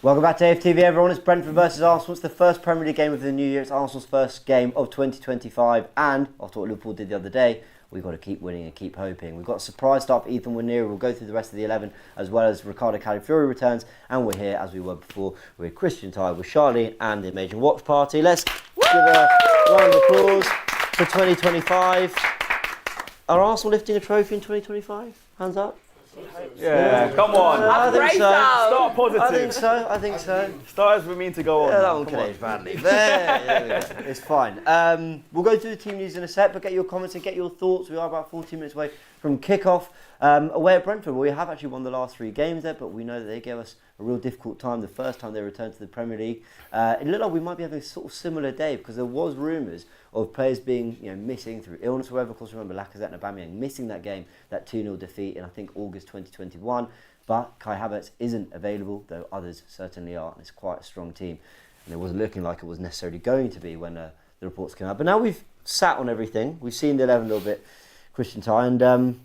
Welcome back to AFTV, everyone. It's Brentford versus Arsenal. It's the first Premier League game of the new year. It's Arsenal's first game of 2025. And after what Liverpool did the other day, we've got to keep winning and keep hoping. We've got a surprise start for Ethan Waneri. We'll go through the rest of the 11, as well as Ricardo Calafiori returns. And we're here, as we were before, with Christian Ty, with Charlie and the Amazing Watch Party. Let's give a round of applause for 2025. Are Arsenal lifting a trophy in 2025? Hands up. Yeah, come on. I think so. Start positive. I think so. Start as we mean to go on. Yeah, that one can age badly. There we go. It's fine. We'll go through the team news in a sec, but get your comments and get your thoughts. We are about 14 minutes away from kick-off. Away at Brentford, we have actually won the last 3 games there, but we know that they gave us a real difficult time the first time they returned to the Premier League. It looked like we might be having a sort of similar day because there was rumours of players being missing through illness or whatever. Of course, remember Lacazette and Aubameyang missing that game, that 2-0 defeat in I think August 2021. But Kai Havertz isn't available, though others certainly are, and it's quite a strong team. And it wasn't looking like it was necessarily going to be when the reports came out. But now we've sat on everything. We've seen the 11 a little bit, Christian Ty, and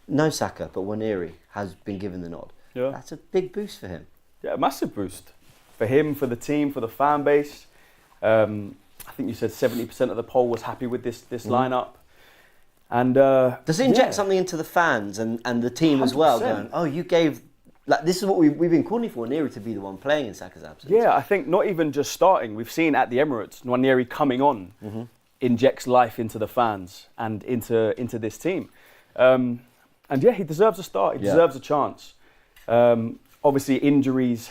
no Saka, but Waneri has been given the nod. Yeah. That's a big boost for him. Yeah, a massive boost. For him, for the team, for the fan base. I think you said 70% of the poll was happy with this lineup. And does it inject something into the fans and the team 100%. As well? Going, oh, you gave... this is what we've been calling for Waneri to be the one playing in Saka's absence. Yeah, I think not even just starting. We've seen at the Emirates, Waneri coming on injects life into the fans and into this team. And yeah, he deserves a start. He deserves a chance. Obviously, injuries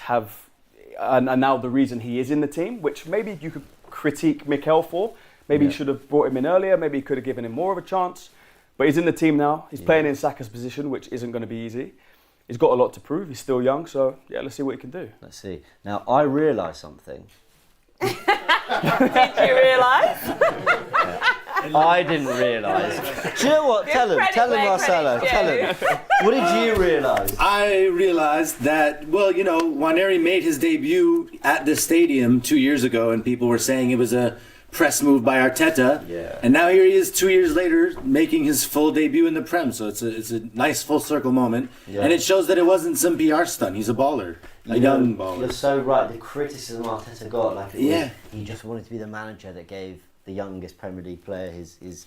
are now the reason he is in the team, which maybe you could critique Mikel for. Maybe he should have brought him in earlier. Maybe he could have given him more of a chance. But he's in the team now. He's playing in Saka's position, which isn't going to be easy. He's got a lot to prove. He's still young. So, yeah, let's see what he can do. Let's see. Now, I realised something. Did you realise? I didn't realise. Do you know what? Tell him, Marcelo. Tell him. What did you realise? I realised that, Waneri made his debut at the stadium 2 years ago, and people were saying it was a press move by Arteta. Yeah. And now here he is 2 years later making his full debut in the Prem. So it's a nice full circle moment. Yeah. And it shows that it wasn't some PR stunt. He's a baller. A young baller. You're so right. The criticism Arteta got, he just wanted to be the manager that gave the youngest Premier League player his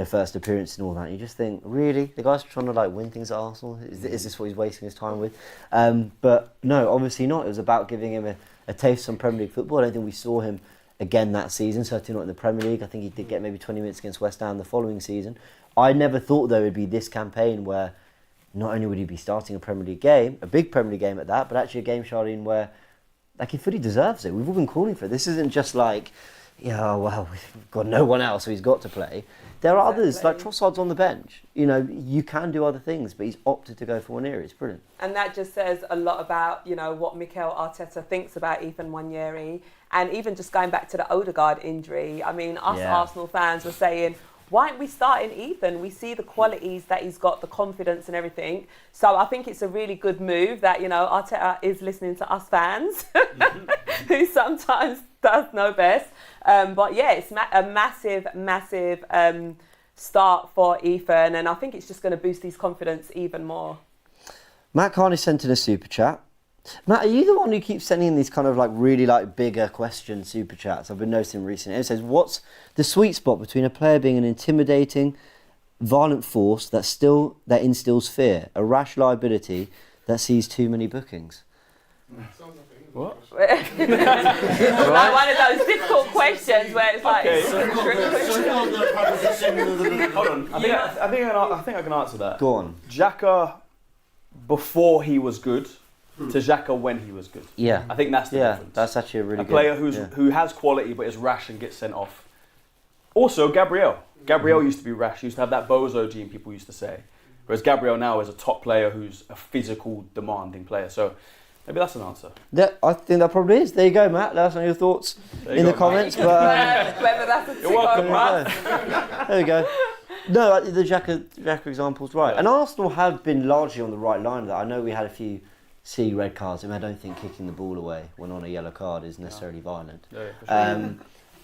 first appearance and all that. You just think, really? The guy's trying to win things at Arsenal? Is this what he's wasting his time with? But no, obviously not. It was about giving him a taste of Premier League football. I don't think we saw him again that season, certainly not in the Premier League. I think he did get maybe 20 minutes against West Ham the following season. I never thought there would be this campaign where not only would he be starting a Premier League game, a big Premier League game at that, but actually a game, Charlene, where he fully deserves it. We've all been calling for it. This isn't just we've got no one else, so he's got to play. There are others, like Trossard's on the bench. You can do other things, but he's opted to go for Waneri. It's brilliant. And that just says a lot about, what Mikel Arteta thinks about Ethan Waneri. And even just going back to the Odegaard injury, I mean, us Arsenal fans were saying, why aren't we starting Ethan? We see the qualities that he's got, the confidence and everything. So I think it's a really good move that, Arteta is listening to us fans, who sometimes does know best. But yeah, it's a massive start for Ethan. And I think it's just going to boost his confidence even more. Matt Carney sent in a super chat. Matt, are you the one who keeps sending in these kind of really bigger question super chats? I've been noticing recently. It says, what's the sweet spot between a player being an intimidating, violent force that instills fear, a rash liability that sees too many bookings? What? Like one of those difficult questions where it's Hold on. I think I can answer that. Go on. Xhaka before he was good to Xhaka when he was good. Yeah. I think that's the difference. That's actually a really good player who has quality but is rash and gets sent off. Also, Gabriel. Gabriel used to be rash. He used to have that bozo gene, people used to say. Whereas Gabriel now is a top player who's a physical, demanding player. So maybe that's an answer. Yeah, I think that probably is. There you go, Matt. Let us know your thoughts in the comments. But whether that's a you're welcome, Matt. There we go. No, the Xhaka example's right. Yeah. And Arsenal have been largely on the right line of that. I know we had a few red cards. I don't think kicking the ball away when on a yellow card is necessarily violent. Yeah, for sure.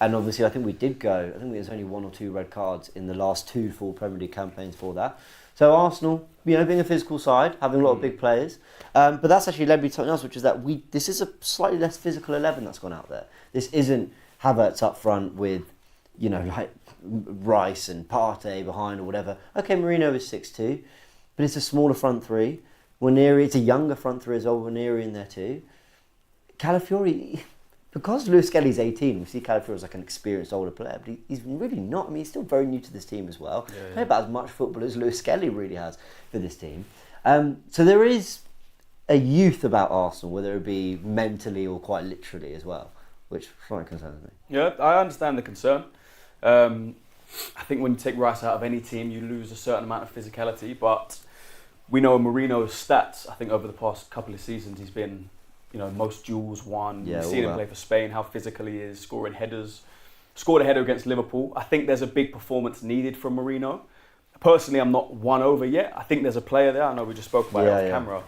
and obviously I think we did go. I think there's only 1 or 2 red cards in the last 2 full Premier League campaigns for that. So Arsenal, being a physical side, having a lot of big players, but that's actually led me to something else, which is that this is a slightly less physical 11 that's gone out there. This isn't Havertz up front with, like Rice and Partey behind or whatever. Okay, Mourinho is 6'2", but it's a smaller front three. Waneri, it's a younger front three as well. Waneri in there too. Calafiori, because Lewis Kelly's 18, we see Calafiori as like an experienced older player, but he's really not. I mean, he's still very new to this team as well. Played about as much football as Lewis Kelly really has for this team. So there is a youth about Arsenal, whether it be mentally or quite literally as well, which slightly concerns me. Yeah, I understand the concern. I think when you take Rice out of any team, you lose a certain amount of physicality, but we know Mourinho's stats. I think over the past couple of seasons, he's been, most duels won. You've seen him play for Spain, how physical he is, scoring headers. Scored a header against Liverpool. I think there's a big performance needed from Mourinho. Personally, I'm not won over yet. I think there's a player there. I know we just spoke about it off camera.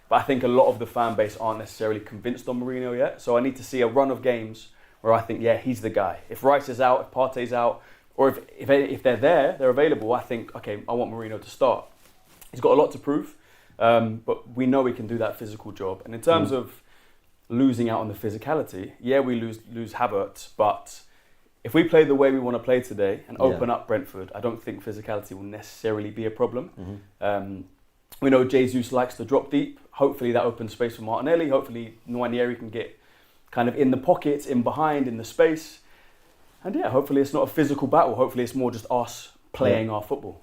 But I think a lot of the fan base aren't necessarily convinced on Mourinho yet. So I need to see a run of games where I think, he's the guy. If Rice is out, if Partey's out, or if they're there, they're available, I think, okay, I want Mourinho to start. He's got a lot to prove, but we know he can do that physical job. And in terms of losing out on the physicality, we lose Havertz, but if we play the way we want to play today and open up Brentford, I don't think physicality will necessarily be a problem. We know Jesus likes to drop deep. Hopefully that opens space for Martinelli. Hopefully Nwaneri can get kind of in the pockets, in behind, in the space. And hopefully it's not a physical battle. Hopefully it's more just us playing our football.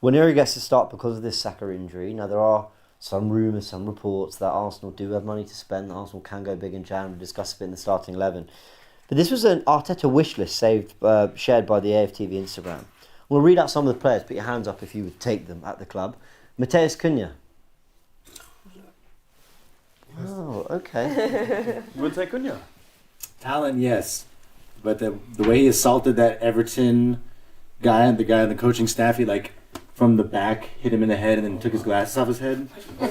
Waneri gets to start because of this Saka injury. Now there are some rumours, some reports that Arsenal do have money to spend. Arsenal can go big in Jan. We discussed a bit in the starting 11. But this was an Arteta wish list shared by the AFTV Instagram. We'll read out some of the players. Put your hands up if you would take them at the club. Matheus Cunha. Oh, okay. You would take Cunha? Talent, yes. But the way he assaulted that Everton guy, the guy on the coaching staff, he from the back hit him in the head and then took his glasses off his head. I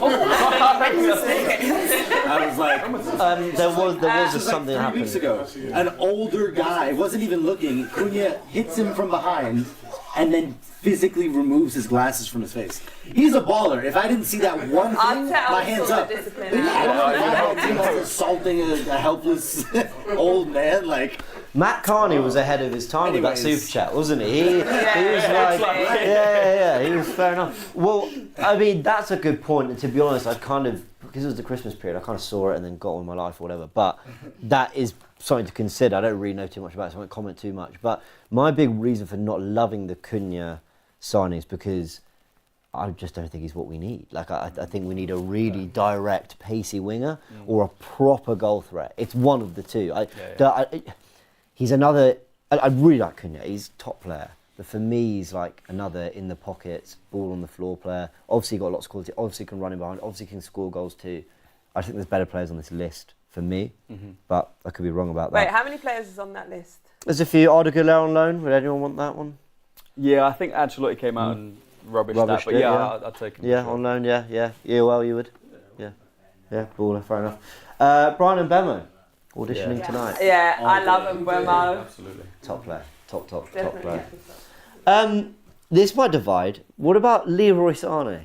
was like, there was just something that happened 3 weeks ago. An older guy wasn't even looking. Cunha hits him from behind and then physically removes his glasses from his face. He's a baller. If I didn't see that one thing, my hands up. Assaulting a helpless old man, Matt Carney was ahead of his time with that super chat, wasn't he? He was he was fair enough. Well, I mean, that's a good point, and to be honest, because it was the Christmas period, I kind of saw it and then got on with my life or whatever, but that is something to consider. I don't really know too much about it, so I won't comment too much, but my big reason for not loving the Cunha signing is because I just don't think he's what we need. I think we need a really direct, pacey winger or a proper goal threat. It's one of the two. He's another. I really like Cunha. He's a top player. But for me, he's like another in the pockets, ball on the floor player. Obviously got lots of quality. Obviously can run in behind. Obviously can score goals too. I think there's better players on this list for me, but I could be wrong about that. Wait, how many players is on that list? There's a few. Arda Güler on loan. Would anyone want that one? Yeah, I think Ancelotti came out and rubbished that, but I'd take him. Yeah, on loan. Yeah. Well, you would. Yeah. Baller. Fair enough. Brian and Bemo. Auditioning tonight. Yeah, I love him, Bemo. Absolutely. Top player. Top player. This might divide. What about Leroy Sané?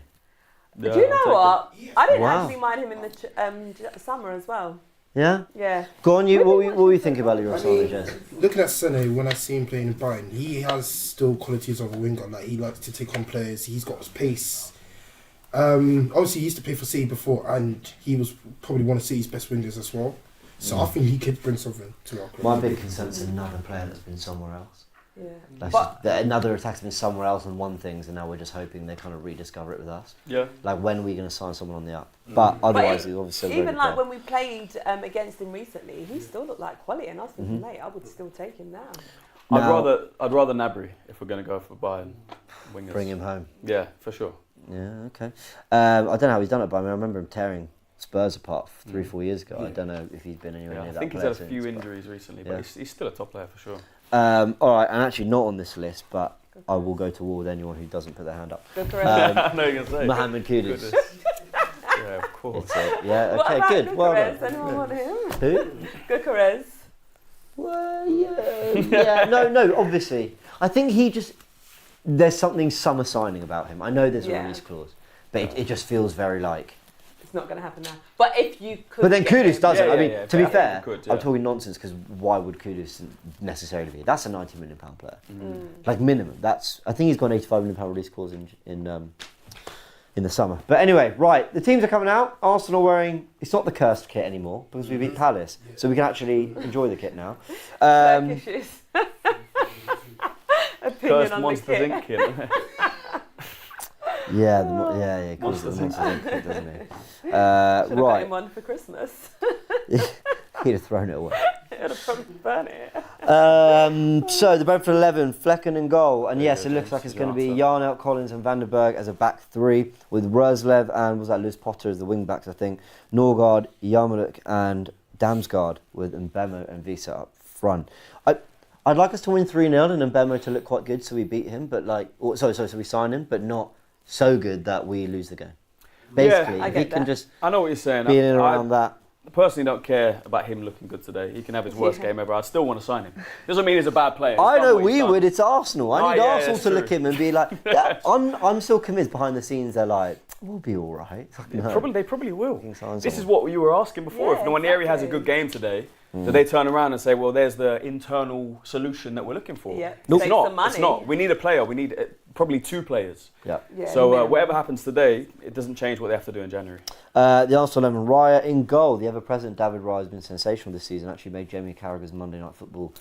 Do you know what? I didn't actually mind him in the summer as well. Yeah? Yeah. Go on, what were you thinking about Leroy Sané, Jess? Looking at Sané, when I see him playing in Bayern, he has still qualities of a winger. He likes to take on players. He's got pace. Obviously, he used to play for City before, and he was probably one of City's best wingers as well. So I think he could bring something to our club. My big concern is another player that's been somewhere else. Yeah. Another attack's been somewhere else and won things, and now we're just hoping they kind of rediscover it with us. Yeah. When are we going to sign someone on the up? But otherwise, he's obviously even when we played against him recently, he still looked like quality, and I was thinking, mate, I would still take him now. I'd rather Gnabry if we're going to go for Bayern wingers. Bring him home. Yeah, for sure. Yeah. Okay. I don't know how he's done it, but I remember him tearing Spurs apart 3-4 years ago. I don't know if he's been anywhere near that. I think he's had a few injuries recently, but he's still a top player for sure. All right, and actually not on this list, but I will go to war with anyone who doesn't put their hand up. I know you're going to say. Mohamed Kudus. Yeah, of course. Yeah, okay, good. Gyökeres? Well done. Anyone want him? Who? Gyökeres. Well, yeah, no. Obviously, I think there's something summer signing about him. I know there's a release clause, but it just feels very like. It's not going to happen now. But if you could. But then Kudus doesn't. I mean, to be fair, I'm talking nonsense because why would Kudus necessarily be? That's a £90 million player, like minimum. I think he's got an £85 million release clause in the summer. But anyway, right, the teams are coming out. Arsenal wearing, it's not the cursed kit anymore because we beat Palace, so we can actually enjoy the kit now. Turkishes. Opinion Cursed on Monsters the kit. Inc. kit. Yeah, calls it the Monsters Inc. kit, doesn't he? Should have got Right. him one for Christmas. He'd have thrown it away. He'd have probably burnt it. So the Brentford 11, Flecken in goal, and yes, it looks like it's going to be Yarnelt, Collins, and Vandenberg as a back three, with Roslev and Lewis Potter as the wing backs. I think Norgard, Yarmoliuk, and Damsgaard with Mbemo and Visa up front. I'd like us to win 3-0 and Mbemo to look quite good, so we beat him, but so we sign him, but not so good that we lose the game. Basically, I if get he can that. just I know what you're saying. be in and around that. Personally, don't care about him looking good today. He can have his worst game ever. I still want to sign him. Doesn't mean he's a bad player. I know we would. It's Arsenal. I need yeah, Arsenal that's to true. look at him and be like, yeah, I'm still convinced behind the scenes they're like, we'll be all right. They probably will. Sign This is someone. what you were asking before. Yeah, If Nwaneri has a exactly. good game today, do they turn around and say, well, there's the internal solution that we're looking for? Yeah, It's save not. some money. It's not. We need a player. We need probably two players. Yeah. Yeah, So minimum. whatever happens today, it doesn't change what they have to do in January. The Arsenal 11, Raya in goal. The ever-present David Raya has been sensational this season. Actually made Jamie Carragher's Monday Night Football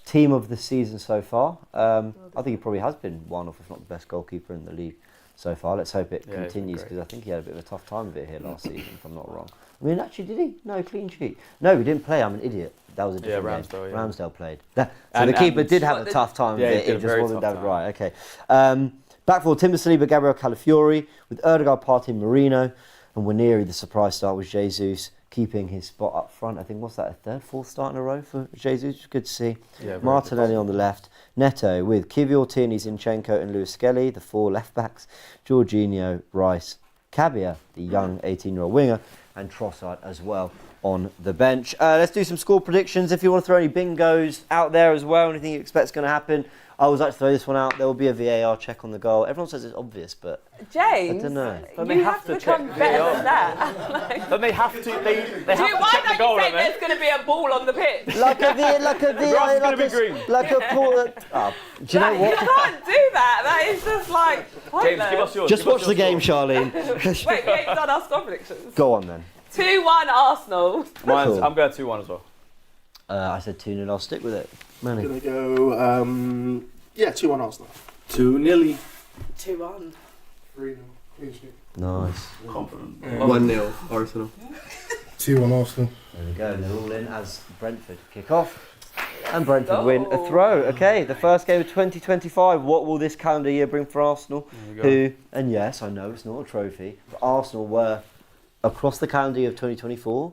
team of the season so far. I think he probably has been one of, if not the best goalkeeper in the league so far. Let's hope it Yeah, he's been continues great. because I think he had a bit of a tough time of it here last season, if I'm not wrong. I mean, actually, did he? No, clean sheet. No, we didn't play. I'm an idiot. That was a different game. Ramsdale, yeah. Ramsdale played. So And- the keeper and- did have What, a tough time Yeah, of he it. did It a just very wasn't tough David time. Raya. Okay. Back for Timber Saliba, Gabriel Calafiori, with Erdegaard, Partey, Marino, and Waneri, the surprise start with Jesus keeping his spot up front. I think, what's that, a third, fourth start in a row for Jesus? Good to see. Yeah, very Martinelli on the left. Neto with Kivior, Tierney, Zinchenko and Lewis Skelly, the four left-backs. Jorginho, Rice, Cabia, the young 18-year-old winger, and Trossard as well on the bench. Let's do some score predictions. If you want to throw any bingos out there as well, anything you expect is going to happen, I always like to throw this one out. There will be a VAR check on the goal. Everyone says it's obvious, but James, I don't know. Don't you they have have to to become check better VAR? than that. Don't they have to? They have to Why check the don't goal, you say don't they? there's going to be a ball on the pitch? like a grass is gonna be green. like a poor. Oh, do you know You what? can't do that. That is just like pointless. James, give us yours. Just Give us watch your the game, score. Charlene. Wait, we ain't done our score predictions. Go on then. 2-1 Arsenal. Cool. I'm going 2-1 as well. I said 2-0. I'll stick with it. Manny. Gonna go, 2-1 Arsenal. 2-0. 2-1. 3-0. Clean sheet. Nice. Confident. 1-0 Arsenal. 2-1 Arsenal. There we go. They're all in as Brentford kick off. And Brentford win a throw. Okay, the first game of 2025. What will this calendar year bring for Arsenal? Who, and yes, I know it's not a trophy, but Arsenal were, across the calendar year of 2024,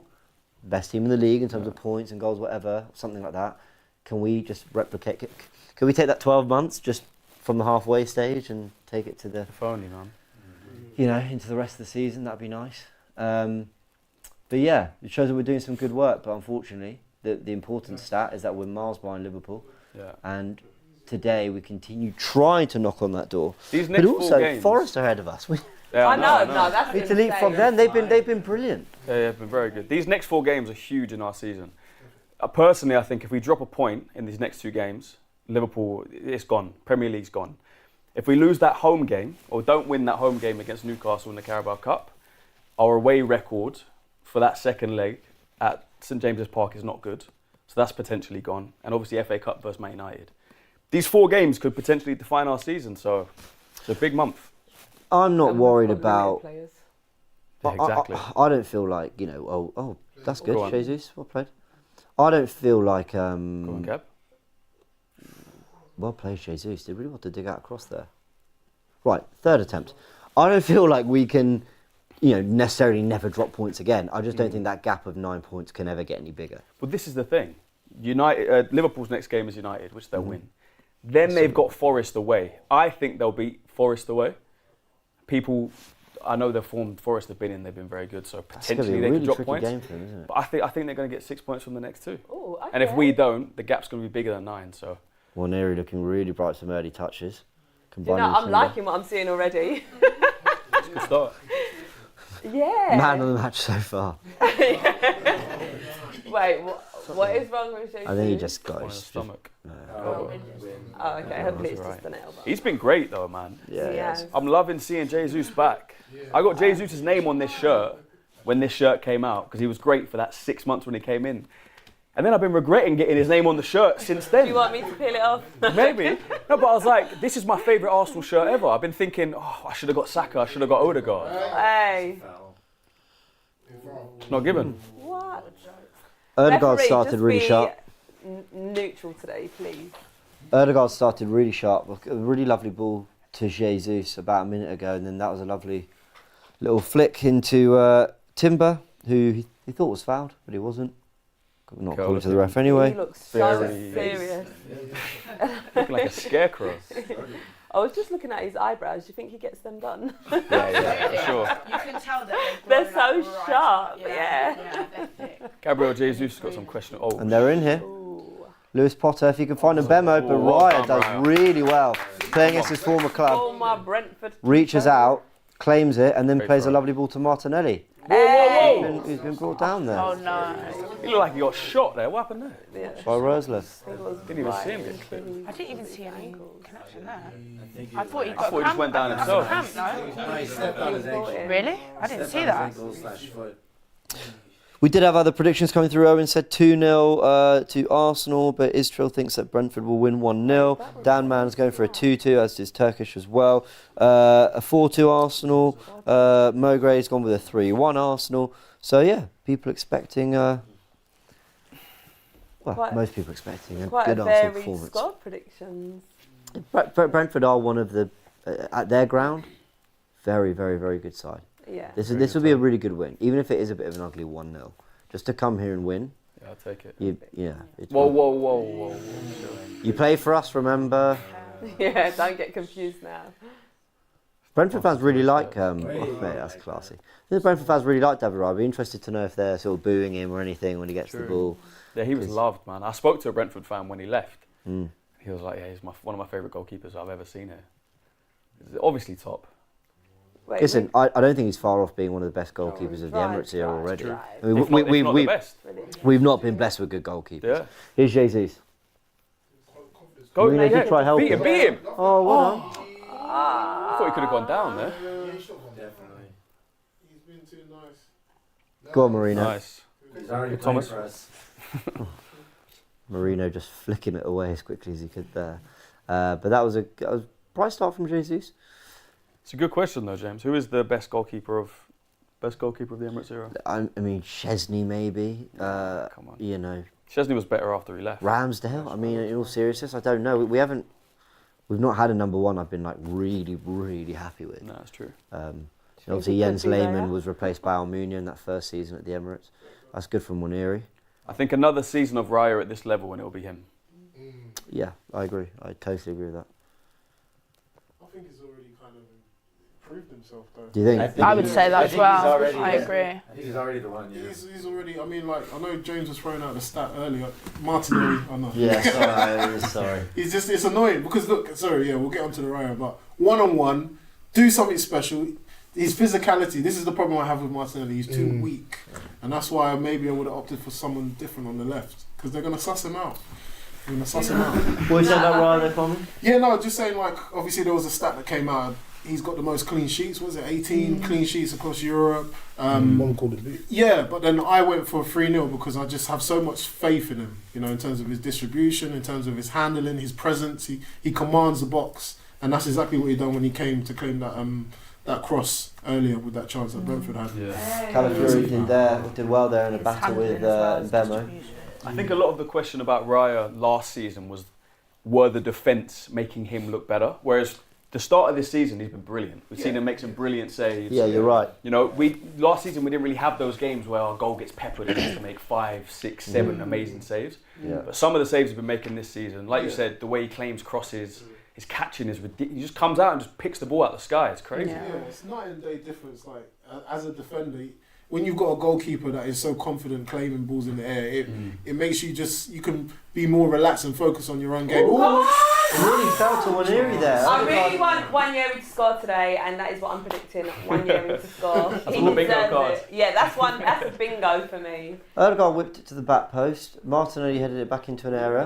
best team in the league in terms of points and goals, whatever, something like that. Can we just replicate it? Can we take that 12 months just from the halfway stage and take it to the, If only, man. into the rest of the season? That'd be nice. But yeah, it shows that we're doing some good work, but unfortunately, the important stat is that we're miles behind Liverpool. Yeah. And today we continue trying to knock on that door. These next But 4 also, games. Forest are ahead of us. We Yeah, I know, that's need to leap from them. They've been brilliant. They've been very good. These next 4 games are huge in our season. Personally, I think if we drop a point in these next 2 games, Liverpool, it's gone. Premier League's gone. If we lose that home game, or don't win that home game against Newcastle in the Carabao Cup, our away record for that second leg at St James's Park is not good. So that's potentially gone. And obviously FA Cup versus Man United. These 4 games could potentially define our season, so it's a big month. I'm not worried about. Yeah, exactly. I don't feel like that's good. Go on. Jesus, well played. I don't feel like Go on, Kev. well played, Jesus. Did really want to dig out across there. Right, third attempt. I don't feel like we can, necessarily never drop points again. I just don't think that gap of 9 points can ever get any bigger. Well, this is the thing. Liverpool's next game is United, which they'll win. Then they've got Forest away. I think they'll beat Forest away. People I know the form Forest have been in, they've been very good, so That's gonna be potentially a they really could drop tricky points. game for them, isn't it? But I think they're going to get 6 points from the next two. Ooh, okay. And if we don't, the gap's going to be bigger than 9. So Waneri looking really bright, some early touches. Do you know, I'm liking what I'm seeing already. it's a good start. Yeah. Man of the match so far. Wait, what is wrong with Jesus? I think he just got On his his stomach. Oh, okay. Hopefully it's Right. just an elbow. He's been great though, man. Yeah, Yeah. I'm loving seeing Jesus back. I got Jesus' name on this shirt when this shirt came out because he was great for that 6 months when he came in. And then I've been regretting getting his name on the shirt since then. Do you want me to peel it off? Maybe. No, but I was like, this is my favourite Arsenal shirt ever. I've been thinking, oh, I should have got Saka, I should have got Odegaard. Hey. Not given. What? Odegaard Referee, started just really be sharp. Neutral today, please. Odegaard started really sharp. A really lovely ball to Jesus about a minute ago, and then that was a lovely little flick into Timber, who he thought was fouled, but he wasn't. Not Cool. according to the ref anyway. He looks so Very- serious. Looking like a scarecrow. I was just looking at his eyebrows. Do you think he gets them done? Yeah, for sure. You can tell that They're so sharp. Yeah. Yeah, they're thick. Gabriel Jesus got some question. Oh, And they're in here. Ooh. Lewis Potter, if you can find a Bemo, but well Raya done, does Raya. really well. Playing against his former club, Oh, my Brentford. reaches out, claims it, and then Great plays a throw. lovely ball to Martinelli. Hey. He's been brought down there Oh no. he looked like he got shot there. What happened there? Yeah. by Rosler. Didn't even see him get clipped. I didn't even see any connection there. I thought he I got thought he just went down himself. cramp, no? Really? I didn't see that. We did have other predictions coming through. Owen said 2-0 to Arsenal, but Israel thinks that Brentford will win 1-0. Dan Mann's going for a 2-2, as is Turkish as well. A 4-2 Arsenal. Mo Gray's gone with a 3-1 Arsenal. So, yeah, people expecting... most people expecting a Quite good a Arsenal varied performance. squad predictions. Brentford are one of the, at their ground, very, very, very good side. Yeah. This will be a really good win, even if it is a bit of an ugly 1-0. Just to come here and win, Yeah, I'll take it. it's Whoa. you play for us, remember? Yeah, don't get confused now. Brentford fans really like, mate, that's classy. The Brentford fans really like David Raya. I'd be interested to know if they're sort of booing him or anything when he gets the True. ball. Yeah, he was loved, man. I spoke to a Brentford fan when he left. Mm. He was like, yeah, he's one of my favourite goalkeepers I've ever seen here. He's obviously top. Wait, Listen, I don't think he's far off being one of the best goalkeepers of the Emirates here already. Right. I mean, If not the best. we've not been blessed with good goalkeepers. Yeah. Here's Jesus. Go, We need to try help beat him, him. beat him. Oh, well done. I thought he could have gone down there. Definitely. He's been too nice. Go on, Marino. Nice. He's already Good Thomas. playing for us. Marino just flicking it away as quickly as he could there. But that was a bright start from Jesus. It's a good question though, James. Who is the best goalkeeper of the Emirates era? I mean, Chesney maybe. Come on. You know, Chesney was better after he left. Ramsdale. I mean, in all seriousness, I don't know. We've not had a number one. I've been like really, really happy with. No, that's true. Obviously, Jens Lehmann was replaced by Almunia in that first season at the Emirates. That's good from Waneri. I think another season of Raya at this level and it'll be him. Yeah, I agree. I totally agree with that. I think he's already kind of proved himself though. Do you think? I would say that I as think well. he's already- I agree. I think he's already the one. Yeah. He's already, I mean, like, I know James was throwing out the stat earlier. Martinelli, I know. Yeah, sorry. It's annoying because look, sorry, yeah, we'll get onto the Raya, but one-on-one, do something special. His physicality, this is the problem I have with Martinelli, he's too weak. And that's why maybe I would have opted for someone different on the left, because they're going to suss him out. They're going to suss him out. What is that Raya there, Tommy? Yeah, no, just saying, like, obviously there was a stat that came out, he's got the most clean sheets, was it 18 clean sheets across Europe? One called it boot. Yeah, but then I went for a 3-0 because I just have so much faith in him, you know, in terms of his distribution, in terms of his handling, his presence. He commands the box, and that's exactly what he done when he came to claim that cross earlier with that chance that Brentford had. Yeah. Calafiori did well there in a battle with Bemo. I think a lot of the question about Raya last season was, were the defence making him look better? Whereas the start of this season, he's been brilliant. We've seen him make some brilliant saves. Yeah, you're right. You know, last season we didn't really have those games where our goal gets peppered and he has to make 5, 6, 7 amazing saves. Yeah. But some of the saves he's been making this season, like you said, the way he claims crosses, his catching is ridiculous. He just comes out and just picks the ball out of the sky. It's crazy. Yeah, it's night and day difference. Like as a defender, when you've got a goalkeeper that is so confident claiming balls in the air, it makes you can be more relaxed and focus on your own game. It really fell to Waneri there. I really want Waneri to score today, and that is what I'm predicting. Waneri to score. That's on the bingo card. Yeah, that's a bingo for me. Odegaard whipped it to the back post. Martinelli headed it back into an area.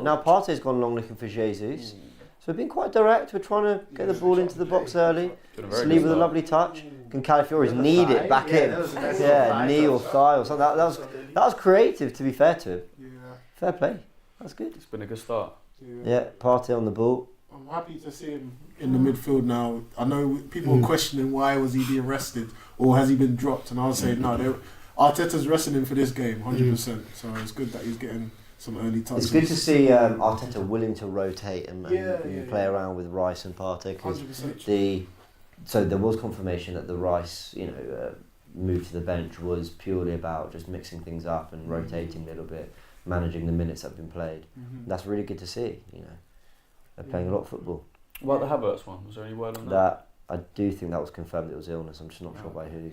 Now Partey's gone long looking for Jesus. So we've been quite direct. We're trying to get the ball into the box early. Sleeve with a lovely touch. Can Calafiori's kneed it back in? Yeah, knee or thigh or something. That was creative, to be fair to him. Yeah. Fair play. That's good. It's been a good start. Yeah, Partey on the ball. I'm happy to see him in the midfield now. I know people are questioning why was he being rested or has he been dropped, and I'll say no. Arteta's resting him for this game, 100%. So it's good that he's getting some early touches. It's good to see Arteta willing to rotate and play around with Rice and Partey. 100%. So there was confirmation that the Rice, move to the bench was purely about just mixing things up and rotating a little bit, managing the minutes that have been played. That's really good to see. They're playing a lot of football. What about the Havertz one? Was there any word on that? That I do think that was confirmed. It was illness. I'm just not sure by who.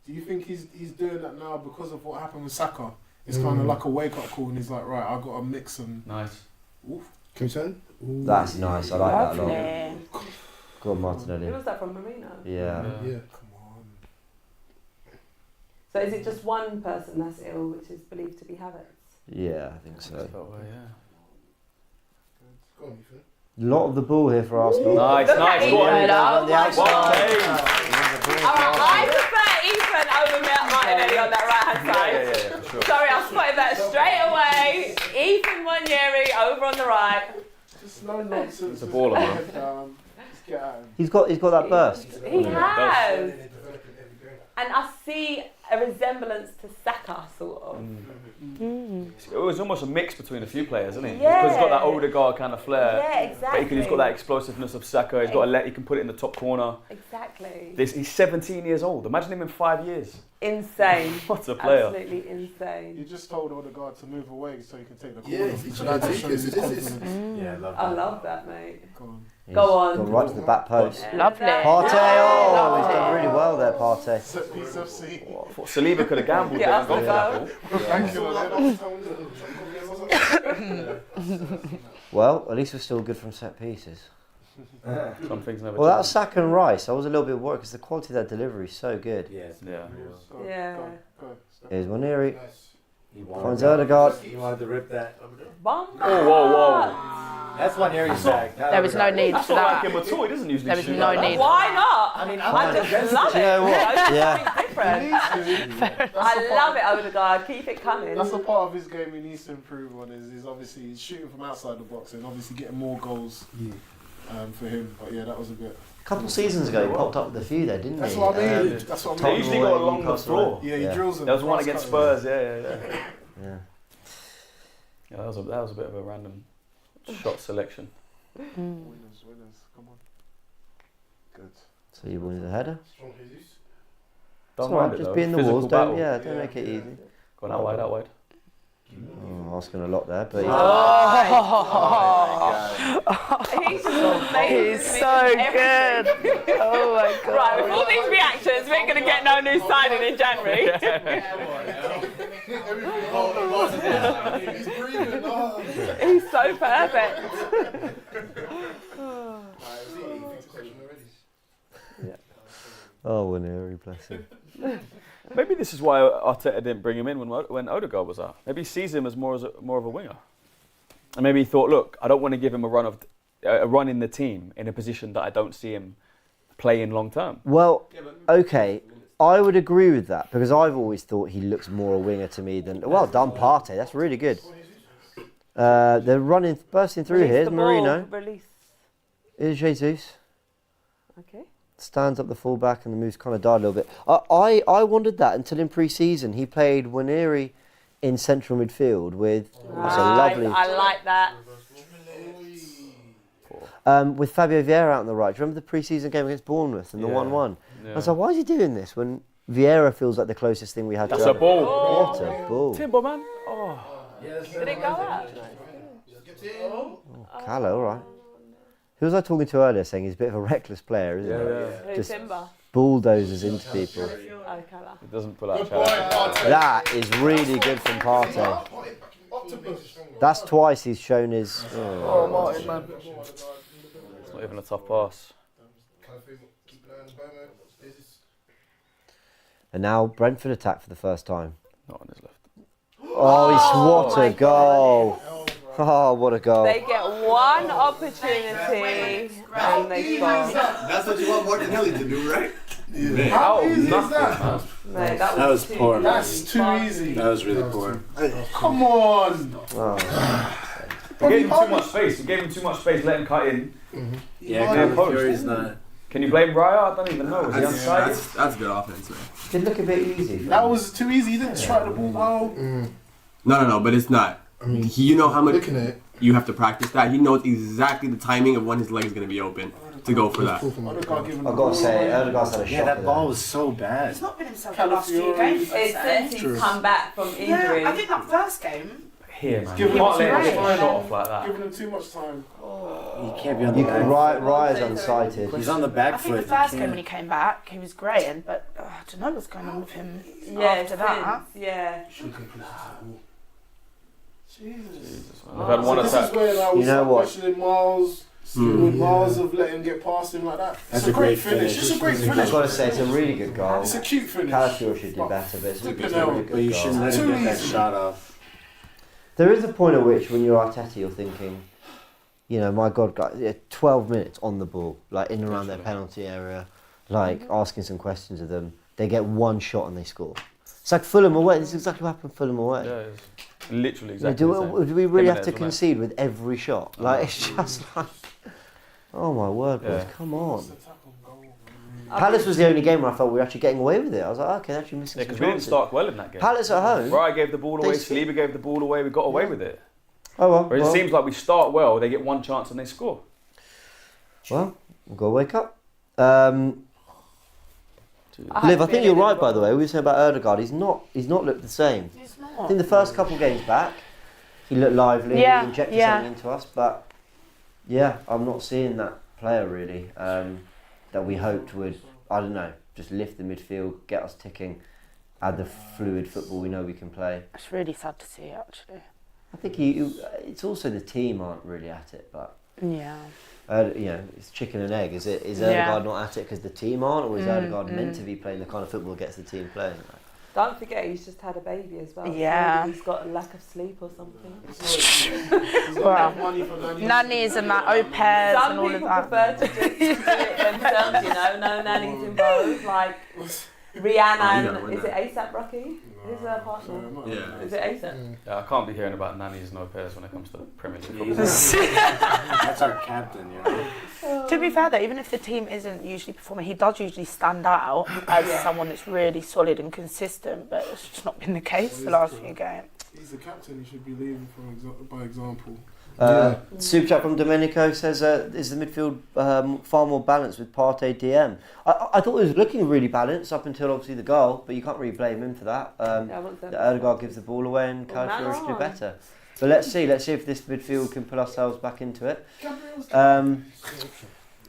Do you think he's doing that now because of what happened with Saka? It's kind of like a wake up call, and he's like, right, I've got to mix and. Nice. Oof. Concern? That's nice. I like that a lot. Go on, Martinelli. Who was that from, Marino? Yeah. Come on. So is it just one person that's ill, which is believed to be Havertz? Yeah, I think so. Go on, Ethan. A lot of the ball here for Arsenal. Nice. Go on. The outside. Alright, I prefer Ethan over Martinelli on that right hand side. Yeah, for sure. Sorry, I spotted that straight away. Ethan Waneri over on the right. Just no nonsense. It's a baller, man. Just get at him. He's got that burst. He has. And I see a resemblance to Saka, sort of. It was almost a mix between a few players, isn't he? Yeah. Because he's got that Odegaard kind of flair. Yeah, exactly. But he's got that explosiveness of Saka. He can put it in the top corner. Exactly. He's 17 years old. Imagine him in 5 years. Insane. What a player. Absolutely insane. You just told Odegaard to move away so he can take the corner. I love that, mate. Go on. Go on. Gone right to the back post. Lovely. Partey, he's done really well there, Partey. Set piece FC. I thought Saliba could have gambled there and gone for that ball. Well, at least we're still good from set pieces. Some things never Well, that change. was Saka and Rice. I was a little bit worried because the quality of that delivery is so good. Yeah. Yeah. Here's Waneri. Finds Odegaard. He wanted to rip that. Bomba. Whoa. That's Waneri's bag. There was no need That's for not like that. him at all. He doesn't usually There was shoot no like that. need. Why not? I mean, I just love Do you it. know what? Yeah. Something different. I love it, Odegaard. Keep it coming. That's a part of his game he needs to improve on. Is obviously he's shooting from outside the box and obviously getting more goals for him. But yeah, that was a bit. A couple seasons ago, he popped up with a few there, didn't That's he? what I mean. That's what I They mean. usually go along the floor. Yeah, he drills them. There was one against Spurs. Yeah. Yeah, that was a bit of a random shot selection. Winners. Come on. Good. So you wanted a header? Don't It's all right, mind it just though. be in the Physical walls. battle. Don't make it easy. Go on, out wide. Oh, asking a lot there, but He's just amazing. He's so good. Oh my god. Right, with all these reactions, we're going to get no new signing in January. He's breathing. He's so perfect. oh, Waneri, bless him. Maybe this is why Arteta didn't bring him in when Odegaard was out. Maybe he sees him as more of a winger, and maybe he thought, look, I don't want to give him a run in the team in a position that I don't see him playing long term. Well, okay, I would agree with that because I've always thought he looks more a winger to me than. Well done, Partey. That's really good. They're bursting through here. Here's Marino. Release. Here's Jesus. Okay. Stands up the full-back and the moves kind of died a little bit. I wondered that until in pre-season he played Waneri in central midfield with that's a lovely I like that. with Fabio Vieira out on the right. Do you remember the pre-season game against Bournemouth and the 1-1? Yeah. I was like, why is he doing this when Vieira feels like the closest thing we had That's to a ball. What a ball. Timber, man. Oh. Did it go out? Callow, all right. Who was I talking to earlier saying he's a bit of a reckless player, isn't he? Yeah. Who's Timber? Bulldozers into people. Oh, Calla. It doesn't pull out challenge. That is really good from Partey. That's twice he's shown his... Oh, Martin, man. It's not even a tough pass. And now Brentford attack for the first time. Not on his left. Oh, what a goal. Oh, what a goal. They get one opportunity and they score. That's what you want Martinelli to do, right? Yeah. How easy is that? Mate, That was poor. That's too easy. That was really poor. Come on. We gave him too much space. We gave him too much space. Let him cut in. Yeah, Yeah, Fury's not. Can you blame Raya? I don't even know. Was he unsighted? That's good offense, man. Did look a bit easy. That was too easy. He didn't strike the ball well. No, but it's not. You know how much Looking at it. you have to practice that. He knows exactly the timing of when his leg is going to be open to go for that. I've got to say, Odegaard's had a shot. Yeah, that there. ball was so bad. He's not been himself the last few games. It's since he's come back from injury. Yeah, I think that first game. Here, man. Give You him can't let too him much get a shot time. off like that. Giving him too much time. He can't be on the back. Raya's unsighted. He's on the back I think foot. the first game when he came back, he was great, but I don't know what's going on with him after that. Yeah. Jesus. We've had one This attack. is where I was You know what? questioning Miles. Would Miles have let him get past him like that? That's It's a great finish. It's a great I've finish. got to say, it's a really good goal. It's a cute finish. Calafiori should do better, but it's a really good But you shouldn't goal. let him Too get that easy. shot off. There is a point at which, when you're Arteta, you're thinking, you know, my God, like, 12 minutes on the ball, like in and around their penalty area, like asking some questions of them. They get one shot and they score. It's like Fulham away. This is exactly what happened Fulham away. Yeah, it's literally You know, exactly the same. do we really have Jimenez, to wasn't it? concede with every shot? Like, it's just like, oh my word, boys, Yeah. come on. Palace was the only game where I felt we were actually getting away with it. I was like, okay, they're actually missing Yeah, some because we didn't chances. start well in that game. Palace at home. Raya gave the ball They away, s- Saliba gave the ball away, we got away with it. Oh well. Whereas it seems like we start well, they get one chance and they score. Well, we've got to wake up. I Liv, I hope think he you're did right, by well. the way. We were saying about Odegaard. He's not looked the same. He's I not. think the first couple of games back, he looked lively. Yeah, He injected yeah. something into us, but yeah, I'm not seeing that player really that we hoped would. I don't know, just lift the midfield, get us ticking, add the fluid football we know we can play. It's really sad to see, actually. I think it's also the team aren't really at it, but Yeah. you know, it's chicken and egg. Is Yeah. Odegaard not at it because the team aren't, or is Odegaard meant to be playing the kind of football that gets the team playing? Don't forget he's just had a baby as well. Yeah. Maybe he's got a lack of sleep or something. Well, nannies and that, au pairs and Some all of people that. prefer to just do it themselves, you know, no nannies involved. Like Rihanna and, is it ASAP Rocky? Who's her partner? Yeah. Is it ASAP? Yeah, I can't be hearing about nannies and au pairs when it comes to Premier League football. That's our captain, you know. To be fair though, even if the team isn't usually performing, he does usually stand out as someone that's really solid and consistent, but it's just not been the case the last few games. He's the captain. He should be leading by example. Super chat from Domenico says, is the midfield far more balanced with Partey DM? I thought it was looking really balanced up until obviously the goal, but you can't really blame him for that. Odegaard gives the ball away and Calafiori should do better. But let's see if this midfield can put ourselves back into it.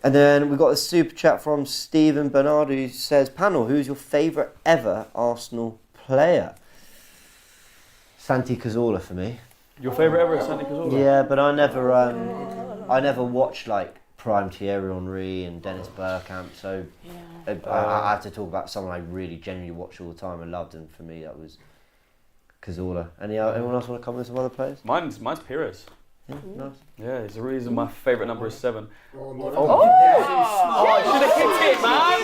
And then we've got a super chat from Stephen Bernard who says, panel, who's your favourite ever Arsenal player? Santi Cazorla for me. Your favourite ever is Santi Cazorla? Yeah, but I never watched like prime Thierry Henry and Dennis Bergkamp, so I had to talk about someone I really genuinely watched all the time and loved, and for me that was Cazorla. Anyone else want to come with some other players? Mine's Pires. Yeah, nice. Yeah, there's a reason my favourite number is 7. What should have hit it, man!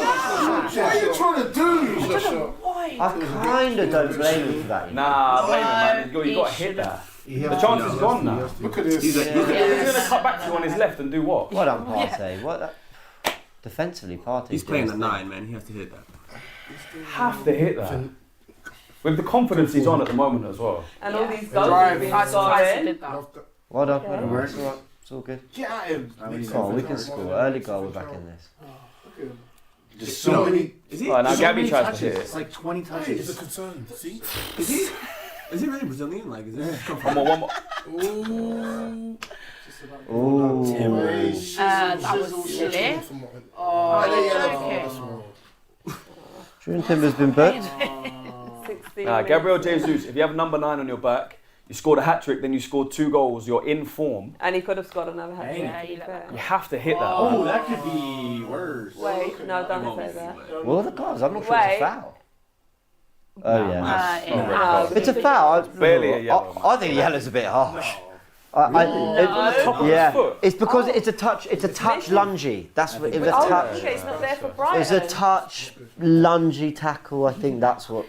are you trying to do? I kind of don't blame him for that. You know? Nah, blame him, man. You got to hit that. The chance is gone now. Look at this. He's going to cut back to you on his left and do what? Well done, Partey. Defensively, Partey. He's playing the 9, man. He has to hit that. Have to hit that. With the confidence he's on at the moment as well. And all these goals he's been I surprised he scoring. did that. Well done. Yeah. Well done. It's all right. It's all good. Get at him. Come on, we can score. Early goal, we're back in this. Look at him. Just so many. Is he? Right, now so Gabby many tries to touches. hit It's it. like 20 It's touches. a concern. See? Is he? Is he really Brazilian? Like, is this come One more. Ooh. Ooh. That was silly. Oh, you're joking. Julian Timber's been booked. 16 Gabriel minutes. Jesus, if you have number 9 on your back, you scored a hat-trick, then you scored 2 goals, you're in form. And he could have scored another hat. You have to hit that. Oh, that could be worse. Wait, no, don't say that. Well, the guys, I'm not sure it's a foul. Oh yeah. No, It's a foul. Barely a yellow. I think a yellow's a bit harsh. It's because it's a touch. It's a touch lungy. That's what it was. A touch. Okay, it's not there for Brighton. It's a touch lungy tackle. I think that's what.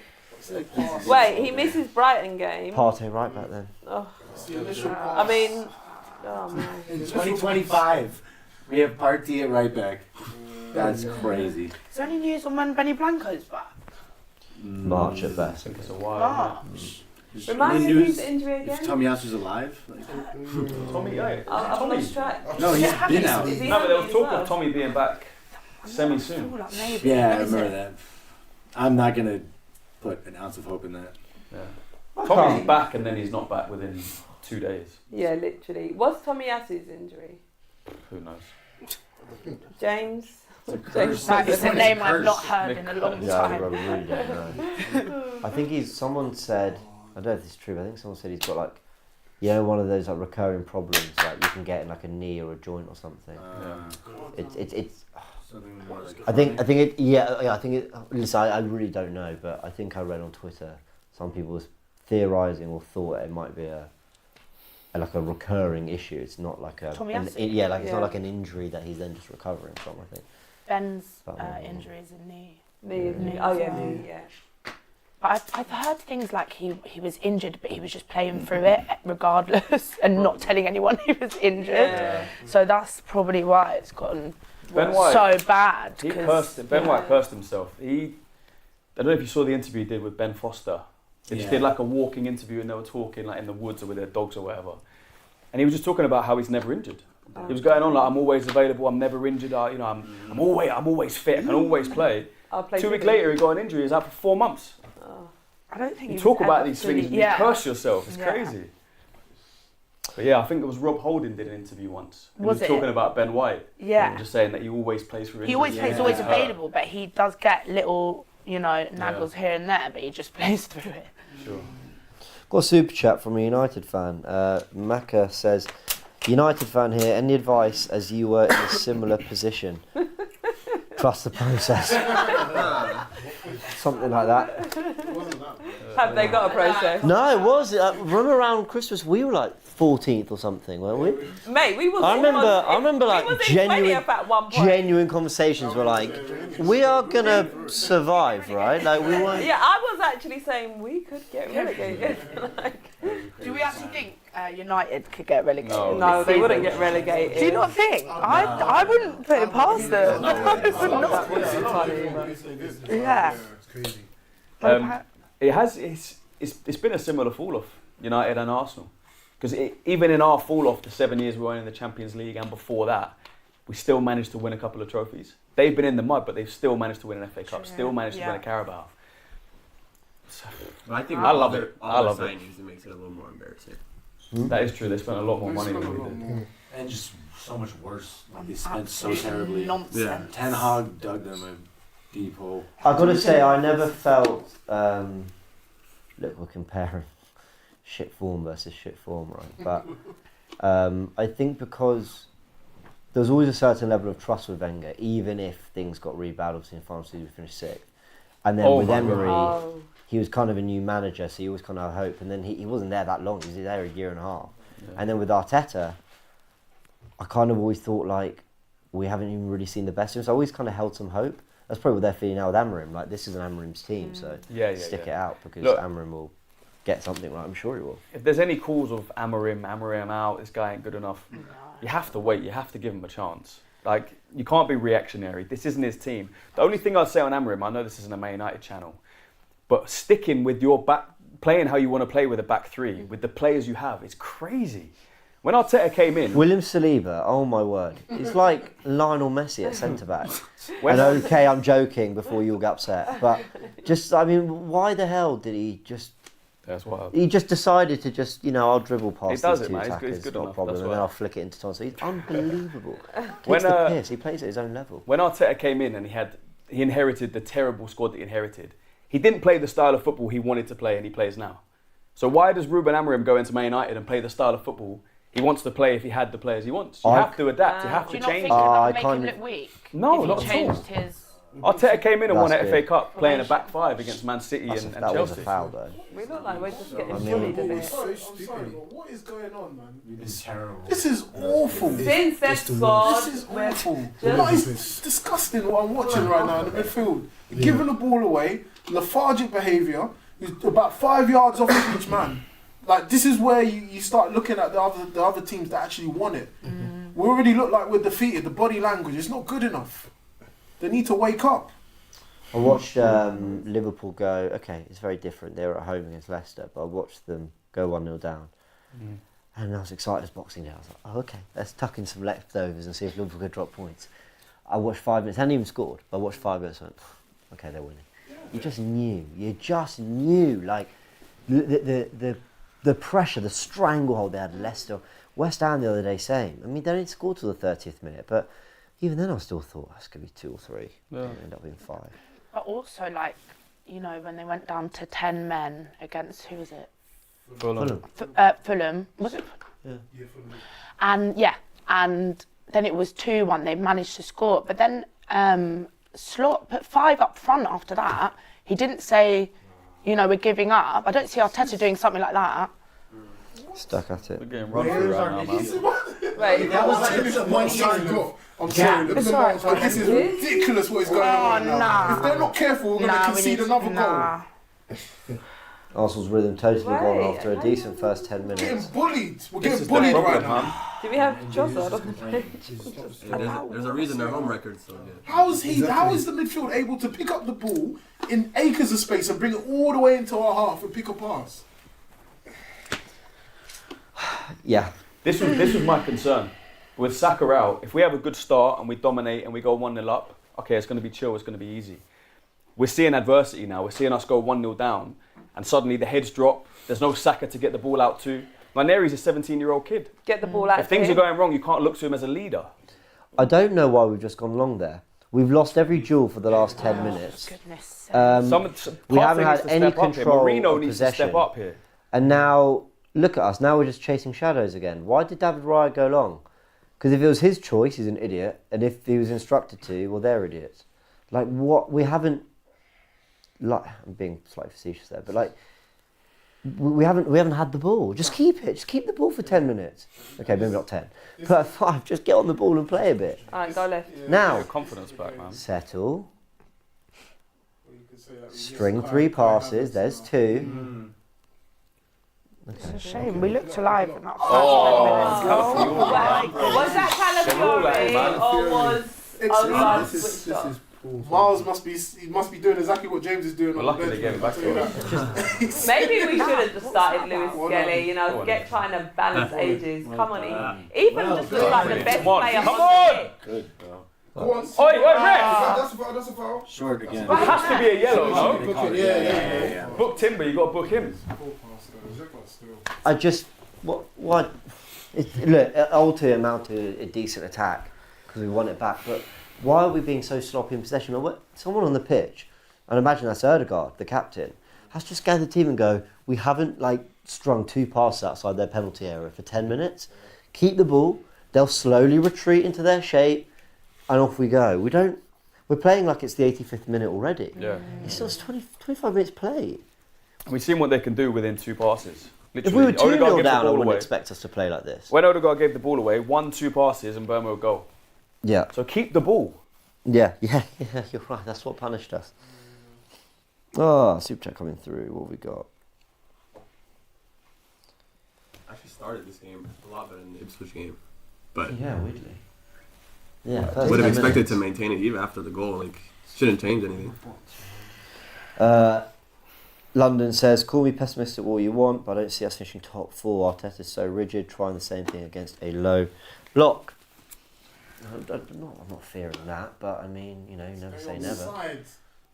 Wait, he misses Brighton game. Partey right back then. Oh. I mean, oh man. In 2025, we have Partey at right back. That's crazy. Is there any news on when Benny Blanco's back? March at best. It's a while. March. Remind me of his injury If again. Tomiyasu's alive? Tommy, I've lost track. No, he's been out. Is he No, but there happy was as talk well? of Tommy being back semi-soon. Yeah, I remember that. I'm not going to put an ounce of hope in that. Yeah. Tommy's back and then he's not back within 2 days. Yeah, literally. What's Tomiyasu's injury? Who knows? James? That is a name I've not heard in a long Yeah, I time. really don't know. I think someone said, I don't know if this is true, but I think someone said he's got like, you know, one of those like recurring problems like you can get in like a knee or a joint or something. It's Something more like I think it, yeah, I think it, listen, I really don't know, but I think I read on Twitter some people was theorising or thought it might be like a recurring issue. It's not like it's not like an injury that he's then just recovering from, I think. Ben's injury is a knee. Knee. Oh yeah, knee. Yeah. But I've heard things like he was injured, but he was just playing through it regardless and not telling anyone he was injured. Yeah. So that's probably why it's gotten Ben White, so bad. Ben White cursed himself. I don't know if you saw the interview he did with Ben Foster. They just did like a walking interview and they were talking like in the woods or with their dogs or whatever. And he was just talking about how he's never injured. He was going on like, I'm always available, I'm never injured, I'm always fit, I can always play. 2 weeks later he got an injury, he's out for 4 months. I don't think you talk about these things and you curse yourself, it's crazy. But yeah, I think it was Rob Holding did an interview once. He was talking about Ben White. Yeah. And just saying that he always plays through injuries. He always plays, always available, but he does get little, naggles here and there, but he just plays through it. Sure. Got a super chat from a United fan. Maka says, United fan here, any advice as you were in a similar position? Trust the process. Something like that. Have they got a process? No, it was. Run around Christmas, we were like 14th or something, weren't we? Mate, we was. I remember like genuine conversations were like, we are gonna survive, right? Like we weren't. Yeah, I was actually saying we could get relegated. Do we actually think United could get relegated? No, they wouldn't get relegated. Do you not think? I wouldn't put it past them. Yeah. It's crazy. It's been a similar fall off, United and Arsenal. Because even in our fall off, the 7 years we were in the Champions League and before that, we still managed to win a couple of trophies. They've been in the mud, but they've still managed to win an FA Cup, still managed to win a Carabao. So, I think I love it. I love it. It makes it a little more embarrassing. That is true. They spent a lot more money than we did. And just so much worse. They spent so terribly. Nonsense. Yeah. Ten Hag dug them a deep hole. I've got to say, I never felt. Look, we're comparing shit form versus shit form, right? But I think because there was always a certain level of trust with Wenger, even if things got really bad. Obviously, in final season we finished 6th, and then with Emery, he was kind of a new manager, so you always kind of had hope. And then he wasn't there that long; he was there a year and a half. Yeah. And then with Arteta, I kind of always thought like we haven't even really seen the best of him. So I always kind of held some hope. That's probably what they're feeling now with Amorim. Like this is an Amorim's team, so stick it out because Amorim will get something right. I'm sure he will. If there's any calls of Amorim out, this guy ain't good enough, you have to wait. You have to give him a chance. Like you can't be reactionary. This isn't his team. The only thing I'd say on Amorim, I know this isn't a Man United channel, but sticking with your back, playing how you want to play with a back three, with the players you have, is crazy. When Arteta came in... William Saliba, oh my word. It's like Lionel Messi at centre-back. And okay, I'm joking before you'll get upset. But just, I mean, why the hell did he just That's wild. He just decided to I'll dribble past He does these it, two man. He's attackers, good not a enough. problem, That's and then why. I'll flick it into Tonso. He's unbelievable. When, Takes the piss. He plays at his own level. When Arteta came in and he inherited the terrible squad that he inherited, he didn't play the style of football he wanted to play and he plays now. So why does Ruben Amorim go into Man United and play the style of football he wants to play if he had the players he wants? You have to adapt, you have Do to you not change think it. that would I make him kind look weak? No, if not he at all. changed his... Arteta came in and won That's an good. FA Cup playing a back five against Man City and That was a Chelsea. foul, though. We look like we're just getting I mean- bullied a I'm bit. sorry, but what is going on, man? It's terrible. This is awful. Since they've it's the scored, This is we're awful. just- Like, it's disgusting what I'm watching right now in the midfield. Giving the ball away, lethargic behaviour, he's about 5 yards off of each man. Like, this is where you start looking at the other teams that actually won it. We already look like we're defeated. The body language is not good enough. They need to wake up. I watched Liverpool go, okay, it's very different. They were at home against Leicester, but I watched them go 1-0 down. And I was excited as Boxing Day. I was like, oh, okay, let's tuck in some leftovers and see if Liverpool could drop points. I watched 5 minutes, hadn't even scored, but I watched 5 minutes and went, okay, they're winning. You just knew, like, the pressure, the stranglehold they had Leicester. West Ham the other day, same. I mean, they didn't score till the 30th minute, but even then I still thought, that's going to be 2 or 3. Yeah. It'll end up being 5. But also, like, you know, when they went down to 10 men against, who was it? Fulham. Fulham. Was it? Yeah, Fulham. And then it was 2-1. They managed to score. But then Slot put 5 up front after that. He didn't say, you know, we're giving up. I don't see Arteta doing something like that. Stuck at We're it. getting run through right now, man. Wait, That was like the one shot he got. I'm sorry, look at the marks, but this is ridiculous what is going on right now. nah. If they're not careful, we're going to concede another goal. Arsenal's rhythm totally gone Right, after a decent first 10 We're getting minutes. bullied. We're This getting is the bullied right problem, now. man. do we have Joseph on the page? There's a reason they're home records. So yeah. How is the midfield able to pick up the ball in acres of space and bring it all the way into our half and pick a pass? Yeah. This was my concern. With Saka out, if we have a good start and we dominate and we go 1-0 up, okay, it's going to be chill, it's going to be easy. We're seeing adversity now. We're seeing us go 1-0 down and suddenly the heads drop. There's no Saka to get the ball out to. Laneri's a 17-year-old kid. Get the ball out. If things to are him. going wrong, you can't look to him as a leader. I don't know why we've just gone long there. We've lost every duel for the last 10 minutes. Goodness. We haven't had any control Marino of needs to possession. step up here. And now, look at us. Now we're just chasing shadows again. Why did David Raya go long? Because if it was his choice, he's an idiot. And if he was instructed to, well, they're idiots. Like, what? We haven't... Like, I'm being slightly facetious there, but like... We haven't had the ball. Just keep it. Just keep the ball for 10 minutes. Okay, maybe not 10. But 5, just get on the ball and play a bit. Alright, go left. Now, Confidence back, man. settle. String 3 passes. There's 2. It's a shame. We looked alive in that first 10 Oh. minutes. Oh my goodness. Was that Calafiore man. or was Odegaard switched off? Miles must be doing exactly what James is doing. We're on lucky the they bench, gave it man, back I'll to tell you that. Maybe we should have just started Lewis Well Skelly, you know, Well get trying to balance ages. Come on, even just look like the best Come on, player come on on! the pitch. Good, bro. Go on. Oi, Rex! That's a foul. That's a foul. Short again. It has to be a yellow, no? Book it. Yeah. Book Timber, you got to book him. I just... What? Look, all to amount to a decent attack because we won it back. But why are we being so sloppy in possession? Someone on the pitch, and imagine that's Odegaard, the captain, has to scan the team and go, we haven't strung 2 passes outside their penalty area for 10 minutes. Keep the ball. They'll slowly retreat into their shape, and off we go. We're playing like it's the 85th minute already. Yeah. It's still 25 minutes played. We've seen what they can do within 2 passes. If we were 2-0 Odegaard gave the down, I ball wouldn't away. expect us to play like this. When Odegaard gave the ball away, 1-2 passes and Burma would go. Yeah. So keep the ball. Yeah, you're right. That's what punished us. Oh, super chat coming through. What have we got? Actually started this game a lot better than the Ipswich game, but Yeah, weirdly. Yeah, would have expected to maintain it even after the goal. Like, shouldn't change anything. London says, call me pessimistic all you want, but I don't see us finishing top 4. Arteta's so rigid, trying the same thing against a low block. I'm not fearing that, but I mean, you never say never.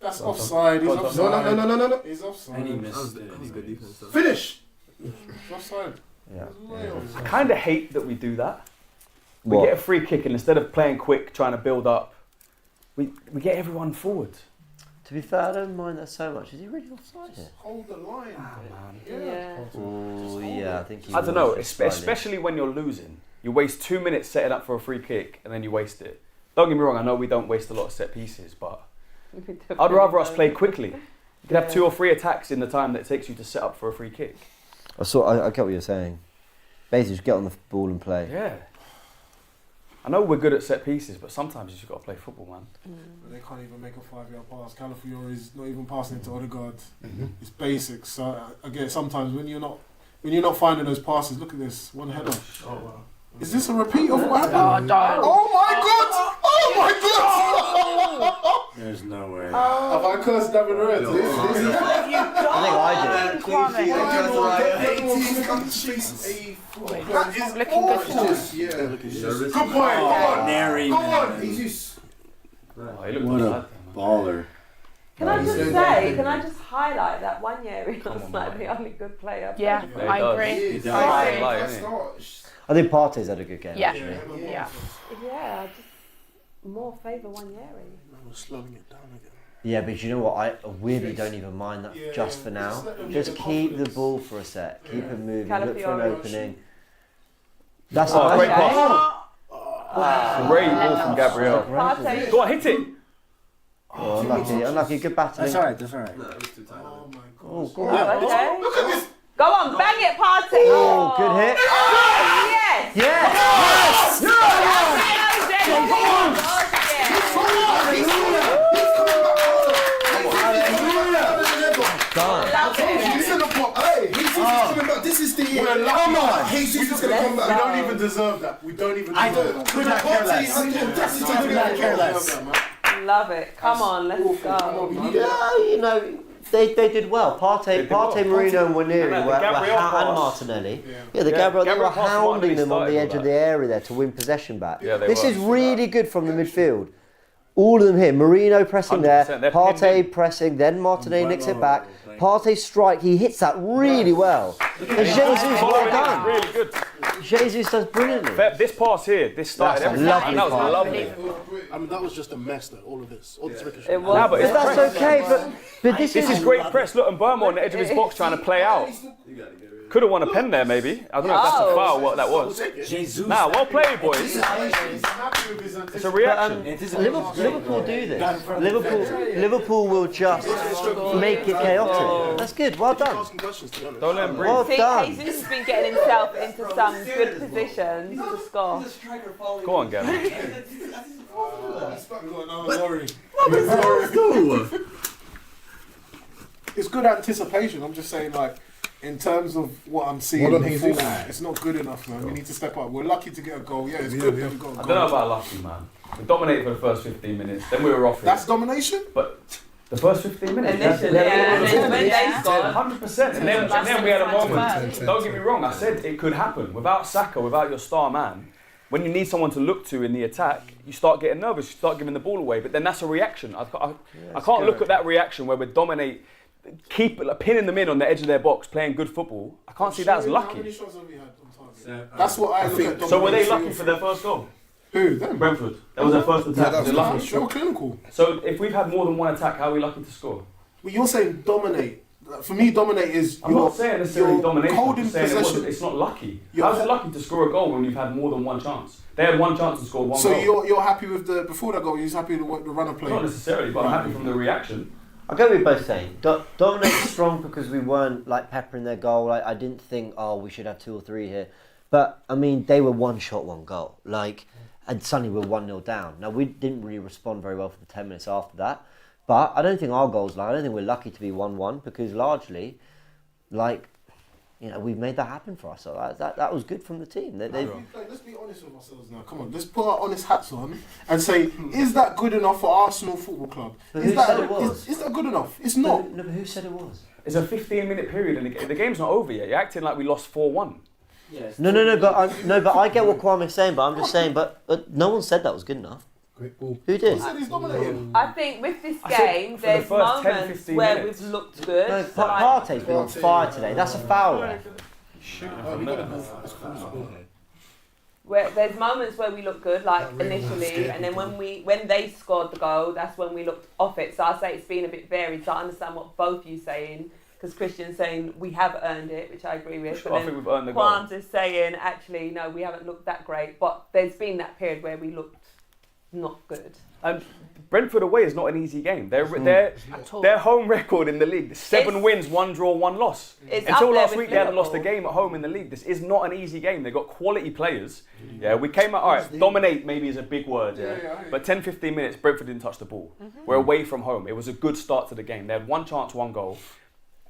That's offside. He's offside. No. He's offside. And he That was missed it. good defense. Though. Finish. He's offside. Yeah. I kind of hate that we do that. We What? get a free kick and instead of playing quick, trying to build up, we get everyone forward. To be fair, I don't mind that so much. Is he really offside here? Hold the line. Yeah. Oh, yeah, I think he I don't know, was slightly. especially when you're losing. You waste 2 minutes setting up for a free kick and then you waste it. Don't get me wrong, I know we don't waste a lot of set pieces, but I'd rather us play quickly. You could have 2 or 3 attacks in the time that it takes you to set up for a free kick. I get what you're saying. Basically, just get on the ball and play. Yeah. I know we're good at set pieces, but sometimes you just got to play football, man. They can't even make a 5-yard pass. Calafiore is not even passing it to Odegaard. It's basics. So again, sometimes when you're not finding those passes, look at this one header. Oh wow! Is this a repeat of what happened? Oh my god! Oh my god! There's no way. Have I cursed David Red? I think I That's looking good for us. Good point. Come on, Neri. Come on, Jesus. Oh, he looked What bad, a baller. Can I just say, can I just highlight that one year he was like the only good player? Yeah, Yeah, he I does. agree. He does. I agree. Like, isn't I think Partey's had a good game. Yeah. Actually. Yeah. Yeah, just more favour one year. We're slowing it down again. Yeah, but you know what? I really don't even mind that just for now. Just let them Just get the keep the confidence. ball for a sec. Keep it moving. Look for an Calafiore. opening. That's Oh, a great nice pass. goal. Great ball from Gabriel. Partey. Go on, hit it. Oh, unlucky. Good battling. That's alright, that's alright. No, it was too tight. Oh my god. Oh, go on. Okay. Look at this. Go on, bang it, Partey. Oh, good hit. Oh, yes. Yes! This is the year. Come on. Jesus is going to come We back. don't even deserve that. We don't even I deserve that. could not care less. I could not care less. Love it. Come on, let's go. Yeah, you know, they did well. Partey, Marino and Waneri And were Gabriel and pass. Martinelli. Yeah. Yeah, the Yeah, Gabriel, they were Gabriel pass hounding Martinelli them on the started edge all of the area there to win possession back. Yeah, they This were. is really good from the midfield. All of them here. Marino pressing there, 100%, they're Partey pinned in. pressing, then Martinelli nicks it back. Partey strike, he hits that really well. And Jesus, well Following it was done. really good. Jesus does brilliantly. This pass here, this started That's a everything. lovely And that was pass. lovely. I mean, that was just a mess, though, all of this. All this ricochet. It was. Nah, but But it's that's press. okay, but this This is is... great press. Look, and Burma on the edge of his box trying to play out. Could have won a pen there, maybe. I don't know if that's a foul, what that was. Jesus. Nah, well played, boys. He's happy with his It's a reaction. Liverpool do this. Liverpool will just make it chaotic. That's good. Well done. Don't let him breathe. Well See, done. Jesus has been getting himself into some good positions to score. Go on, Gavin. It's good anticipation. I'm just saying, like, in terms of what I'm seeing, Well done, before, Jesus. it's not good enough, man. We need to step up. We're lucky to get a goal. Yeah, it's good that we got a I goal. don't know about lucky, man. We dominated for the first 15 minutes, then we were off it. That's domination? But the first 15 minutes, Initially, and then when they scored, 100%. And then we had a moment. Don't get me wrong, I said it could happen. Without Saka, without your star man, when you need someone to look to in the attack, you start getting nervous, you start giving the ball away. But then that's a reaction. I can't look at that reaction where we dominate, keep pinning them in on the edge of their box, playing good football. I can't see that as How many lucky. shots have we had on target? That's what I look at. So were they domination lucky for their first goal? Who? Them? Brentford. That was their first attack. that was They're lucky. They were clinical. So if we've had more than one attack, how are we lucky to score? But you're saying dominate. For me, dominate is I'm not saying necessarily domination. I'm holding just saying possession. it's not lucky. You're- How's it lucky to score a goal when you've had more than one chance? They had one chance and scored one So goal. you're happy with the before that goal? You're happy with the runner play? Not necessarily, but I'm happy from the reaction. I get what you're both saying. Dominate strong because we weren't like peppering their goal. Like, I didn't think, we should have 2 or 3 here. But I mean, they were one shot, one goal. Like, and suddenly we're 1-0 down. Now we didn't really respond very well for the 10 minutes after that. But I don't think our goals. I don't think we're lucky to be 1-1 because largely, like, you know, we've made that happen for us. So that was good from the team. Let's be honest with ourselves now. Come on, let's put our honest hats on and say, is that good enough for Arsenal Football Club? But Is who that said it was? Is that good enough? It's not. No, but who said it was? It's a 15-minute period and the game's not over yet. You're acting like we lost 4-1. No, but I get what Kwame's saying. But I'm just saying. But no one said that was good enough. Great ball. Who did? He said he's dominating. I think with this I said game, for the there's first 10, moments 15 where minutes. we've looked good. No, so like, Partey's been on fire today. That's a foul. Ref. where there's moments where we look good, like That really initially, scared and then me, when they scored the goal, that's when we looked off it. So I say it's been a bit varied. So I understand what both you saying, because Christian's saying we have earned it, which I agree with. Sure, But I then think we've earned the goal. Quans is saying actually no, we haven't looked that great. But there's been that period where we looked not good. And Brentford away is not an easy game. At all. Their home record in the league, 7 It's- wins, 1 draw, 1 loss. It's Until up there last with week, they hadn't lost a Liverpool. game at home in the league. This is not an easy game. They've got quality players. Yeah, we came out, all right, dominate maybe is a big word, but 10, 15 minutes, Brentford didn't touch the ball. We're away from home. It was a good start to the game. They had 1 chance, 1 goal.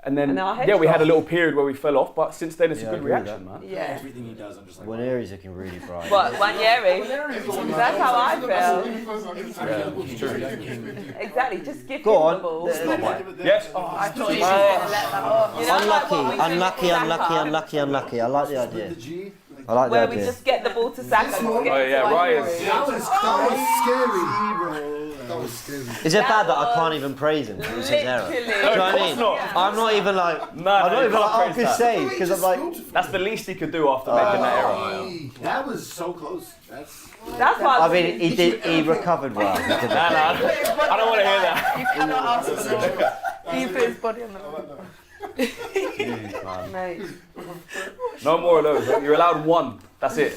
And then, And our heads yeah, we had a dropped. little period where we fell off, but since then it's Yeah, a I good agree with reaction, man. Yeah. Everything he does, I'm just like. Waneri's looking really bright. What, Wanyeri? That's how I felt. Yeah. Exactly, just give Go him on. the ball. Yes. I thought you should let that off. You know, like what we do with Unlucky. Saka, I like the idea. I like the where we idea. just get the ball to Saka. Just get Oh, it yeah, to Ryan. Wanyeri. That was scary. Is it bad that I was can't even praise him for his error? Do you know Literally. what I mean? not. I'm not even like. No, I'm not you even like, can't oh, praise good that. save, because I'm like. That's the least he could do after making that error. That was so close. That's. That's why I mean, he recovered well. He did. Nah, I don't want to hear that. You cannot ask for more. He put his body on the line. Mate. No more of those. You're allowed 1. That's it.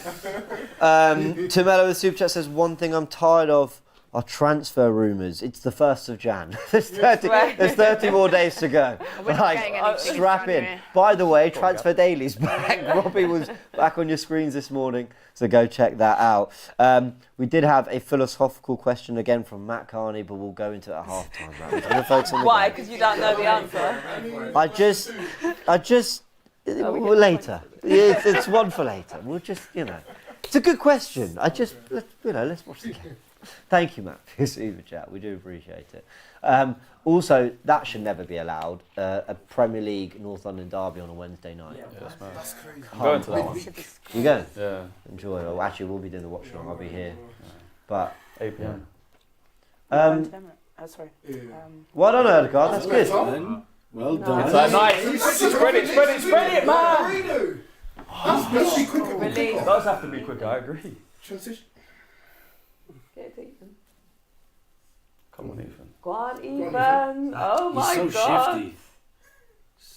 Tomelo with Super Chat says, one thing I'm tired of are transfer rumours. It's the 1st of Jan. there's 30 more days to go. We're not getting anything Strap in. January. By the way, Transfer Daily's back. Robbie was back on your screens this morning, so go check that out. We did have a philosophical question again from Matt Carney, but we'll go into it at half time. We're going to focus on the Why? game. Because you don't know the answer. Well, later. It's one for later. We'll just, it's a good question. Let's watch the game. Thank you, Matt, for your super chat. We do appreciate it. Also, that should never be allowed. A Premier League North London derby on a Wednesday night. That's crazy. I'm going to that one. You going? Yeah. Enjoy. Well, actually, we'll be doing the watch along. I'll be here. But 8 p.m. Sorry. well done, Erdegaard. That's good. Well No. done. It's like, nice. Spread it, man. Let's be quicker. Release. It does have to be quicker, I agree. Transition. Get it to Ethan. Come on, Ethan. Go on, Ethan. Oh my He's so God. shifty.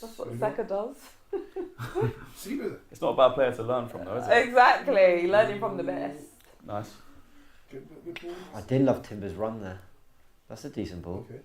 That's what Saka does. See with it. It's not a bad player to learn from, though, is it? Exactly. Learning from the best. Nice. Good ball. I did love Timber's run there. That's a decent ball. Okay.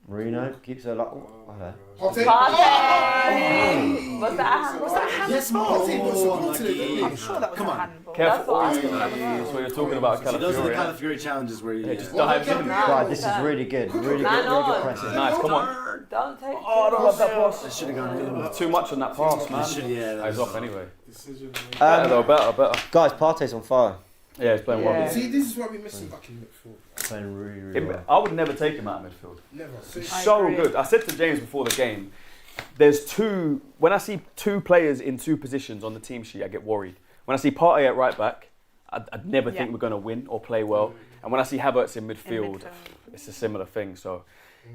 Marino keeps her like. Hello. Partey. Partey! Was that a handball? Yes, Partey was supported lucky. it. I'm sure that was Come a on. handball. Careful. That's what I thought. That's what you're talking about, See, those are the Calafiori. Calafiori challenges where you. Yeah, just dive in. Right, this is really good. Really good pressing. Nice, come on. Don't take Oh, I don't love that I pass. should have gone in. There's too much on that pass, man. Yeah, He's off anyway. Decision. Better though, better. Guys, Partey's on fire. Yeah, he's playing Yeah. well. See, this is why we miss him back in midfield. Playing really well. I would never take him out of midfield. Never. He's I so agree. good. I said to James before the game, when I see 2 players in 2 positions on the team sheet, I get worried. When I see Partey at right back, I'd never think we're going to win or play well. And when I see Havertz in midfield, it's a similar thing. So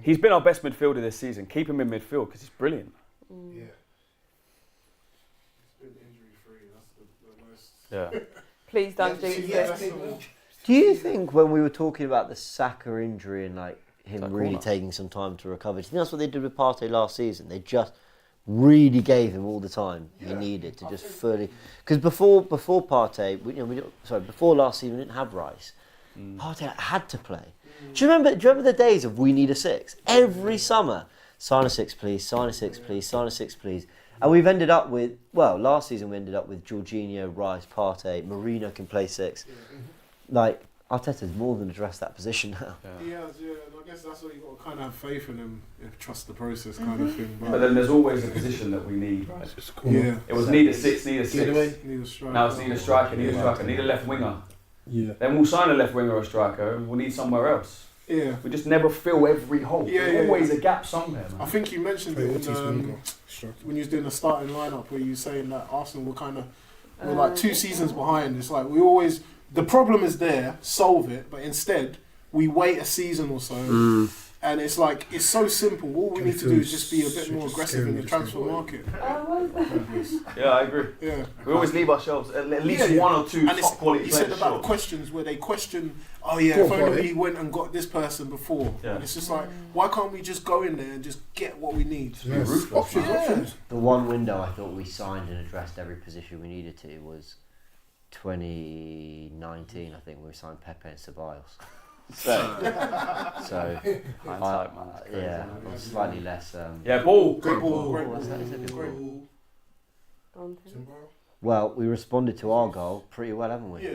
he's been our best midfielder this season. Keep him in midfield because he's brilliant. Yeah. He's been injury free. That's the most. Yeah. Please don't jinx Yeah, it. Do you think when we were talking about the Saka injury and like him That really corner. taking some time to recover, do you think that's what they did with Partey last season? They just really gave him all the time he needed to just fully. Because before Partey, before last season we didn't have Rice. Partey had to play. Do you remember the days of we need a 6? Every summer, sign a 6 please, sign a 6 please, sign a 6 please. And we've ended up with, last season we ended up with Jorginho, Rice, Partey, Marino can play 6. Like, Arteta's more than addressed that position now. Yeah, and I guess that's what you got to kind of have faith in him, trust the process kind of thing. But then there's always a position that we need, right? Yeah. It was need a 6, need a 6. Need a striker. Now it's need a striker, need a left winger. Yeah. Then we'll sign a left winger or a striker and we'll need somewhere else. Yeah. We just never fill every hole. Yeah, There's always a gap somewhere, I man. think you mentioned Play it Ortiz winger. when you was doing the starting lineup where you were saying that Arsenal were like 2 seasons behind. It's like we always the problem is there, solve it, but instead we wait a season or so. And it's like, it's so simple. All we need to do is just be a bit more aggressive in the transfer market. Yeah, I agree. Yeah. We always leave ourselves at least one or two top quality you players. said about the questions where they question, oh yeah, if only we went and got this person before. Yeah. And it's just like, why can't we just go in there and just get what we need? Yes. Options. The one window I thought we signed and addressed every position we needed to was 2019. I think we signed Pepe and Ceballos. So yeah, slightly less. Ball. Great ball. Well, we responded to our goal pretty well, haven't we? Yeah.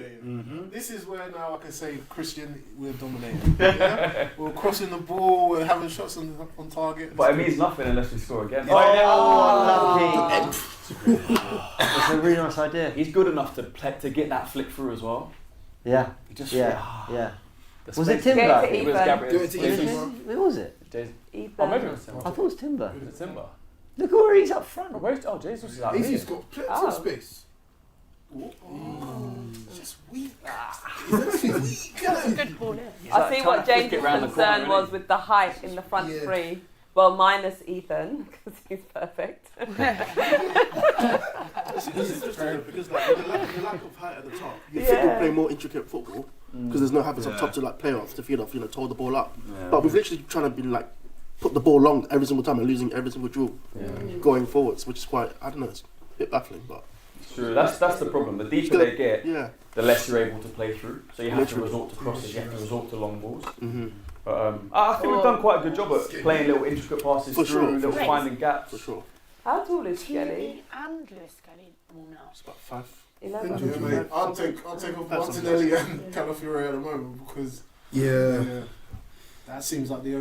This is where now I can say, Christian, we're dominating. Yeah? We're crossing the ball, we're having shots on target. But it means nothing unless we score again. Lucky! It's a really nice idea. He's good enough to get that flick through as well. Yeah. Yeah. Was it Timber? Get to It was Ethan. Gabriel. Who was it? Ethan. Oh, maybe it was I Timber. thought it was Timber. Was it Timber? Look at where he's up front. Oh, Jesus is out He's got plenty of space. Just weak. Good ball, yeah. I see what James' concern was with the height in the front three. Well, minus Ethan, because he's perfect. This is fair because like the lack of height at the top, you think we'll play more intricate football because there's no habits up top to like play off to feed off, toe the ball up. But we've literally trying to be like put the ball long every single time and losing every single drill going forwards, which is quite, I don't know, it's a bit baffling, but. True, that's the problem. The deeper they get, the less you're able to play through. So you have to resort to crosses, you have to resort to long balls. But I think we've done quite a good job at playing little intricate passes through, little finding gaps. For sure. How tall is Skelly? Kelly and Lewis Kelly all now. It's about 11. Yeah, mate. I'll take off Martinelli and Calafiore at the moment because that seems like the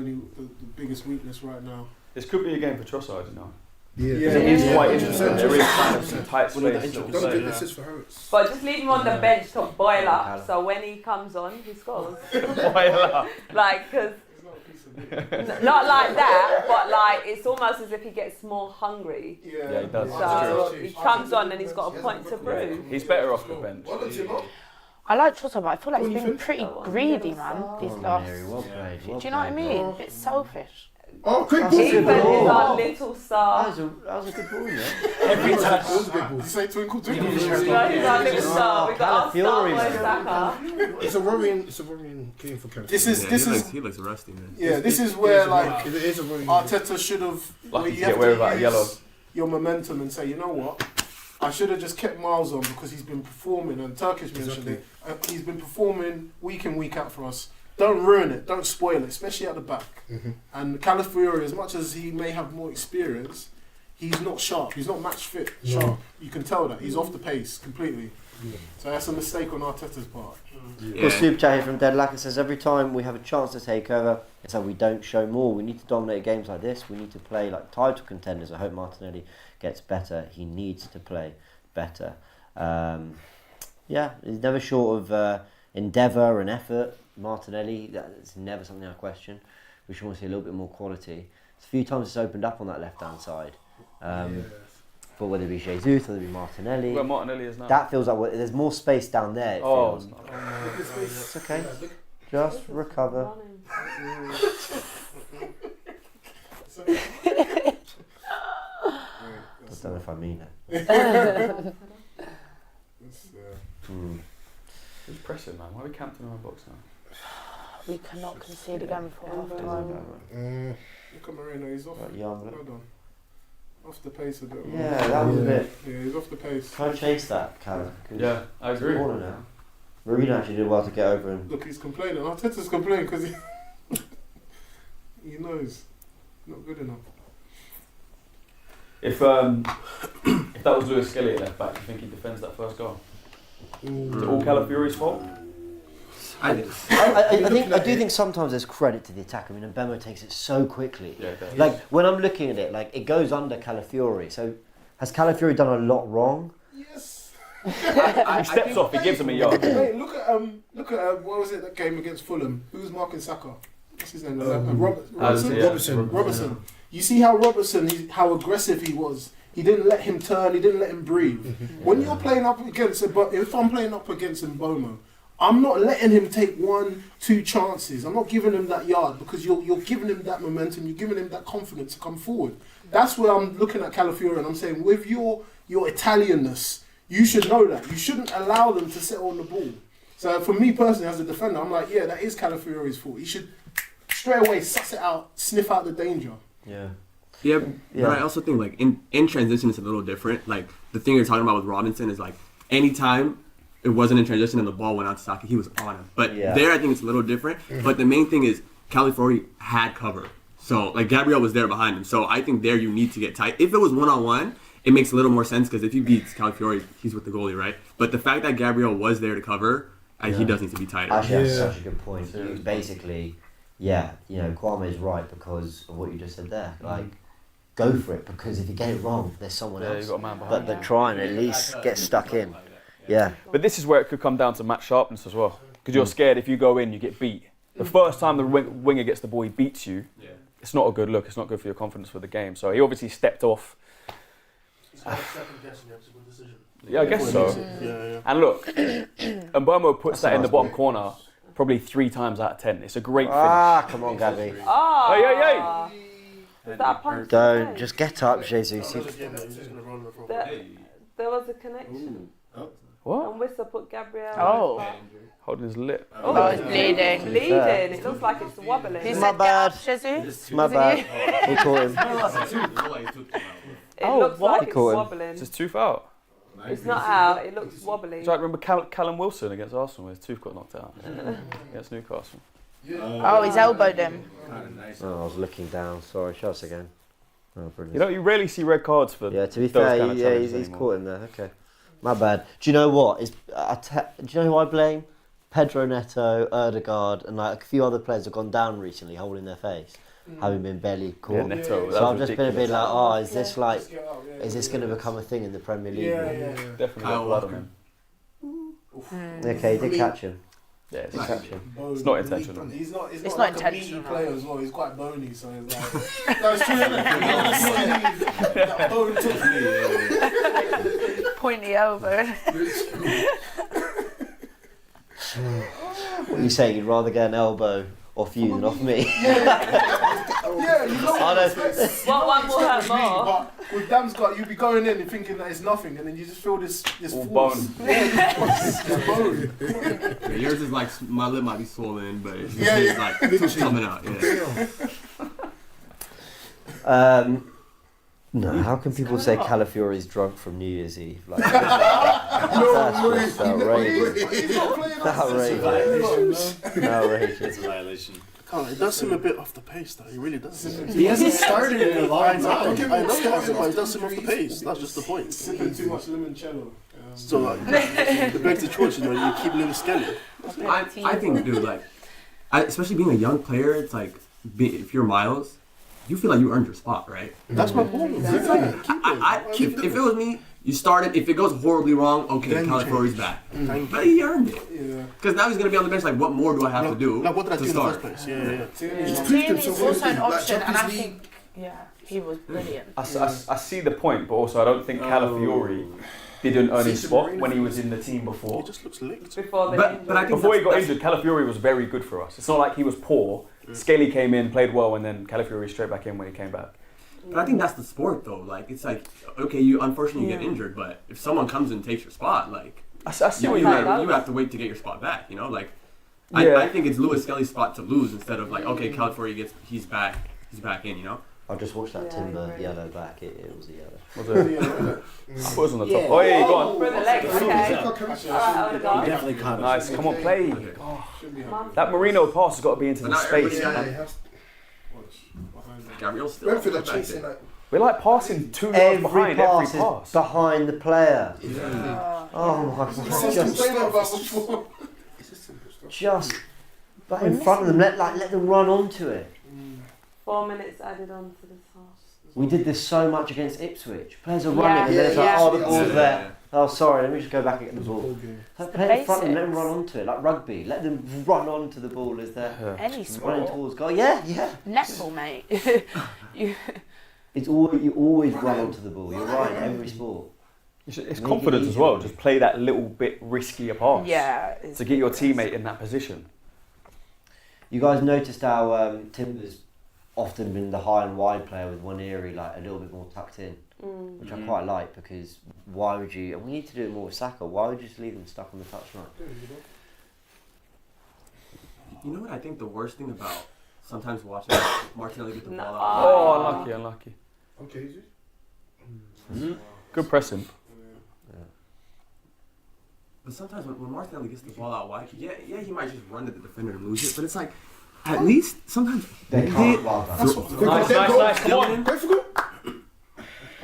biggest weakness right now. This could be a game for Trossard, you know. Yeah. It is quite interesting. There is kind of some tight space. Don't get assists for Harris. But just leave him on the bench to boil up, so when he comes on, he scores. Boil up. Like, because not like that, but like it's almost as if he gets more hungry. Yeah, he does. So he comes on and he's got a point to prove. He's better off the bench. I like Trossard, but I feel like he's been pretty greedy, man, these last. Well played. Do you know what I mean? A bit selfish. Oh, quick ball. Ethan is our little star. That was a good ball, yeah. Every time. Did you say twinkle twinkle? He's our little star. We got our star boy Saka. It's a worrying game for Kelly. He looks rusty, man. Yeah, this is where like It is a worrying Arteta should have. Lucky to You get have away to without a yellow. use your momentum and say, you know what? I should have just kept Miles on because he's been performing, and Turkish mentioned it. He's been performing week in, week out for us. Don't ruin it, don't spoil it, especially at the back. And Calafiore, as much as he may have more experience, he's not sharp. He's not match fit sharp. You can tell that. He's off the pace completely. So that's a mistake on Arteta's part. Well, Super Chat here from Dead Lack says every time we have a chance to take over, it's like we don't show more. We need to dominate games like this. We need to play like title contenders. I hope Martinelli gets better. He needs to play better. He's never short of endeavour and effort. Martinelli, that's never something I question. We should want to see a little bit more quality. It's a few times it's opened up on that left hand side. But whether it be Jesus, whether it be Martinelli, Where Martinelli is now. that feels like there's more space down there. It feels. It's okay. Just recover. I don't know if I mean it. It's pressure, man. Why are we camped in our box now? We cannot concede again before half time. Look at Moreno, he's off. Well done. Off the pace a bit. Yeah, that was a bit. Yeah, he's off the pace. Try and chase that, Callum. Yeah, I agree. Now. Marino actually did well to get over him. Look, he's complaining. Arteta's complaining because he knows. Not good enough. If that was Lewis Skelly at left back, do you think he defends that first goal? Is it all Calafiore's fault? I do think sometimes there's credit to the attack. I mean, Mbemo takes it so quickly. Yeah, it does. Like when I'm looking at it, like it goes under Calafiore. So has Calafiore done a lot wrong? Yes. He steps off. He gives him a yard. Hey, look at what was it that game against Fulham? Who was marking Saka? What's his name? Robertson. You see how Robertson, how aggressive he was. He didn't let him turn. He didn't let him breathe. When you're playing up against, if I'm playing up against Mbeumo, I'm not letting him take 1-2 chances. I'm not giving him that yard because you're giving him that momentum. You're giving him that confidence to come forward. That's where I'm looking at Calafiori and I'm saying, with your Italianness, you should know that. You shouldn't allow them to sit on the ball. So for me personally, as a defender, I'm like, yeah, that is Calafiori's fault. He should straight away suss it out, sniff out the danger. Yeah, but I also think like in transition it's a little different. Like the thing you're talking about with Robinson is like anytime it wasn't in transition and the ball went out to Saki, he was on him. But there I think it's a little different. But the main thing is Calafiori had cover. So like Gabriel was there behind him. So I think there you need to get tight. If it was one-on-one, it makes a little more sense because if he beats Calafiori, he's with the goalie, right? But the fact that Gabriel was there to cover, he does need to be tighter. Actually, that's such a good point. He was basically, Kwame is right because of what you just said there. Like, go for it because if you get it wrong, there's someone else. You've got a man behind. But they're trying to at least get stuck in. Yeah. But this is where it could come down to match sharpness as well. Because you're scared if you go in, you get beat. The first time the winger gets the ball, he beats you. It's not a good look. It's not good for your confidence for the game. So he obviously stepped off. Yeah, I guess so. And look, Mbomo puts that in the bottom corner probably 3 times out of 10. It's a great finish. Come on, Gabby. Is that a punch? Don't, just get up, Jesus. There was a connection. What? And Wissa put Gabriel. Holding his lip. Oh, it's bleeding. Bleeding. It looks like it's wobbling. Who My said bad. Jesus? My bad. He caught him. It looks like it's Caught him. wobbling. Is his tooth out? It's not out. It looks wobbly. So I remember Callum Wilson against Arsenal where his tooth got knocked out against Newcastle. Oh, he's elbowed him. Oh, I was looking down. Sorry, show us again. Oh, brilliant. You know, you rarely see red cards for Yeah, to be those fair, kind of he's challenges caught anymore. him there. Okay. My bad. Do you know what? Do you know who I blame? Pedro Neto, Erdegaard, and like a few other players have gone down recently holding their face, having been barely caught. Yeah, Neto, so I've just been a bit like, oh, is this Is going to become a thing in the Premier League? Definitely got blood on him. Okay, he did catch him. Yeah, it's, Did catch him. it's not intentional. He's not It's like not a meaty intentional. player as well. He's quite bony, so it's like. That's true. That bone took me. Pointy elbow. What are you saying? You'd rather get an elbow off you than off me? Yeah, you know What one will hurt more? But with Damsgaard, you'd be going in and thinking that it's nothing, and then you just feel this All force. bone. This bone. Yeah, yours is like my lip might be swollen, but it's Yeah, like it's coming out. No, how can people say Calafiori's drunk from New Year's Eve? Like, that's just outrageous. He's not playing us. Outrageous. It's a violation. It does seem a bit off the pace, though. He really does. He hasn't started in a long I time. know he hasn't, but it does seem off the pace. That's just the point. Sipping too much limoncello. So, like, it begs the choice, you keep Lewis Skelly. I think, dude, like, especially being a young player, it's like, if you're Miles, you feel like you earned your spot, right? That's my point. If it was me, you started. If it goes horribly wrong, okay, Calafiori's back. But he earned it. Because now he's going to be on the bench, like, what more do I have to do Like, what did I do to in the start? first place? Yeah. Tierney's also an option, and I think, he was brilliant. I see the point, but also I don't think Calafiori didn't earn his spot when he was in the team before. He just looks licked. Before But I think Before he got injured, Calafiori was very good for us. It's not like he was poor. Skelly came in, played well, and then Calafiori straight back in when he came back. But I think that's the sport, though. Like, it's like, okay, you unfortunately get injured, but if someone comes and takes your spot, like, I see what you you mean. have to wait to get your spot back, you know? Like, Yeah. I think it's Lewis Skelly's spot to lose instead of like, okay, Calafiori he's back in, you know? I just watched that Timber yellow back. It was a yellow. Was it? I thought it was on the top. Oh, yeah, go on. For the legs, okay. Alright, He definitely caught him. Nice, come on, play. That Marino pass has got to be into the Not space. everybody- Gabriel's still Brentford are back chasing there. that. We're like passing 2 yards Every behind pass every is pass. behind the player. Oh my god! Just but in front of them. Let them run onto it. 4 minutes added on to this half. We did this so much against Ipswich. Players are running and then it's like, oh, the ball's there. Oh, sorry, let me just go back and get the ball. So play in front of them, let them run onto it, like rugby. Let them run onto the ball as they're Any running sport. towards goal. Yeah. Netball, mate. You always run onto the ball. You're right, every sport. It's confidence as well. Just play that little bit riskier pass. Yeah. To get your teammate in that position. You guys noticed how Timber's often been the high and wide player with Nwaneri like a little bit more tucked in, which I quite like, because why would you? And we need to do it more with Saka. Why would you just leave him stuck on the touchline? You know what I think the worst thing about sometimes watching Martinelli get the ball out. Oh, unlucky. Okay, Good pressing. But sometimes when Martinelli gets the ball out wide, he might just run to the defender and lose it. But it's like, at least sometimes They can't. Well done. Nice. Come on. That's good.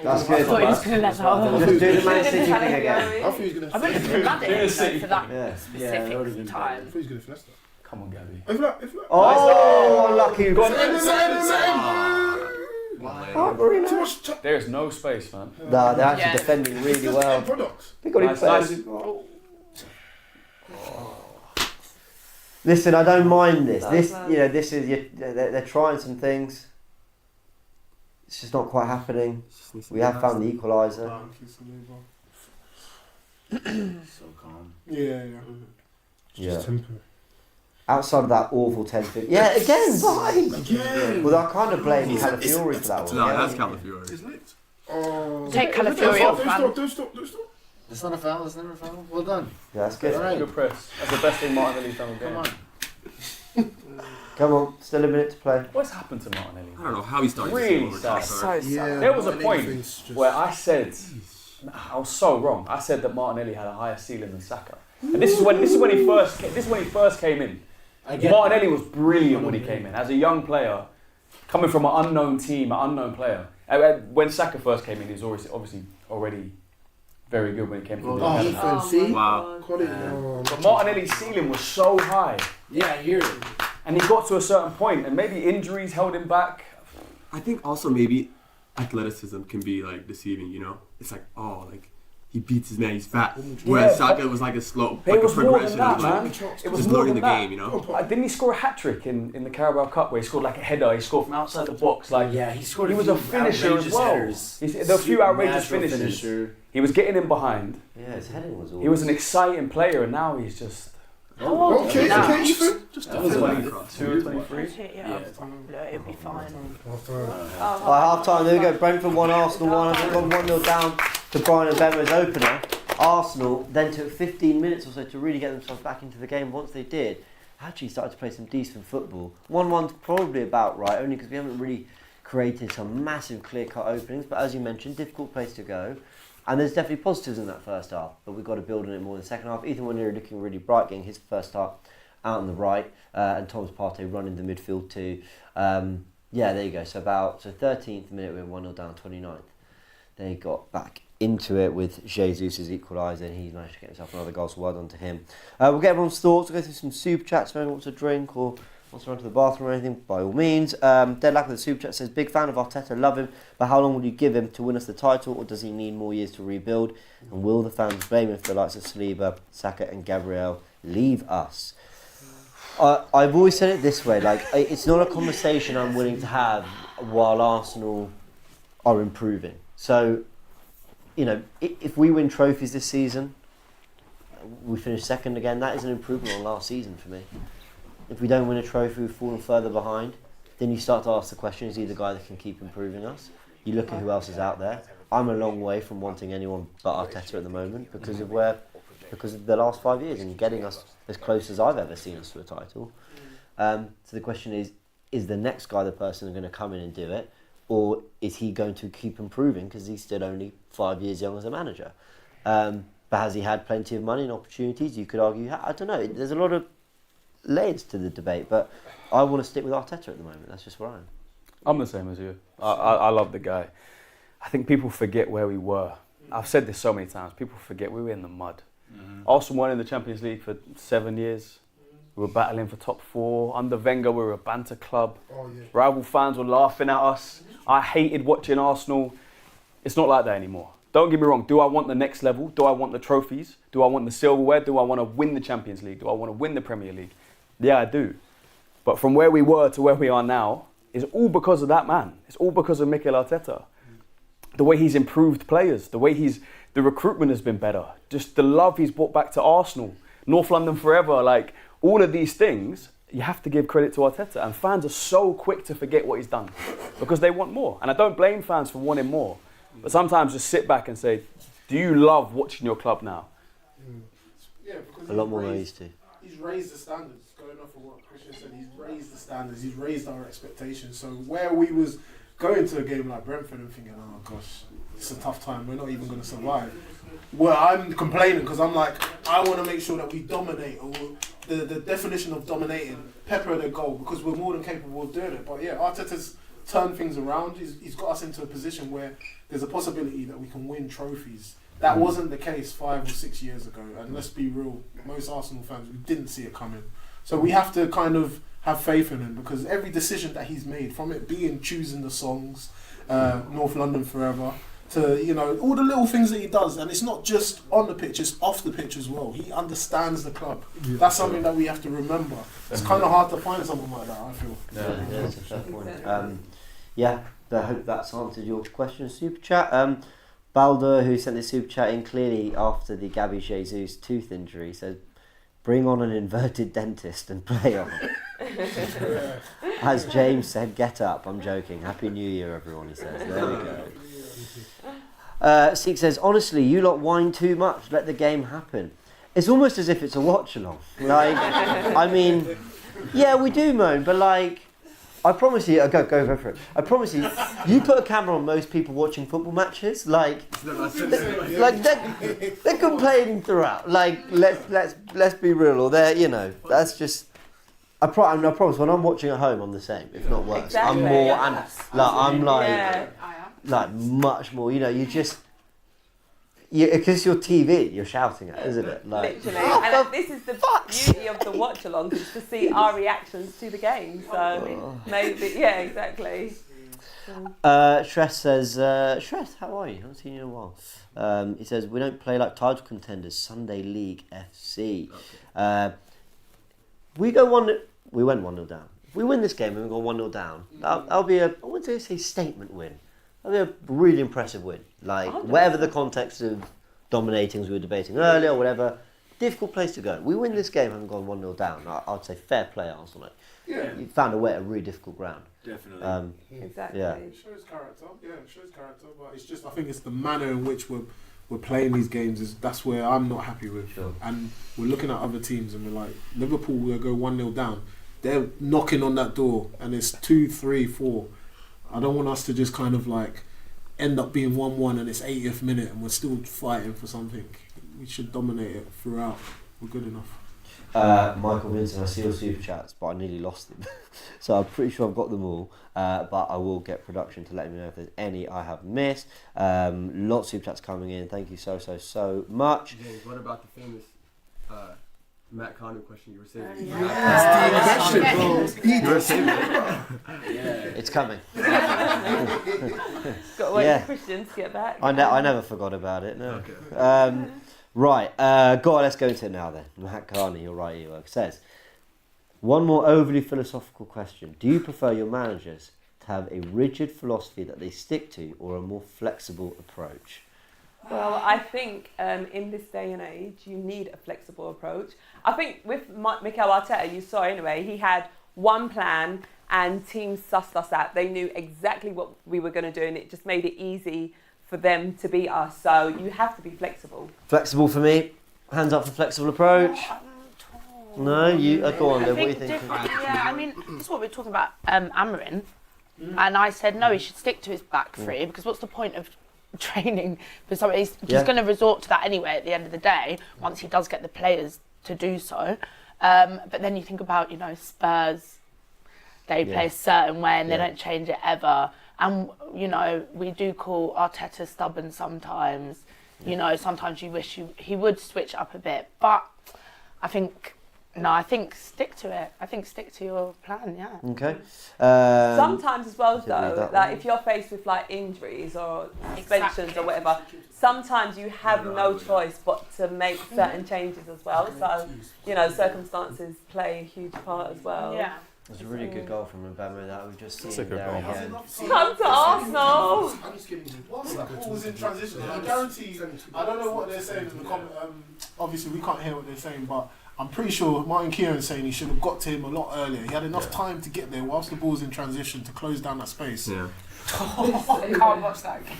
I thought he was going to let that off. Just do the Man City thing again. I thought he was going to I meant to mad at him for that Yeah. specific time. I thought he was going to finesse that. Come on, Gabby. If not. Oh, unlucky. Go on. Too much There is no space, man. No, they're actually Yeah. defending really well. products. They got him Nice. Listen, I don't mind this. That's This is they're trying some things. It's just not quite happening. We have found the equaliser. So calm. Yeah. Yeah. Outside of that awful 10-15. Yeah, again, fine. Well, I kind of blame Calafiori for that one. No, yeah. that's Calafiori. It's lit. Oh. Take Calafiori off, man. Don't stop. That's not a foul. That's never a foul. Well done. Yeah, that's good. All right. Good press. That's the best thing Martinelli's done all game. Come on. Come on, still a minute to play. What's happened to Martinelli? I don't know how he started Really to see sad. So sad. There was a point where I said, I was so wrong. I said that Martinelli had a higher ceiling than Saka, and this is when he first came in. Martinelli was brilliant when he came in as a young player, coming from an unknown team, an unknown player. When Saka first came in, he was obviously already very good when he came from the academy. See? Wow. But Martinelli's ceiling was so high, Yeah, I hear it. and he got to a certain point, and maybe injuries held him back. I think also maybe athleticism can be like deceiving, you know? It's like, oh, like he beats his man, he's fat. Whereas Saka was like a slow, But like it was a more than progression that, of man. like It was just more learning than the that. game, you know? Didn't he score a hat-trick in the Carabao Cup where he scored like a header, he scored from outside the box? Like, Yeah, he scored. he was a finisher as well. There were a few outrageous finishes. Finisher. He was getting in behind. Yeah, his heading was all. He was an exciting player, and now he's just... Okay, Ethan. That was a funny 22 or 23. Yeah, it'll be fine. By half time, there we go. Brentford 1, Arsenal 1. I think gone 1-0 down to Brian Mbeumo's opener. Arsenal then took 15 minutes or so to really get themselves back into the game. Once they did, actually started to play some decent football. 1-1's probably about right, only because we haven't really created some massive clear-cut openings. But as you mentioned, difficult place to go. And there's definitely positives in that first half, but we've got to build on it more in the second half. Ethan Nwaneri looking really bright, getting his first start out on the right, and Thomas Partey running the midfield too. Yeah, there you go. So 13th minute, we were 1-0 down, 29th. They got back into it with Jesus' equaliser, and he managed to get himself another goal, so well done to him. We'll get everyone's thoughts. We'll go through some super chats. If anyone wants a drink or wants to run to the bathroom or anything, by all means. Dead Lack with the super chat says, big fan of Arteta, love him, but how long will you give him to win us the title, or does he need more years to rebuild? And will the fans blame him for the likes of Saliba, Saka and Gabriel leave us? I've always said it this way, like, it's not a conversation I'm willing to have while Arsenal are improving. So, you know, if we win trophies this season, we finish second again, that is an improvement on last season for me. If we don't win a trophy, we've fallen further behind, then you start to ask the question, is he the guy that can keep improving us? You look at who else is out there. I'm a long way from wanting anyone but Arteta at the moment because of the last 5 years and getting us as close as I've ever seen us to a title. So the question is the next guy the person who's going to come in and do it, or is he going to keep improving because he's still only 5 years young as a manager? But has he had plenty of money and opportunities? You could argue, I don't know, there's a lot of layers to the debate, but I want to stick with Arteta at the moment. That's just where I am. I'm the same as you. I love the guy. I think people forget where we were. I've said this so many times. People forget we were in the mud. Arsenal won in the Champions League for 7 years. We were battling for top 4. Under Wenger, we were a banter club. Rival fans were laughing at us. I hated watching Arsenal. It's not like that anymore. Don't get me wrong. Do I want the next level? Do I want the trophies? Do I want the silverware? Do I want to win the Champions League? Do I want to win the Premier League? Yeah, I do. But from where we were to where we are now, it's all because of that man. It's all because of Mikel Arteta. the way he's improved players, the recruitment has been better, just the love he's brought back to Arsenal, North London forever, like all of these things, you have to give credit to Arteta. And fans are so quick to forget what he's done because they want more. And I don't blame fans for wanting more, but sometimes just sit back and say, do you love watching your club now? Yeah, because A lot more than I used to. He's raised the standards. Going off of what Christian said, he's raised the standards. He's raised our expectations. So where we was going to a game like Brentford and thinking, oh gosh, it's a tough time. We're not even going to survive. Well, I'm complaining because I'm like, I want to make sure that we dominate, or the definition of dominating, pepper the goal, because we're more than capable of doing it. But yeah, Arteta's turned things around. He's got us into a position where there's a possibility that we can win trophies. That wasn't the case 5 or 6 years ago. And let's be real, most Arsenal fans, we didn't see it coming. So we have to kind of have faith in him, because every decision that he's made, from it being choosing the songs, North London Forever, to, you know, all the little things that he does, and it's not just on the pitch, it's off the pitch as well. He understands the club. That's something that we have to remember. It's kind of hard to find someone like that, I feel. Yeah, that's a fair point. Yeah, I hope that's answered your question. Super chat. Balder, who sent the super chat in, clearly after the Gabby Jesus tooth injury, says, bring on an inverted dentist and play on. As James said, get up. I'm joking. Happy New Year, everyone, he says. There we go. Seek says, honestly, you lot whine too much. Let the game happen. It's almost as if it's a watch-along. Like, I mean, yeah, we do moan, but like, I promise you, go for it. I promise you, you put a camera on most people watching football matches, like they're complaining throughout. Like, let's be real, or they're, you know, that's just. I promise, when I'm watching at home, I'm the same, if not worse. Exactly. I'm more, like much more. You know, you just. Because your TV, you're shouting at, isn't it? Like, literally. And this is the beauty of the watch-along, is to see our reactions to the game. So maybe, yeah, exactly. Shreth says, Shreth, how are you? I haven't seen you in a while. He says, we don't play like title contenders, Sunday League FC. Okay. We went 1-0 down. If we win this game and we go 1-0 down, that'll be I wouldn't say statement win. That'll be a really impressive win. Like, whatever the context of dominating, as we were debating earlier, or whatever, difficult place to go. We win this game, haven't gone 1-0 down. I'd say fair play, Arsenal. Yeah. You found a way at a really difficult ground. Definitely. Exactly. Yeah. It shows character. Yeah, it shows character. But it's just, I think it's the manner in which we're playing these games, that's where I'm not happy with. Sure. And we're looking at other teams and we're like, Liverpool will go 1-0 down. They're knocking on that door and it's 2, 3, 4. I don't want us to just kind of like end up being 1-1 and it's 80th minute and we're still fighting for something. We should dominate it throughout. We're good enough. Michael Vincent, I see your super chats, but I nearly lost them. So I'm pretty sure I've got them all, but I will get production to let me know if there's any I have missed. Lots of super chats coming in. Thank you so much. James, what about the famous Matt Conner question you were saying? You were saving it. It's coming. Got to wait for Christian to get back. I never forgot about it, no. Okay. Right, go on, let's go into it now then. Matt Carney, you're right, you says, one more overly philosophical question. Do you prefer your managers to have a rigid philosophy that they stick to, or a more flexible approach? Well, I think in this day and age, you need a flexible approach. I think with Mikel Arteta, you saw anyway, he had one plan and teams sussed us out. They knew exactly what we were going to do, and it just made it easy for them to beat us. So you have to be flexible. Flexible for me. Hands up for flexible approach. No, you go on then. What do you think? Yeah, I mean, that's what we're talking about, Amarin. And I said, no, he should stick to his back three, because what's the point of training for somebody? He's going to resort to that anyway at the end of the day, once he does get the players to do so. But then you think about, Spurs, they play a certain way and they don't change it ever. And, we do call Arteta stubborn sometimes. Sometimes you wish he would switch up a bit. But I think stick to it. I think stick to your plan, yeah. Okay. Sometimes as well, though, like if you're faced with like injuries or suspensions or whatever, sometimes you have no choice but to make certain changes as well. So, circumstances play a huge part as well. Yeah. It was a really good goal from Mbemo that we've just seen a good there goal. again. Come to Arsenal. Once that ball was in transition, I guarantee. I don't know what they're saying in the comment. Obviously, we can't hear what they're saying, but I'm pretty sure Martin Kieran's saying he should have got to him a lot earlier. He had enough time to get there whilst the ball was in transition to close down that space. Yeah. I can't watch that again.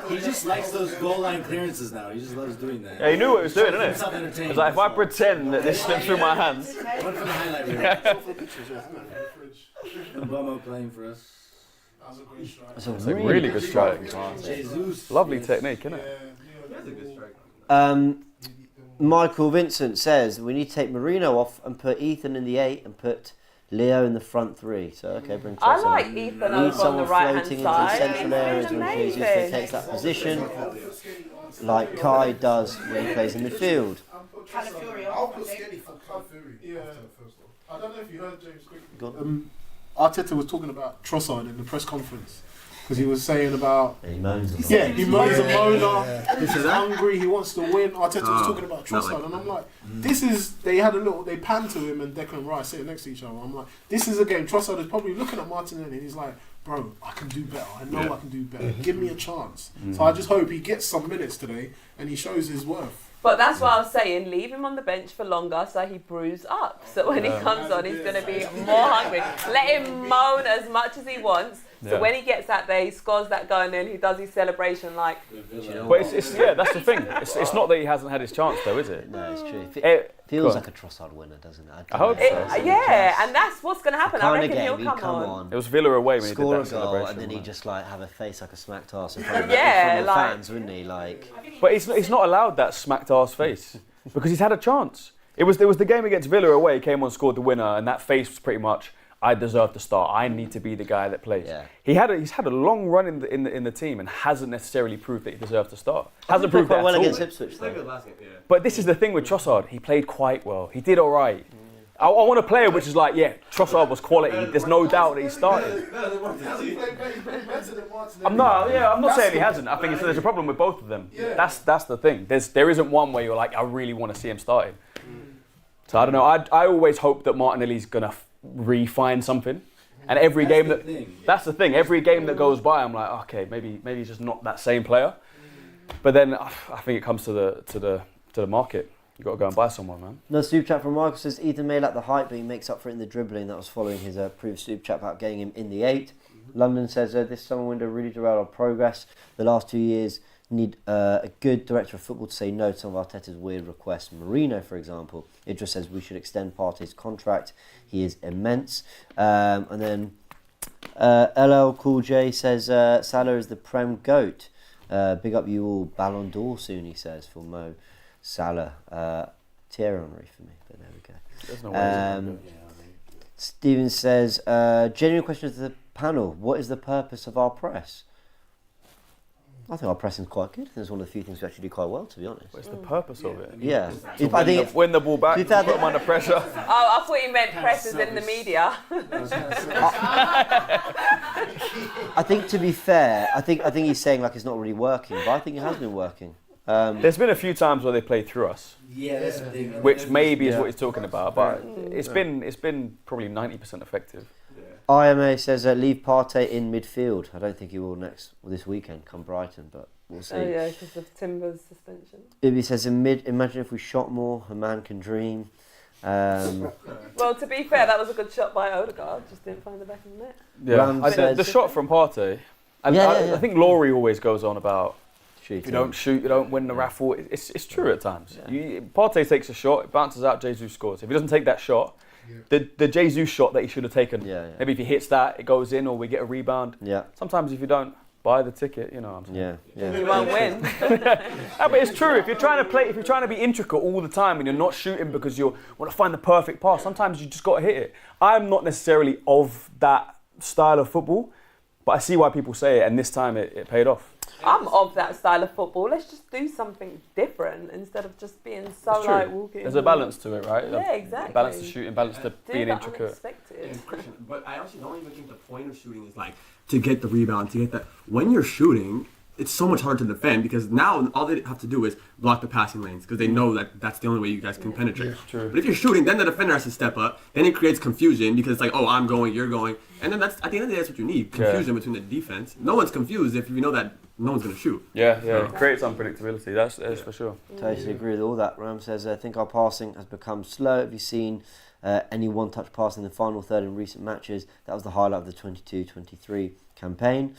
He just likes those goal line clearances now. He just loves doing that. Yeah, he knew what he was doing, didn't he? Self-entertained. It's like, if I pretend that this slipped through my hands. One for the highlight reel. Mbemo playing for us. That was a great strike. It's a It's a really good strike. Jesus. Lovely technique, isn't it? That's a good strike. Michael Vincent says we need to take Marino off and put Ethan in the 8 and put Leo in the front 3. So okay, bring I Trossard. like Ethan Need over on the someone right hand floating into the side. central areas He's when Jesus amazing. takes that position, like Kai does when he plays in midfield. I'll put Skelly for Calafiori. Yeah. I don't know if you heard James quickly. Go on. Arteta was talking about Trossard in the press conference because he was saying about He moans a lot. yeah, he moans a moaner. He's hungry. He wants to win. Arteta was talking about Trossard, and I'm like, this is. They panned to him and Declan Rice sitting next to each other. I'm like, this is a game. Trossard is probably looking at Martinelli, and he's like, bro, I can do better. I know I can do better. Give me a chance. So I just hope he gets some minutes today and he shows his worth. But that's what I was saying. Leave him on the bench for longer so he brews up. So when he comes on, he's going to be more hungry. Let him moan as much as he wants. So when he gets out there, he scores that goal and then he does his celebration like. But it's that's the thing. It's not that he hasn't had his chance, though, is it? No, it's true. It Feels like a Trossard winner, doesn't it? I hope so. Yeah, and that's what's going to happen. I Kind of reckon game, he'll he'd come on. It was Villa away when he score did a that goal celebration. and then he'd right? just like have a face like a smacked arse in front of, Yeah, in front of like- fans, wouldn't he? Like, But he's not allowed that smacked arse face because he's had a chance. There was the game against Villa away. He came on, scored the winner, and that face was pretty much, I deserve to start. I need to be the guy that plays. Yeah. He's had a long run in the team and hasn't necessarily proved that he deserves to start. Hasn't played proved that quite well at all. against Ipswich It's like though. the last game, yeah. But this is the thing with Trossard. He played quite well. He did all right. I want a player which is like, yeah, Trossard was quality. There's no doubt that he started. I'm not saying he hasn't. I think there's a problem with both of them. That's the thing. There isn't one where you're like, I really want to see him starting. So I don't know. I always hope that Martinelli's gonna refine something. And every game that's the thing. Every game that goes by, I'm like, okay, maybe he's just not that same player. But then I think it comes to the market. You got to go and buy someone, man. No, super chat from Michael says Ethan may lack the height, but he makes up for it in the dribbling. That was following his previous super chat about getting him in the 8. London says this summer window really derailed our progress. The last 2 years need a good director of football to say no to some of Arteta's weird requests. Marino, for example, it just says we should extend Partey's contract. He is immense. And then LL Cool J says Salah is the Prem GOAT. Big up you all. Ballon d'Or soon, he says, for Mo Salah. Thierry Henry for me, but there we go. There's no way. Stephen says, genuine question to the panel. What is the purpose of our press? I think our pressing is quite good. I think it's one of the few things we actually do quite well, to be honest. What's the purpose of it? Yeah. I think win the ball back, put them under pressure. Oh, I thought you meant presses in the media. I think, to be fair, I think he's saying like it's not really working, but I think it has been working. There's been a few times where they played through us, Yeah, that's the thing. which maybe is what he's talking about, but it's been probably 90% effective. IMA says leave Partey in midfield. I don't think he will this weekend come Brighton, but we'll see. Oh yeah, because of Timber's suspension. Ibby says imagine if we shot more, a man can dream. Well, to be fair, that was a good shot by Odegaard. Just didn't find the back of the net. Yeah, the shot from Partey. And I think Laurie always goes on about if you don't shoot, you don't win the raffle. It's true at times. Yeah. Partey takes a shot, it bounces out, Jesus scores. If he doesn't take that shot, the Jesus shot that he should have taken, maybe if he hits that, it goes in, or we get a rebound. Yeah. Sometimes if you don't buy the ticket, you know what I'm saying. You won't win. But it's true. If you're trying to be intricate all the time and you're not shooting because you want to find the perfect pass, sometimes you just got to hit it. I'm not necessarily of that style of football, but I see why people say it, and this time it paid off. I'm of that style of football. Let's just do something different instead of just being so like walking. There's a balance to it, right? Yeah, exactly. Balance to shooting, balance to being intricate. But I actually don't even think the point of shooting is like to get the rebound, to get that. When you're shooting, it's so much harder to defend because now all they have to do is block the passing lanes because they know that that's the only way you guys can penetrate. True. But if you're shooting, then the defender has to step up. Then it creates confusion because it's like, oh, I'm going, you're going, and then that's at the end of the day, that's what you need: confusion between the defense. No one's confused if you know that no one's going to shoot. Yeah. It creates unpredictability. That's for sure. Totally agree with all that. Ram says, I think our passing has become slow. Have you seen any one-touch passing in the final third in recent matches? That was the highlight of the 22-23 campaign.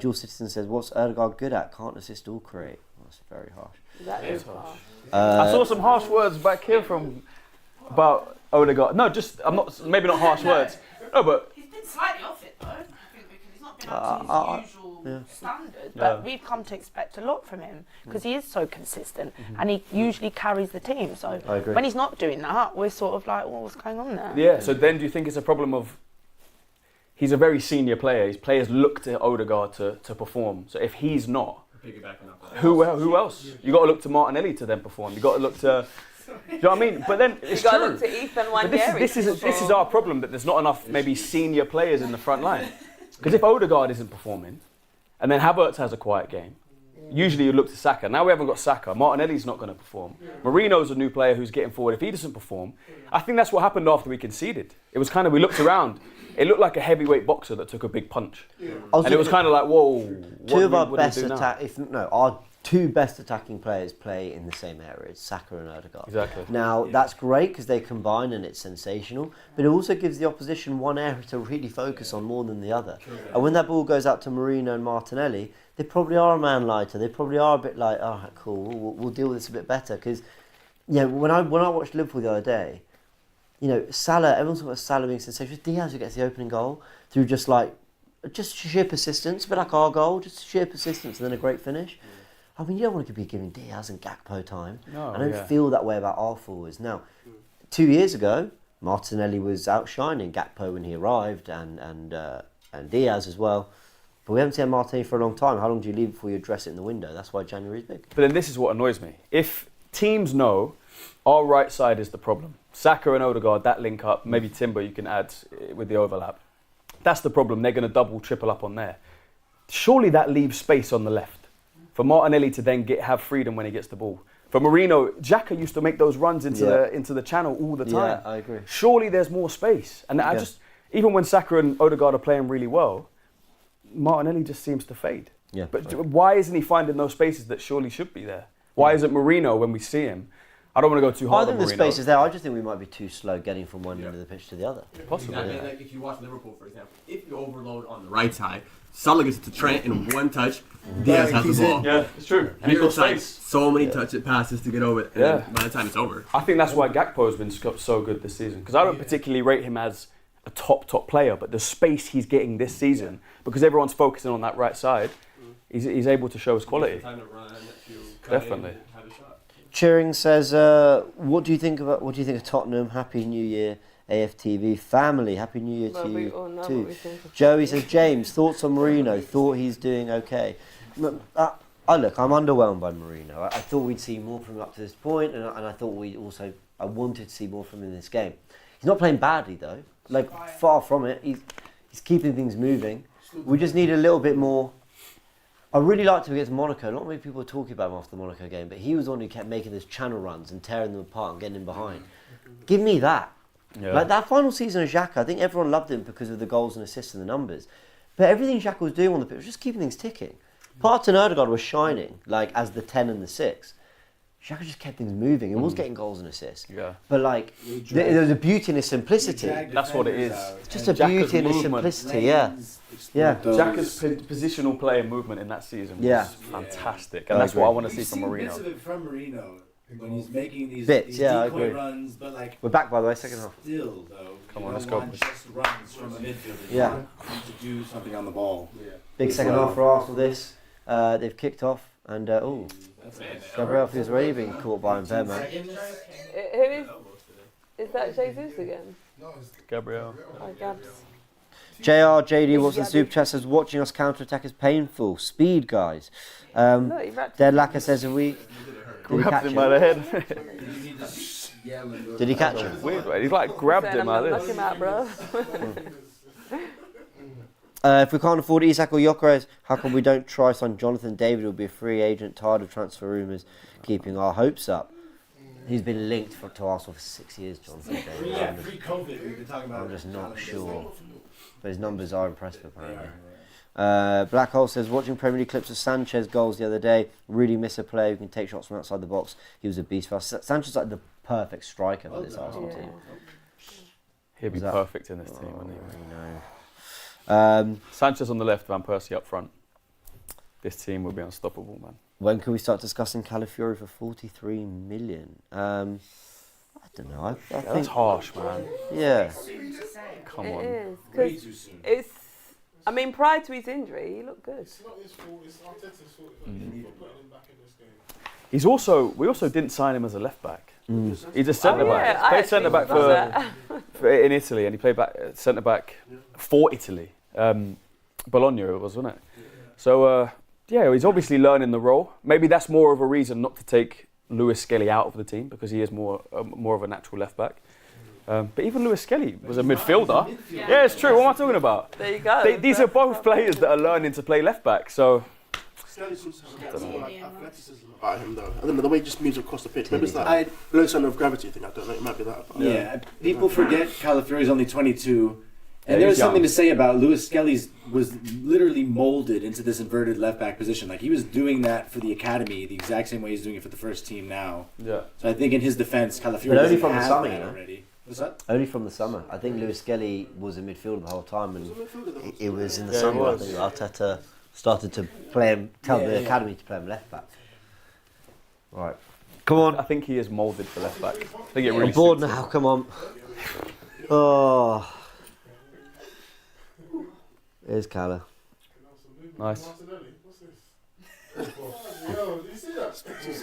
Dual Citizen says, what's Ødegaard good at? Can't assist or create. Well, that's very harsh. That is harsh. I saw some harsh words back here about Ødegaard. No, maybe not harsh words. No, but He's been slightly off it though. I think because he's not been up to his usual standard. But we've come to expect a lot from him because he is so consistent and he usually carries the team. So I agree. when he's not doing that, we're sort of like, well, what's going on there? yeah. So then, do you think it's a problem of? He's a very senior player. His players look to Ødegaard to perform. So if he's not, who else? You got to look to Martinelli to then perform. You got to look to. Do you know what I mean? But then it's You got to true. look to Ethan But Wanyeri. this is our problem, that there's not enough maybe senior players in the front line. Because if Ødegaard isn't performing, and then Havertz has a quiet game, usually you look to Saka. Now we haven't got Saka. Martinelli's not going to perform. Marino's a new player who's getting forward. If he doesn't perform, I think that's what happened after we conceded. It was kind of, we looked around. It looked like a heavyweight boxer that took a big punch. And it was kind of like, whoa. Our two best attacking players play in the same areas, Saka and Ødegaard. Exactly. Now, that's great because they combine and it's sensational, but it also gives the opposition one area to really focus on more than the other. And when that ball goes out to Marino and Martinelli, they probably are a man lighter. They probably are a bit like, all right, cool, we'll deal with this a bit better. Because, when I watched Liverpool the other day, Salah, everyone's talking about Salah being sensational. Diaz who gets the opening goal through just sheer persistence, a bit like our goal, just sheer persistence and then a great finish. I mean, you don't want to be giving Diaz and Gakpo time. No, I don't feel that way about our forwards. Now, 2 years ago, Martinelli was outshining Gakpo when he arrived and Diaz as well. But we haven't seen Martinelli for a long time. How long do you leave before you address it in the window? That's why January is big. But then this is what annoys me. If teams know our right side is the problem, Saka and Ødegaard, that link up, maybe Timber you can add with the overlap. That's the problem. They're going to double, triple up on there. Surely that leaves space on the left for Martinelli to then have freedom when he gets the ball. For Marino, Xhaka used to make those runs into the channel all the time. Yeah, I agree. Surely there's more space. And I just, even when Saka and Ødegaard are playing really well, Martinelli just seems to fade. Yeah. But why isn't he finding those spaces that surely should be there? Why isn't Marino, when we see him, I don't want to go too hard on I think Marino. the space is there. I just think we might be too slow getting from one end of the pitch to the other. Possibly. Exactly. Like if you watch Liverpool, for example, if you overload on the right side, Salah gets to Trent in one touch, Diaz has the ball. Yeah, it's true. And it's like so many touch passes to get over it. And then by the time it's over. I think that's why Gakpo has been so good this season. Because I don't particularly rate him as a top player, but the space he's getting this season, because everyone's focusing on that right side, he's able to show his quality. Time to run, Definitely. have a shot. Cheering says, what do you think of Tottenham? Happy New Year, AFTV family. Happy New Year to you too. Joey says, James, thoughts on Marino? Thought he's doing okay. Look, I'm underwhelmed by Marino. I thought we'd see more from him up to this point, and I thought I wanted to see more from him in this game. He's not playing badly though. Like far from it. He's keeping things moving. We just need a little bit more. I really liked him against Monaco. Not many people were talking about him after the Monaco game, but he was the one who kept making those channel runs and tearing them apart and getting in behind. Give me that. Yeah. Like that final season of Xhaka, I think everyone loved him because of the goals and assists and the numbers. But everything Xhaka was doing on the pitch was just keeping things ticking. Partey and Ødegaard were shining, like as the 10 and the 6. Xhaka just kept things moving. He was getting goals and assists. Yeah. But like, there's a beauty in his simplicity. That's what it is. It's just a beauty in his simplicity, yeah. Xhaka's positional play and movement in that season was fantastic. And that's what I want to see from Marino. Bits of it from Marino when he's making these decoy runs, but like we're back by the way, second half. Still though, come on, let's go. Just runs from a midfielder. Yeah. To do something on the ball. Yeah. Big second half for Arsenal. They've kicked off and Gabriel feels already being caught by impediment. Is that Jesus again? No, it's Gabriel. Oh, Gabs. JR JD Watson Super Chat says watching us counter attack is painful. Speed, guys. Dead Lacquer says a week. Grabbed him by the head. Did he catch him? Weird, right? He like grabbed him out of Knock this. him out, bro. If we can't afford Isak or Gyökeres, how come we don't try sign Jonathan David? Will be a free agent, tired of transfer rumours, keeping our hopes up. He's been linked to Arsenal for 6 years, Jonathan David. Yeah, pre-COVID, we've been talking about. I'm just not sure. But his numbers are impressive, apparently. Black Hole says, watching Premier League clips of Sanchez goals the other day, really miss a player who can take shots from outside the box. He was a beast for us. Sanchez is like the perfect striker for this Arsenal team. He'd be perfect in this team, wouldn't he? Sanchez on the left, Van Persie up front. This team will be unstoppable, man. When can we start discussing Calafiori for 43 million? I don't know. I think that's harsh, man. Yeah. Come on. It is. It's. I mean, prior to his injury, he looked good. It's not his fault. It's Arteta's fault for putting him back in this game. We also didn't sign him as a left back. He's a centre back. Yeah, He played centre back in Italy, and he played centre back for Italy. Bologna it was, wasn't it? So he's obviously learning the role. Maybe that's more of a reason not to take Lewis Skelly out of the team, because he is more of a natural left back. But even Lewis Skelly was a midfielder. Yeah, it's true. What am I talking about? There you go. These are both players that are learning to play left back. So. Skelly seems to have more like athleticism about him, though. I don't know, the way he just moves across the pitch. Maybe it's that low centre of gravity thing. I don't know. It might be that. Yeah, people forget Calafiori's only 22. And there was something to say about Lewis Skelly's was literally molded into this inverted left back position. Like, he was doing that for the academy the exact same way he's doing it for the first team now. Yeah. So I think in his defence, Calafiori but only from the summer, you know. Already. What's that? Only from the summer. I think Lewis Skelly was a midfielder the whole time, and it was in the summer. I think Arteta started to play him, tell the academy to play him left back. Right. Come on. I think he is moulded for left back. I think it really I'm bored suits now. him. Come on. Oh. Here's Cala. Nice. What's this? Yo, did you see that? He's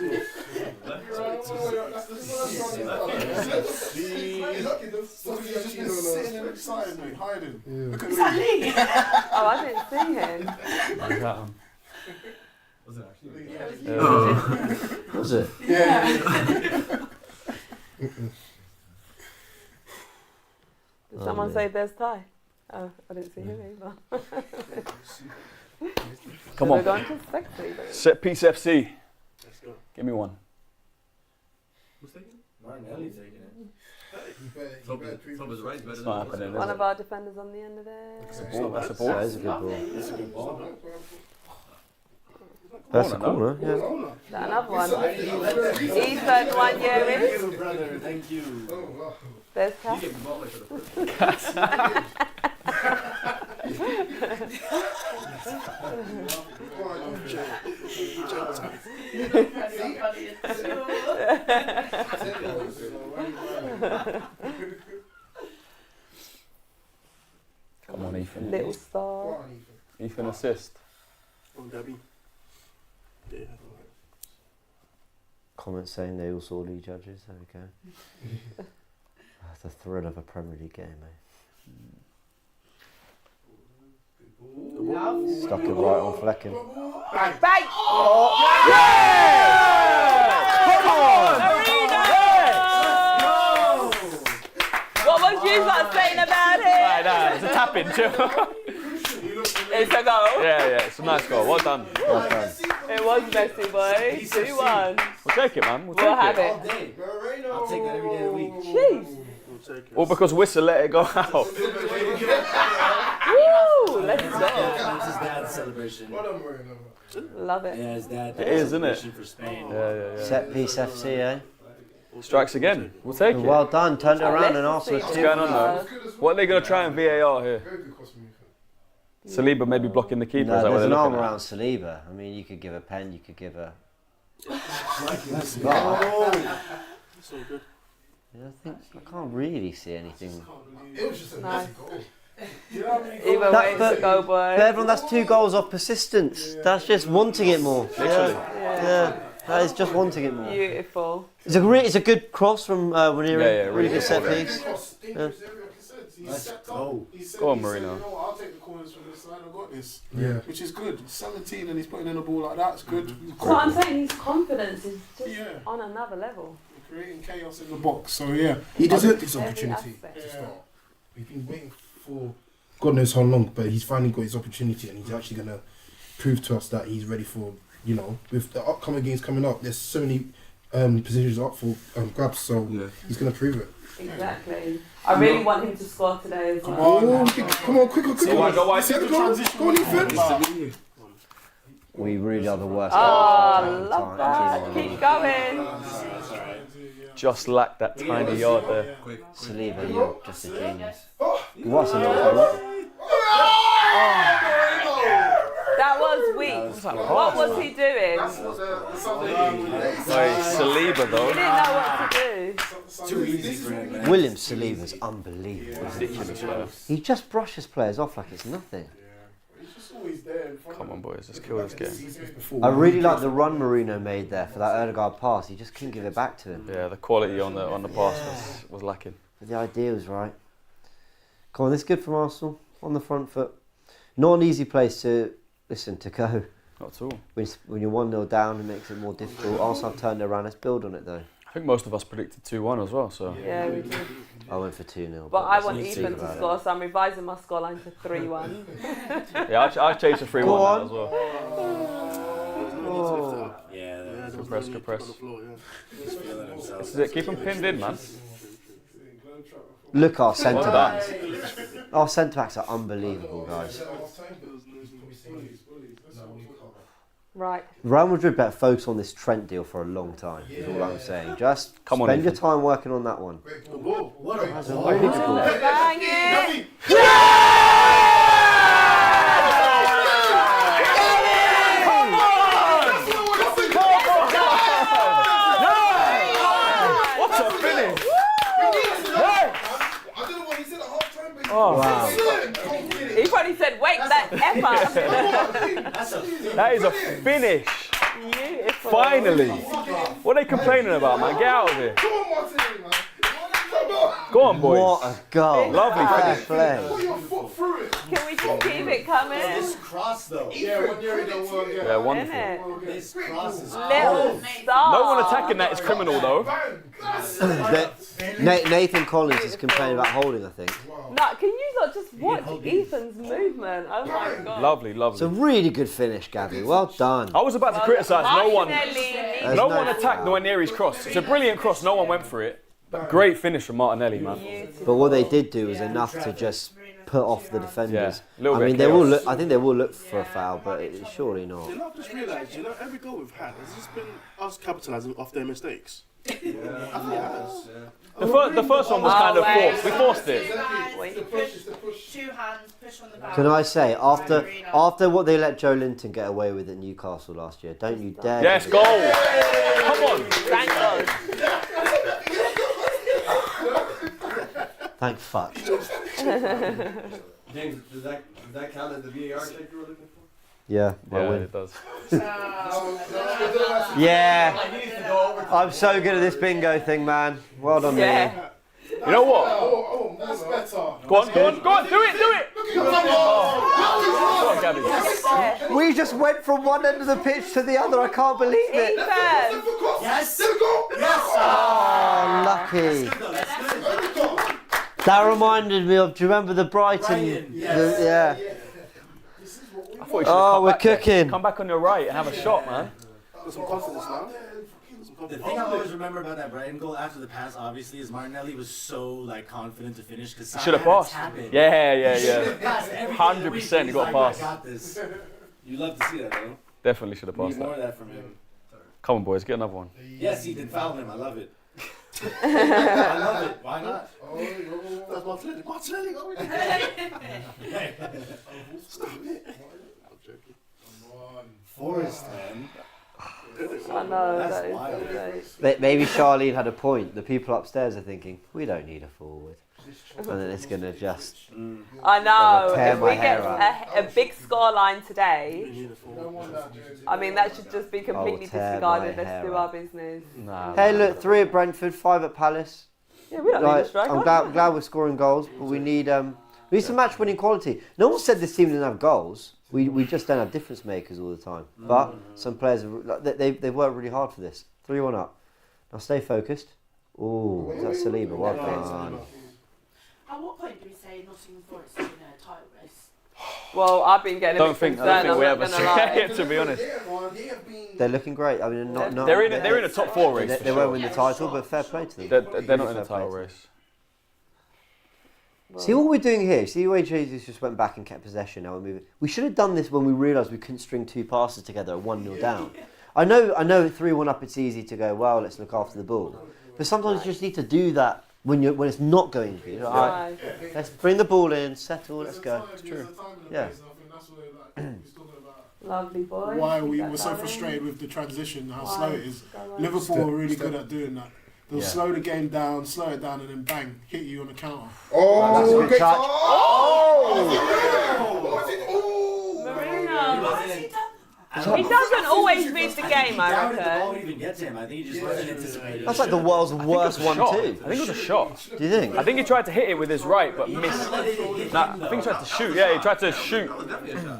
just sitting and excited, mate, hiding. Look at me. Oh, I didn't see him. Like that one. Was it actually? Was it? Yeah. Did someone say there's Ty? Oh, I didn't see him either. Come We're on. going to sexy. Set piece FC. Let's go. Give me one. Who's taking it? Martinelli's taking it. It's It's not happening, One is of our defenders on the end of it. That's a ball. That is a good ball. It's a good ball. That's a corner. Yeah. Is that another one? He's 31 year in. Thank you, brother. Thank you. There's Cass. You gave the ball away for the first time. Come on, Ethan. Little star. Ethan assist. Oh, Gabby. Yeah. Comment saying they all saw League judges. There we go. That's the thrill of a Premier League game, mate. Stuck it right on Flecken. Bang! Come on! What was you lot saying about him? Nah, it's a tap in, chill. It's a goal. Yeah, it's a nice goal. Well done. Well done. It was messy, boy. 2-1. We'll take it, man. We'll We'll have take it. All day. I'll take that every day of the week. Jeez. All because Whistle let it go out. Woo! Let's go. That's his dad's celebration. Love it. Yeah, his dad's It is, isn't it? celebration for Spain. Yeah. Set piece FC, eh? Strikes again. We'll take it. Well done. Turned it around and Arsenal. What's going on though? What are they going to try and VAR here? Saliba maybe blocking the keeper. No, Is that what there's they're an arm looking at? around Saliba. I mean, you could give a pen, you could give a. So good. Yeah, I can't really see anything. It was just a Nice. goal. Either way, it's a go, boy. But everyone, that's 2 goals off persistence. That's just wanting it more. Yeah. That is just wanting it more. Beautiful. It's a good cross from Waneri. Yeah, really good set piece. Let's go. Go on, Marino. You know what, I'll take the corners from this side. I've got this. Yeah. Which is good. He's 17 and he's putting in a ball like that. It's good. So what I'm saying, his confidence is just Yeah. on another level. Creating chaos in the box. So yeah. He deserved this Every opportunity aspect. to start. We've been waiting for God knows how long, but he's finally got his opportunity, and he's actually gonna prove to us that he's ready for, you know, with the upcoming games coming up. There's so many positions up for grabs, so he's gonna prove it. Exactly. I really want him to score today as well. Come on, quicker. Go on, Ethan. We really are the worst. Oh, I love that. Keep going. Just lacked that tiny yard there. Saliba, you're just a genius. What's a little That was weak. What was he doing? Saliba though. He didn't know what to do. Too easy for him, man. William Saliba's unbelievable. He just brushes players off like it's nothing. Come on, boys, let's kill this game. I really like the run Marino made there for that Odegaard pass. He just couldn't give it back to him. Yeah, the quality on the pass was lacking. But the idea was right. Come on, this is good from Arsenal on the front foot. Not an easy place to go. Not at all. When you're 1-0 down, it makes it more difficult. Arsenal have turned it around. Let's build on it though. I think most of us predicted 2-1 as well. So Yeah, we did. I went for 2-0. But I want Ethan to score, so I'm revising my scoreline to 3-1. yeah, I changed to 3-1 now as well. Yeah, Good press. This is it. Keep them pinned in, man. Look, our centre backs. Our centre backs are unbelievable, guys. Right. Real Madrid better focus on this Trent deal for a long time. Is all I'm saying. Just spend your time working on that one. That's a really good ball. Bang it! What's a finish? Oh, wow. He probably said, wake that F up. That is a finish. Beautiful. Finally. What are they complaining about, man? Get out of here. Go on, boys. What a goal. Lovely Fair finish. play. Can we just keep it coming? This cross though. Yeah, wonderful. Innit? This cross is Little star. No one attacking that is criminal, though. Nathan Collins is complaining about holding, I think. No, can you not just watch Ethan's movement? Oh my god. Lovely. It's a really good finish, Gabby. Well done. I was about to criticise no one. Martinelli. No one attacked Nwaneri's cross. It's a brilliant cross. No one went for it. But great finish from Martinelli, man. But what they did do was enough to just put off the defenders. Yeah, I mean, they will look. I think they will look for a foul, but it's surely not. You know, I've just realised, every goal we've had has just been us capitalising off their mistakes. I think it has. The first one was kind of forced. We forced it. Two hands, push on the back. Can I say, after what they let Joe Linton get away with at Newcastle last year, don't you dare. Yes, goal. Come on. Thank God. Thank fuck. James, does that count as the VAR check you were looking for? Yeah, Yeah, win. it does. Yeah. I'm so good at this bingo thing, man. Well done, Yeah. me. You know what? Oh, that's better. Go on. Do it. Go on, Gabby. We just went from one end of the pitch to the other. I can't believe it. Ethan. Yes. Oh, lucky. That reminded me of. Do you remember the Brighton? Yeah. I thought you should Oh, we're cooking. Come back on your right and have a shot, man. Got some confidence now. The thing I always remember about that Brighton goal after the pass, obviously, is Martinelli was so confident to finish because Should have passed. Yeah. 100% he got a pass. I got this. You love to see that, though. Definitely should have Need passed more that. of that from him. Come on, boys, get another one. Yes, Ethan, foul him. I love it. I love it. Why not? That's Martinelli. Stop it. I'm joking. Forest, man. I know, That's that is wild. so great. Maybe Charlene had a point. The people upstairs are thinking, we don't need a forward. And then it's going to just... I know. Tear If my we get hair a big scoreline today, I mean, that should just be completely tear disregarded. my Let's hair do up. our business. Hey, look, 3 at Brentford, 5 at Palace. Yeah, we don't need a Like, striker. I'm glad we're scoring goals, but we need some match-winning quality. No one said this team didn't have goals. We just don't have difference makers all the time. But some players they worked really hard for this. 3-1 up. Now stay focused. Ooh, is that Saliba? Well done. At what point do we say Nottingham Forest is in a title Well, I've been getting a bit I concerned. don't think we I'm ever not see gonna lie. it, to be honest. They're looking great. I mean, not They're in a top 4 race. They won't win the title, but fair play to them. They're not in a title race. See what we're doing here. See the way Jesus just went back and kept possession. Now we're moving. We should have done this when we realised we couldn't string 2 passes together at 1-0 down. I know 3-1 up. It's easy to go. Well, let's look after the ball. But sometimes you just need to do that when it's not going good. All right, let's bring the ball in, settle, let's go. It's true. Yeah. Lovely boy. Why we were so frustrated with the transition, how slow it is. Liverpool were really good at doing that. They'll slow the game down, slow it down, and then bang, hit you on the counter. That's a good touch. Marino. He doesn't always read the game, I reckon. Even get to him. I think he just wasn't anticipating. That's like the world's worst 1-2. I think it was a shot. Do you think? I think he tried to hit it with his right, but missed. Nah, I think he tried to shoot. Yeah, he tried to shoot.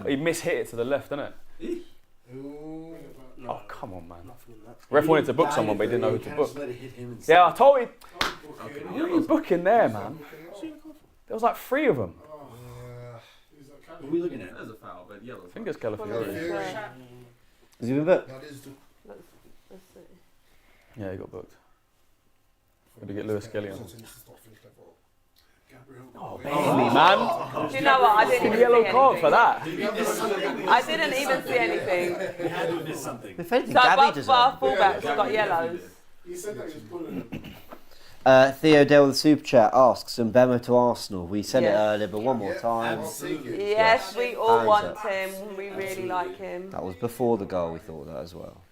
He mishit it to the left, didn't it? Oh, come on, man. Ref wanted to book someone, but he didn't know who to book. Yeah, I told him. What are you booking there, man? There was like 3 of them. What are we looking at? There's a foul, but yellow. I think it's Calafiori. Has he been booked? Let's see. Yeah, he got booked. Got to get Lewis Kelly on. Oh, Bailey, man. Do you know what? I didn't even Yellow see card anything. for that. I didn't even see anything. We had to miss something. If anything, So Gabby both does of our that. fullbacks got yellows. He said that he was pulling Theo Dale with the super chat asks Mbemo to Arsenal. We said it Yes. earlier, but one more time. Yes, we all Hands want up. him. We really like him. That was before the goal. We thought that as well.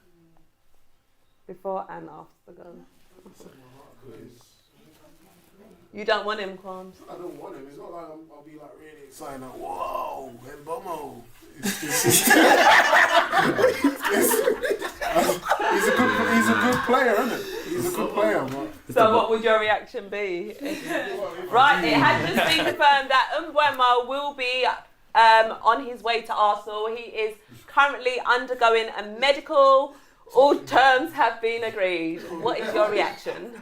Before and after the goal. You don't want him, Quams? I don't want him. It's not like I'll be like really excited. Like, whoa, Mbomo. It's just he's a good player, isn't it? He's a good player. But So what would your reaction be? Right, it has just been confirmed that Mbeumo will be on his way to Arsenal. He is currently undergoing a medical. All terms have been agreed. What is your reaction?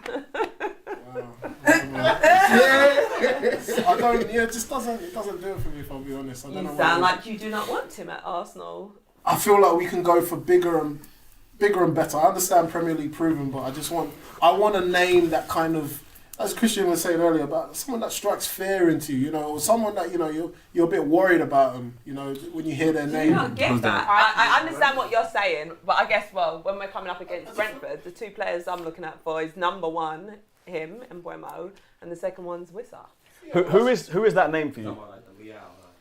I don't. Yeah, it just doesn't. It doesn't do it for me. If I'll be honest. I don't You know sound why. like you do not want him at Arsenal. I feel like we can go for bigger and better. I understand Premier League proven, but I want a name that kind of, as Christian was saying earlier, about someone that strikes fear into you, or someone that you're a bit worried about them, when you hear their Do name. you not get that? I understand what you're saying, but I guess when we're coming up against Brentford, the 2 players I'm looking at for is number 1 him and Mbeumo, and the second one's Wissa. Who is that name for you?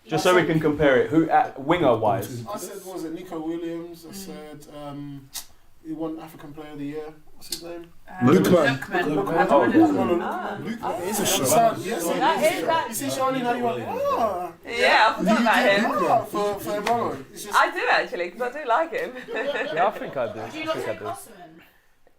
Just so we can compare it. Who winger wise? I said, what was it, Nico Williams? I said, he won African Player of the Year. What's his name? Lookman. He's a shot. That You see Charlene how you went, Yeah, I forgot about him. for Mbeumo. I do actually, because I do like him. Yeah, I think I do. Do you not take Osman?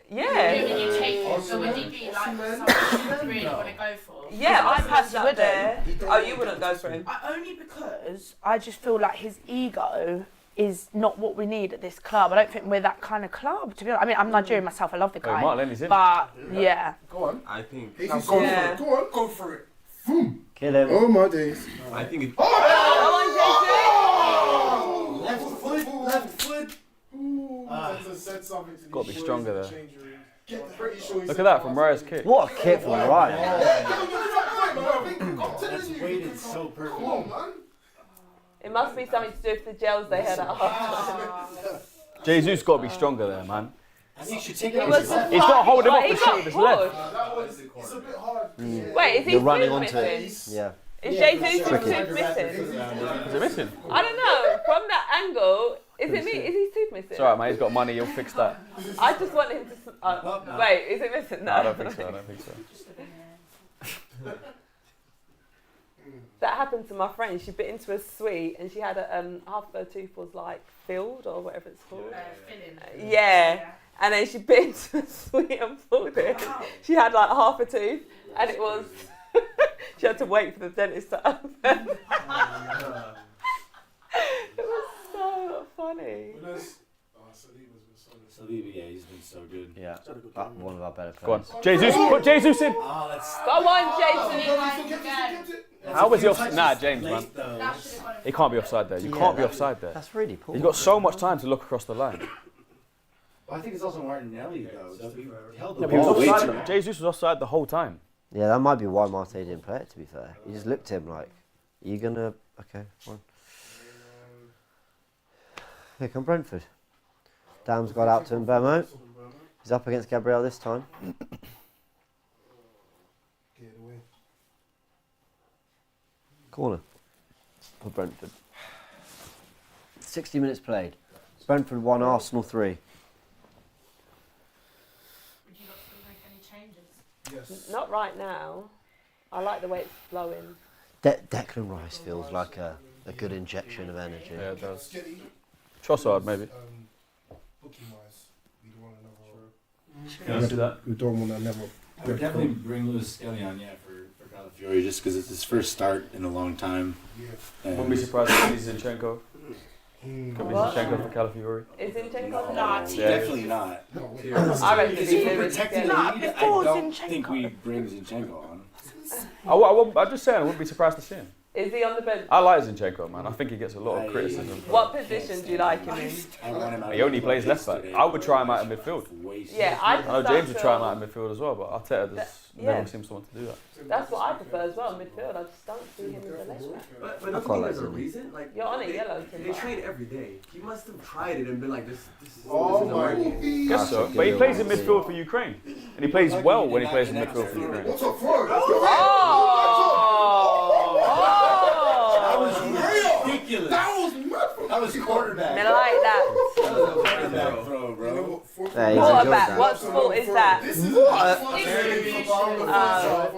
Yeah. You take him, so would he be like someone you really want to go for? Yeah, I'd have up there. Oh, you wouldn't go for him? Only because I just feel like his ego is not what we need at this club. I don't think we're that kind of club, to be honest. I mean, I'm Nigerian myself. I love the guy. Mark Lenny's in. But, yeah. Go on. I think. Go for it. Go for it. Kill him. Oh my days. I think it. Left foot. Said something to Got to be stronger there. there. Look at that from Raya's kick. What a kick from Ryan. That's weighted so perfect. It must be something to do with the gels they had at half time. Jesus got to be stronger there, man. I think you should take He it was- He's got to hold him off He the got shoot with his left. It's a bit hard. Wait, is he You're running tooth onto it. missing? Yeah. Is Jesus' tooth missing? Is it missing? I don't know. From that angle, is it me? Is his tooth missing? It's alright, mate. He's got money. He'll fix that. I just want him to. Wait, is it missing? No. I don't think so. I don't think so. That happened to my friend. She bit into a sweet and she had half of her tooth was like filled or whatever it's called. Filling. Yeah. And then she bit into a sweet and pulled it. She had like half a tooth and it was. She had to wait for the dentist to open. It was so funny. Saliba, yeah, he's been so good. Yeah, one of our better Go on. players. Jesus, put Jesus in. Oh, that's Go on, Jason. How was he offside? Nah, James, man. That should have gone in. He can't be offside there. You can't be offside there. That's really poor. He's got so much time to look across the line. I think it's also Martinelli though. He held the Yeah, but he was ball way offside. too long. Jesus was offside the whole time. Yeah, that might be why Marte didn't play it, to be fair. He just looked at him like, you gonna... Okay, fine. Here come Brentford. Dam's got out to Mbemo. He's up against Gabriel this time. Get it away. Corner for Brentford. 60 minutes played. Brentford 1, Arsenal 3. Would you not still make any changes? Yes. Not right now. I like the way it's flowing. Declan Rice feels like a good injection of energy. Yeah, it does. Sketty, Trossard, maybe. booking wise, we don't want another. Can I see that? We don't want another. I would definitely bring Lewis Skelly on, for Calafiori, just because it's his first start in a long time. Yeah. And Wouldn't be surprised if he's Zinchenko. Could be What? Zinchenko for Calafiori. Is Zinchenko No, not? definitely not. I reckon If he's we're Lewis protecting the Skelly. lead, I before don't Zinchenko. think we bring Zinchenko on. I'm just saying, I wouldn't be surprised to see him. Is he on the bench? I like Zinchenko, man. I think he gets a lot of criticism. What position do you like him in? I want him out He only plays left back. I would try him out in midfield. Yeah, I I know just James would don't try him feel- out in midfield as well, but Arteta yeah. never seems to want to do that. That's what I prefer as well, midfield. I just don't see him as a left back. But I I quite think like there's a Zidane. reason. Like You're on a they- yellow They too. train every day. He must have tried it and been like, this isn't my working. Guess so. But he plays in midfield for Ukraine, and he plays well when he plays in midfield for Ukraine. What's up, Florida? Ridiculous. That was mad from That was quarterback. I like that. That was a quarterback throw, You know bro. what? Yeah, he's enjoyed Quarterback. that. What sport is that? This is I'm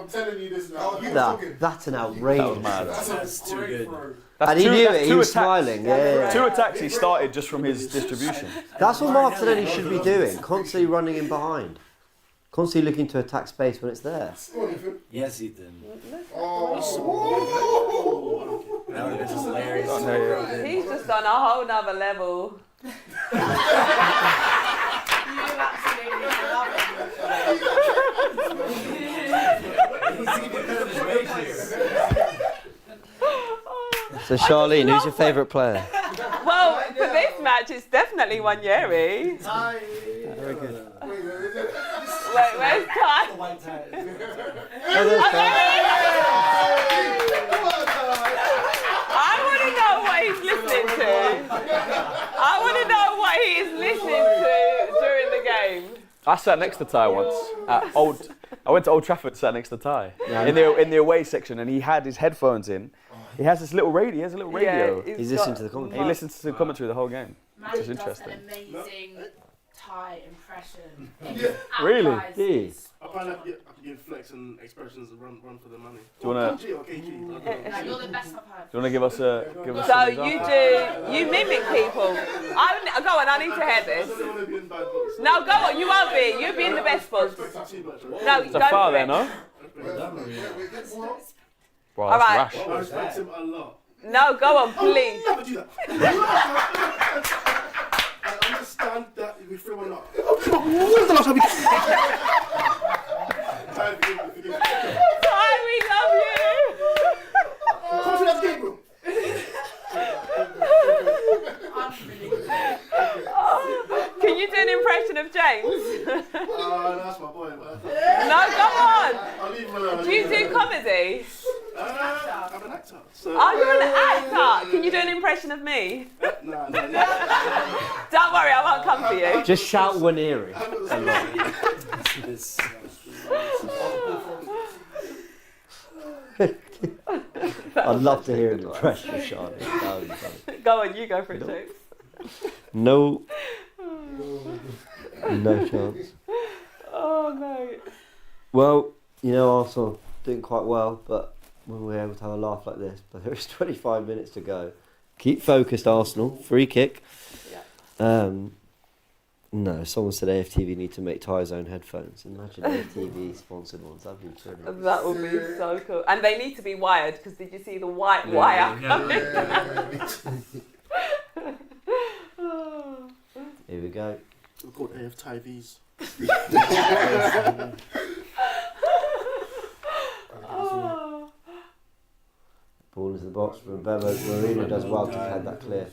telling you this now. That's an That was outrageous. mad. That's too good. And he two- knew that's it, he two was attacks. smiling. Yeah. Two attacks he started just from his distribution. That's what Martinelli should be doing, constantly running in behind. Constantly looking to attack space when it's there. Yes, Ethan. Oh, That would have been hilarious. Oh, no, yeah. He's just on a whole nother level. You absolutely love So Charlene, who's your favourite player? Well, for this match, it's definitely Wanyeri. Very good. Wait, where's Ty? I want to know what he's listening to. I want to know what he is listening to during the game. I sat next to Ty once at I went to Old Trafford, sat next to Ty in the away section, and he had his headphones in. He has this little radio. He has a little radio. Yeah, He's listening to the commentary. He listens to the commentary the whole game. Maddie Which is does interesting. an amazing Thai impression. Really? Yeah. I find like I can give flex and expressions and run for the money. Do you wanna- KG or KG? No, you're the best I've heard. Do you want to give us a So an you example? you mimic people. Go on, I need to hear this. No, go on, you won't be. You'll be in the best spots. No, It's a go foul for there, it. no? Bro, All that's right. rash. I respect him a lot. No, go on, please. Never do that. I understand that we threw one up. When was the last time we... Ty, we love you. Come to that game, bro. Can you do an impression of James? That's my boy. No, go on. I'll leave him alone. Do you do comedy? I'm an actor. So, Oh, you're an actor. Can you do an impression of me? Nah. Don't worry, I won't come for you. Just shout Waneri. I'd love to hear an impression of Charlene. That would be funny. Go on, you go for it, James. No. No chance. Oh, mate. Well, you know, Arsenal doing quite well, but when we're able to have a laugh like this, but there is 25 minutes to go. Keep focused, Arsenal. Free kick. Yeah. No, someone said AFTV need to make Ty's own headphones. Imagine AFTV sponsored ones. That'd be brilliant. That would be so cool. And they need to be wired, because did you see the white wire? Here we go. They're called AFTVs. Ball is in the box. Remember, Marino does well to head that clear.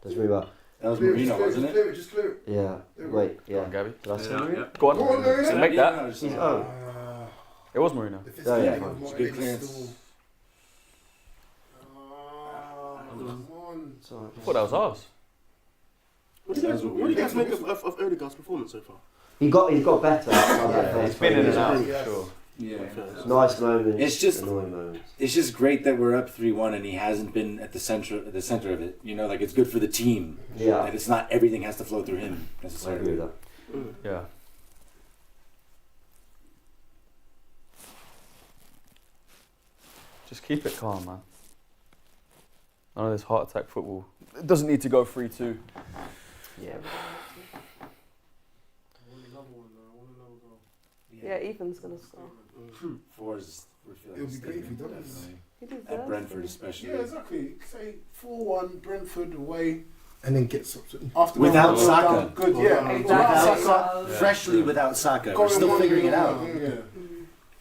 Does really well. That was Marino, wasn't it? Just clear it. Yeah. Wait. Yeah. Go on, Gabby. Did I say Marino? Go on. Go on, Marino. So make that. He's, oh. It was Marino. If it's Oh, yeah. clear, It's a good clearance. Sorry. I thought that was ours. What do you guys make of Odegaard's performance so far? He got better. It's been in and out, Yes. for sure. Yeah. Nice moments. It's just annoying moments. It's just great that we're up 3-1 and he hasn't been at the center of it. You know, like it's good for the team. Yeah. That it's not everything has to flow through him I necessarily. agree with that. Yeah. Just keep it calm, man. None of this heart attack football. It doesn't need to go 3-2. Yeah. Yeah, Ethan's gonna score. Fours. We feel like It would be great if he does. He deserves At Brentford, it. especially. Yeah, exactly. Say 4-1 Brentford away. And then get something. After Without that, Saka. Good, yeah. Exactly. Without Saka. Freshly without Saka. We're Going still 1-0 figuring it out. Yeah.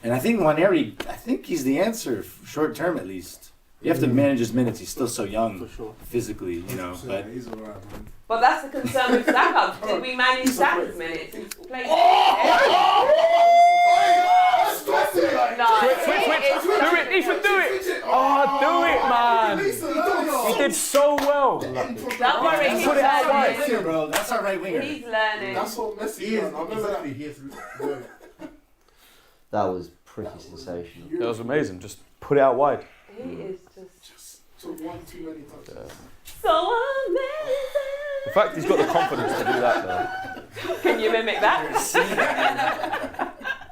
And I think Nwaneri, I think he's the answer, short term at least. You have to manage his minutes. He's still so young For sure. physically, you know. So, But yeah, he's alright, man. But that's the concern with Saka. Did we manage Saka's minutes? He's played. No, Do it, Ethan, do it! Oh, do it, man! He did so well. Don't worry, he's Put it out learning. winger, bro. That's our right winger. He's learning. That's what Messi done. I remember that. That was pretty sensational. That was amazing. Just put it out wide. He is just Took one too many touches. so amazing. The fact he's got the confidence to do that, though. Can you mimic that?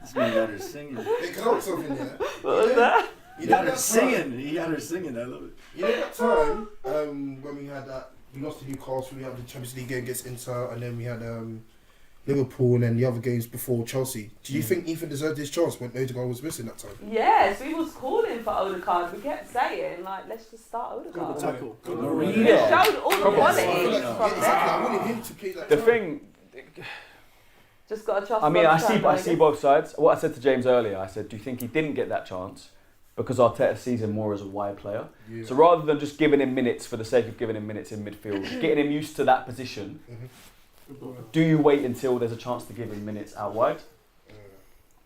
This man got her singing. They got something there. What was that? He got her singing. He got her singing. I love it. You know that time when we had that, we lost to Newcastle, we had the Champions League game against Inter, and then we had Liverpool and then the other games before Chelsea. Do you think Ethan deserved his chance when Odegaard was missing that time? Yes, we was calling for Odegaard. We kept saying, like, let's just start Odegaard. Tackle. It showed all the qualities from I there. wanted him to play that The time. thing, Just got to trust I mean, I Odegaard, see both sides. What I said to James earlier, I said, do you think he didn't get that chance because Arteta sees him more as a wide player? Yeah. So rather than just giving him minutes for the sake of giving him minutes in midfield, getting him used to that position, do you wait until there's a chance to give him minutes out wide?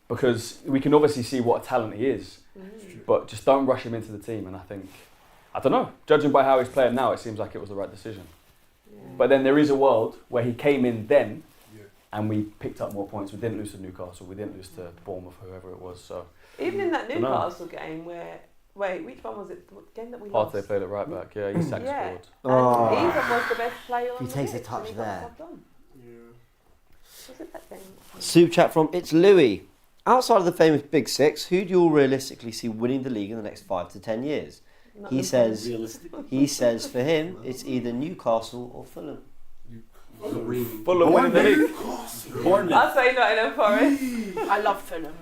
Because we can obviously see what a talent he is, but just don't rush him into the team. And I think, I don't know, judging by how he's playing now, it seems like it was the right decision. But then there is a world where he came in then, and we picked up more points. We didn't lose to Newcastle, we didn't lose to Bournemouth, whoever it was. So Even in that Dunno. Newcastle game where, wait, which one was it? The game that we lost? Partey played it right back. Yeah, he scored. Yeah. Oh. And Ethan was the best player on He the takes a pitch, touch and he got there. subbed on. Was it that game? Soup chat from It's Louis. Outside of the famous Big Six, who do you all realistically see winning the league in the next 5 to 10 years? Not He the says for him it's either Newcastle or Fulham. Fulham winning the league. Bournemouth. I'll say Nottingham Forest. I love Fulham.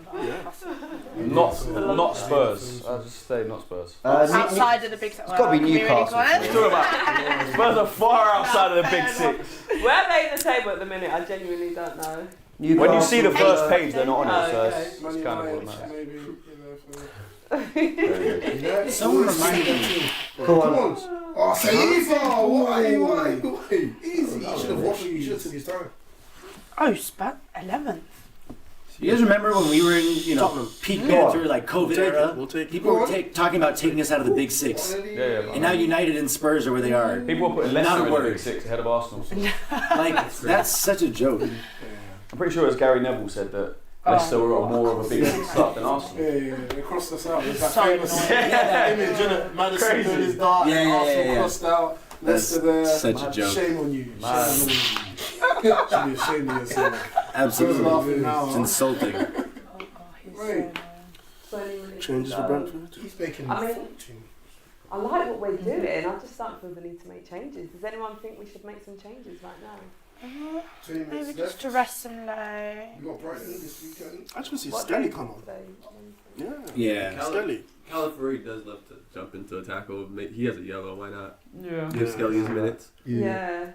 Not Spurs. I'll just say not Spurs. Outside of the big six. It's got to be Newcastle. Spurs are far outside of the big six. Where are they in the table at the minute? I genuinely don't know. When you see the first page, they're not on it, so Oh, it's kind of what matters. Maybe, you Someone reminded me. Come on. Oh, say easy! Why? Easy. You should have watched it. You should have took his time. Oh, spat 11th. You guys remember when we were in, Tottenham. peak banter, like COVID era? We'll take it. People were talking about taking us out of the Big Six. Yeah. And now United and Spurs are where they are. People are putting Not Leicester a in the word. big six ahead of Arsenal. So. Like, that's such a joke. I'm pretty sure, as Gary Neville said, that Leicester were more of a big six club than Arsenal. Yeah, they crossed us out. There's that So famous annoying. image, innit? Madison Crazy. doing his dart, Yeah, and yeah, Arsenal yeah. crossed out. Leicester there. such a joke. Shame on you. Man. Shame on you. Should be ashamed of yourself. Absolutely. Who's laughing now? It's insulting. Right. Changes for Brentford. He's making I mean- fortune. I like what we're doing. I just don't feel the need to make changes. Does anyone think we should make some changes right now? 20 minutes Maybe left. just to rest them low. You got Brighton this weekend. I just want to see What Skelly day come on. today? Yeah. Yeah. Skelly. Calafiori does love to jump into a tackle. He has a yellow. Why not? Yeah. Give Skelly his minutes. Yeah.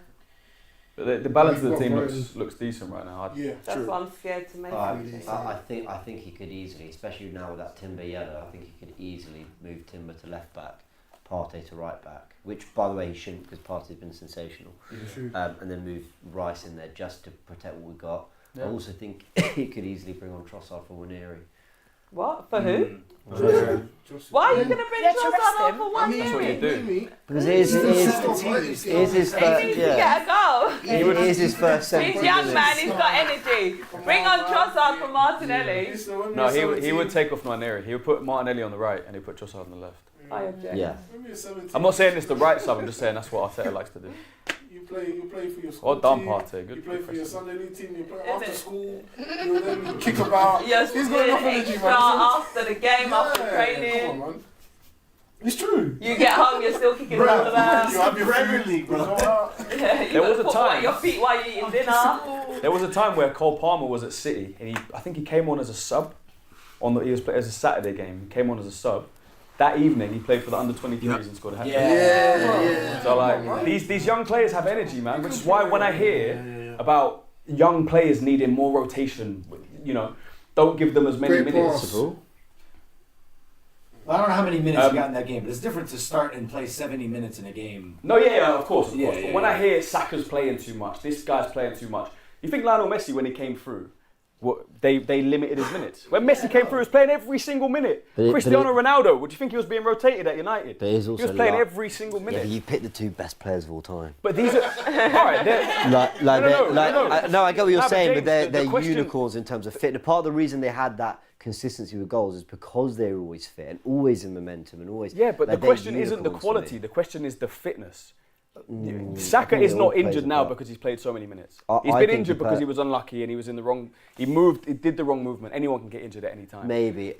But the balance of the team looks decent right now. That's why I'm scared to make it. I think he could easily, especially now with that Timber yellow, I think he could easily move Timber to left back, Partey to right back, which by the way he shouldn't because Partey's been sensational, and then move Rice in there just to protect what we got. I also think he could easily bring on Trossard for Waneri. What? For who? Why are you going to bring Trossard on for one year? That's what you do. Because it is his first. He needs to get a goal. It is his first. He's young man. He's got energy. Bring on Trossard for Martinelli. No, he would take off Martinelli. He would put Martinelli on the right and he'd put Trossard on the left. I object. Yeah. I'm not saying it's the right side. I'm just saying that's what Arteta likes to do. You play for your school Well done, team. Partey. Good. You play for your Sunday league team. You play after school. You then kick about. Yes, He's got enough energy, man. after the game, after training. Come on, man. It's true. You get home, you're still kicking all about. You have your Premier League, bro. There was a time. Your feet while you're eating dinner. There was a time where Cole Palmer was at City, and I think he came on as a sub. He was as a Saturday game. He came on as a sub. That evening, he played for the under-23s and scored a hat-trick. Yeah. So like these young players have energy, man. Which is why when I hear about young players needing more rotation, don't give them as many minutes. Well, I don't know how many minutes you got in that game, but it's different to start and play 70 minutes in a game. No, of course. But when I hear Saka's playing too much, this guy's playing too much, you think Lionel Messi when he came through, they limited his minutes. When Messi came through, he was playing every single minute. Cristiano Ronaldo, would you think he was being rotated at United? But he was playing every single minute. Yeah, you picked the two best players of all time. But these are all right. No, I get what you're saying, James, but they're question, unicorns in terms of fitness. Part of the reason they had that consistency with goals is because they were always fit and always in momentum and always. Yeah, but the question isn't the quality. The question is the fitness. Saka is not injured now because he's played so many minutes. He's been injured because he was unlucky and he was in the wrong. He did the wrong movement. Anyone can get injured at any time. Maybe.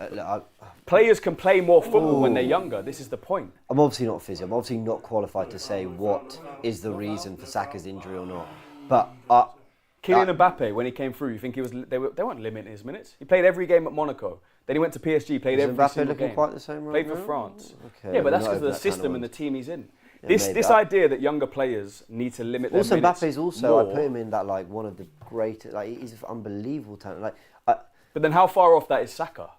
Players can play more football when they're younger. This is the point. I'm obviously not physio. I'm obviously not qualified to say what is the reason for Saka's injury or not. But Kylian Mbappe, when he came through, you think they weren't limiting his minutes. He played every game at Monaco. Then he went to PSG, played every Mbappe single looking game. Quite the same right played now? for France. Okay, yeah, but that's because of the system and the team he's in. Yeah, this idea that younger players need to limit their minutes. Mbappe's also, I put him in that one of the greatest. He's an unbelievable talent. But then how far off that is Saka?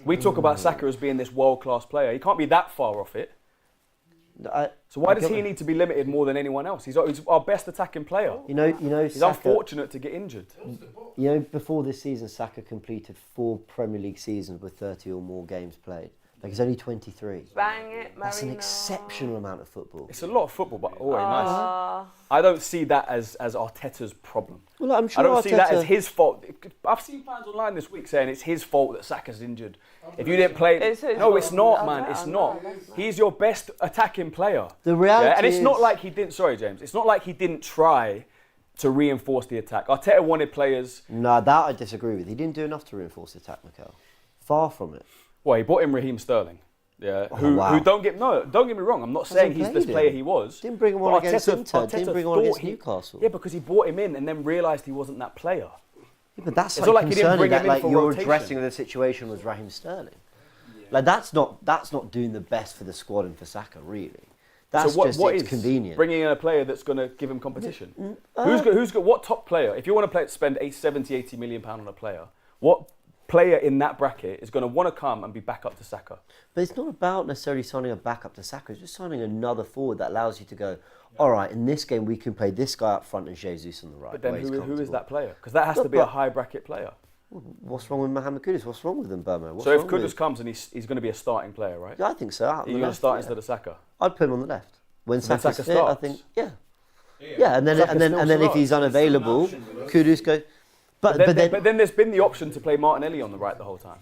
We talk about Saka as being this world-class player. He can't be that far off it. So why does he need to be limited more than anyone else? He's our best attacking player. He's Saka, unfortunate to get injured. Before this season, Saka completed 4 Premier League seasons with 30 or more games played. He's only 23. Bang it, Marino. That's an exceptional amount of football. It's a lot of football, but nice. I don't see that as Arteta's problem. Well, I'm sure I don't see that as his fault. I've seen fans online this week saying it's his fault that Saka's injured. If you didn't play... It's not, man. It's not. He's your best attacking player. The reality and it's not like he didn't... Sorry, James. It's not like he didn't try to reinforce the attack. Arteta wanted players... No, that I disagree with. He didn't do enough to reinforce the attack, Mikel. Far from it. Well, he brought in Raheem Sterling. Yeah, who don't get me wrong. I'm not saying he's the player he was. Didn't bring him on against Inter. Didn't bring him on against Newcastle. Yeah, because he brought him in and then realised he wasn't that player. Yeah, but that's it's not like he didn't bring him in for you're rotation. addressing the situation with Raheem Sterling. Yeah. That's not doing the best for the squad and for Saka, really. That's so what is convenient. Bringing in a player that's going to give him competition. Who's got what top player? If you want to spend 70, 80 million pound on a player, what player in that bracket is going to want to come and be back up to Saka? But it's not about necessarily signing a backup to Saka. It's just signing another forward that allows you to go, all right, in this game we can play this guy up front and Jesus on the right. But then who is that player? Because that has to be a high bracket player. What's wrong with Mohamed Kudus? What's wrong with Mbeumo? So if Kudus comes and he's going to be a starting player, right? Yeah, I think so. You're going to start instead of Saka? I'd put him on the left. When Saka starts, I think, yeah. Yeah, and then if he's unavailable, Kudus goes... But then there's been the option to play Martinelli on the right the whole time.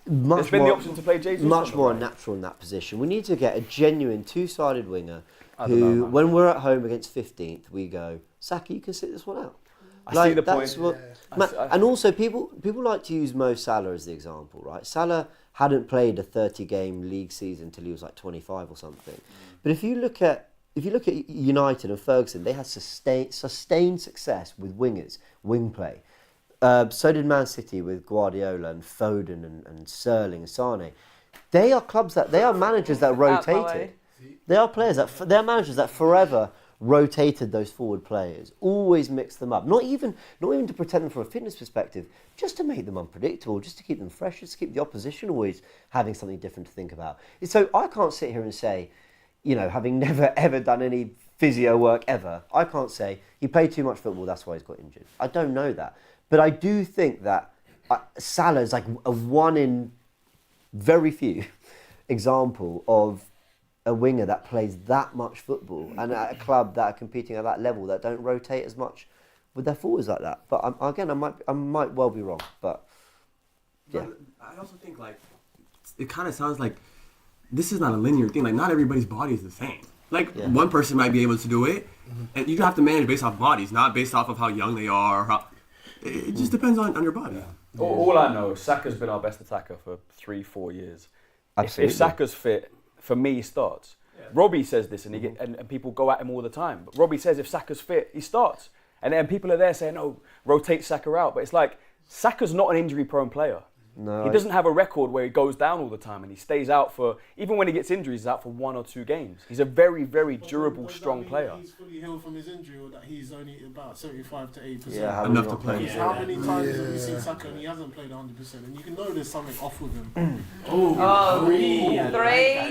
There's been the option to play Jesus. Much more natural in that position. We need to get a genuine two-sided winger who, when we're at home against 15th, we go, Saka, you can sit this one out. I see the point. And also, people like to use Mo Salah as the example, right? Salah hadn't played a 30-game league season until he was like 25 or something. But if you look at United and Ferguson, they had sustained success with wingers, wing play. So did Man City with Guardiola and Foden and Sterling and Sane. They are managers that rotated. They are managers that forever rotated those forward players, always mixed them up. Not even to protect them from a fitness perspective, just to make them unpredictable, just to keep them fresh, just to keep the opposition always having something different to think about. So I can't sit here and say, you know, having never ever done any physio work ever, I can't say he played too much football, that's why he's got injured. I don't know that. But I do think that Salah's like a one in very few example of a winger that plays that much football and at a club that are competing at that level that don't rotate as much with their forwards like that. But I might well be wrong. But yeah, I also think like it kind of sounds like this is not a linear thing. Like not everybody's body is the same. Like one person might be able to do it, and you have to manage based off bodies, not based off of how young they are. Or how, it just depends on your body. Yeah. All I know, Saka's been our best attacker for 3-4 years. Absolutely. If Saka's fit, for me, he starts. Yeah. Robbie says this, and and people go at him all the time. But Robbie says if Saka's fit, he starts. And then people are there saying, "Oh, rotate Saka out." But it's like Saka's not an injury-prone player. No, he doesn't have a record where he goes down all the time and he stays out for, even when he gets injuries, he's out for 1 or 2 games. He's a very, very durable, strong player. He's fully healed from his injury, or that he's only about 75 to 80%. Yeah, enough to play. How many times have we seen Saka and he hasn't played 100%? And you can know there's something off with him. Three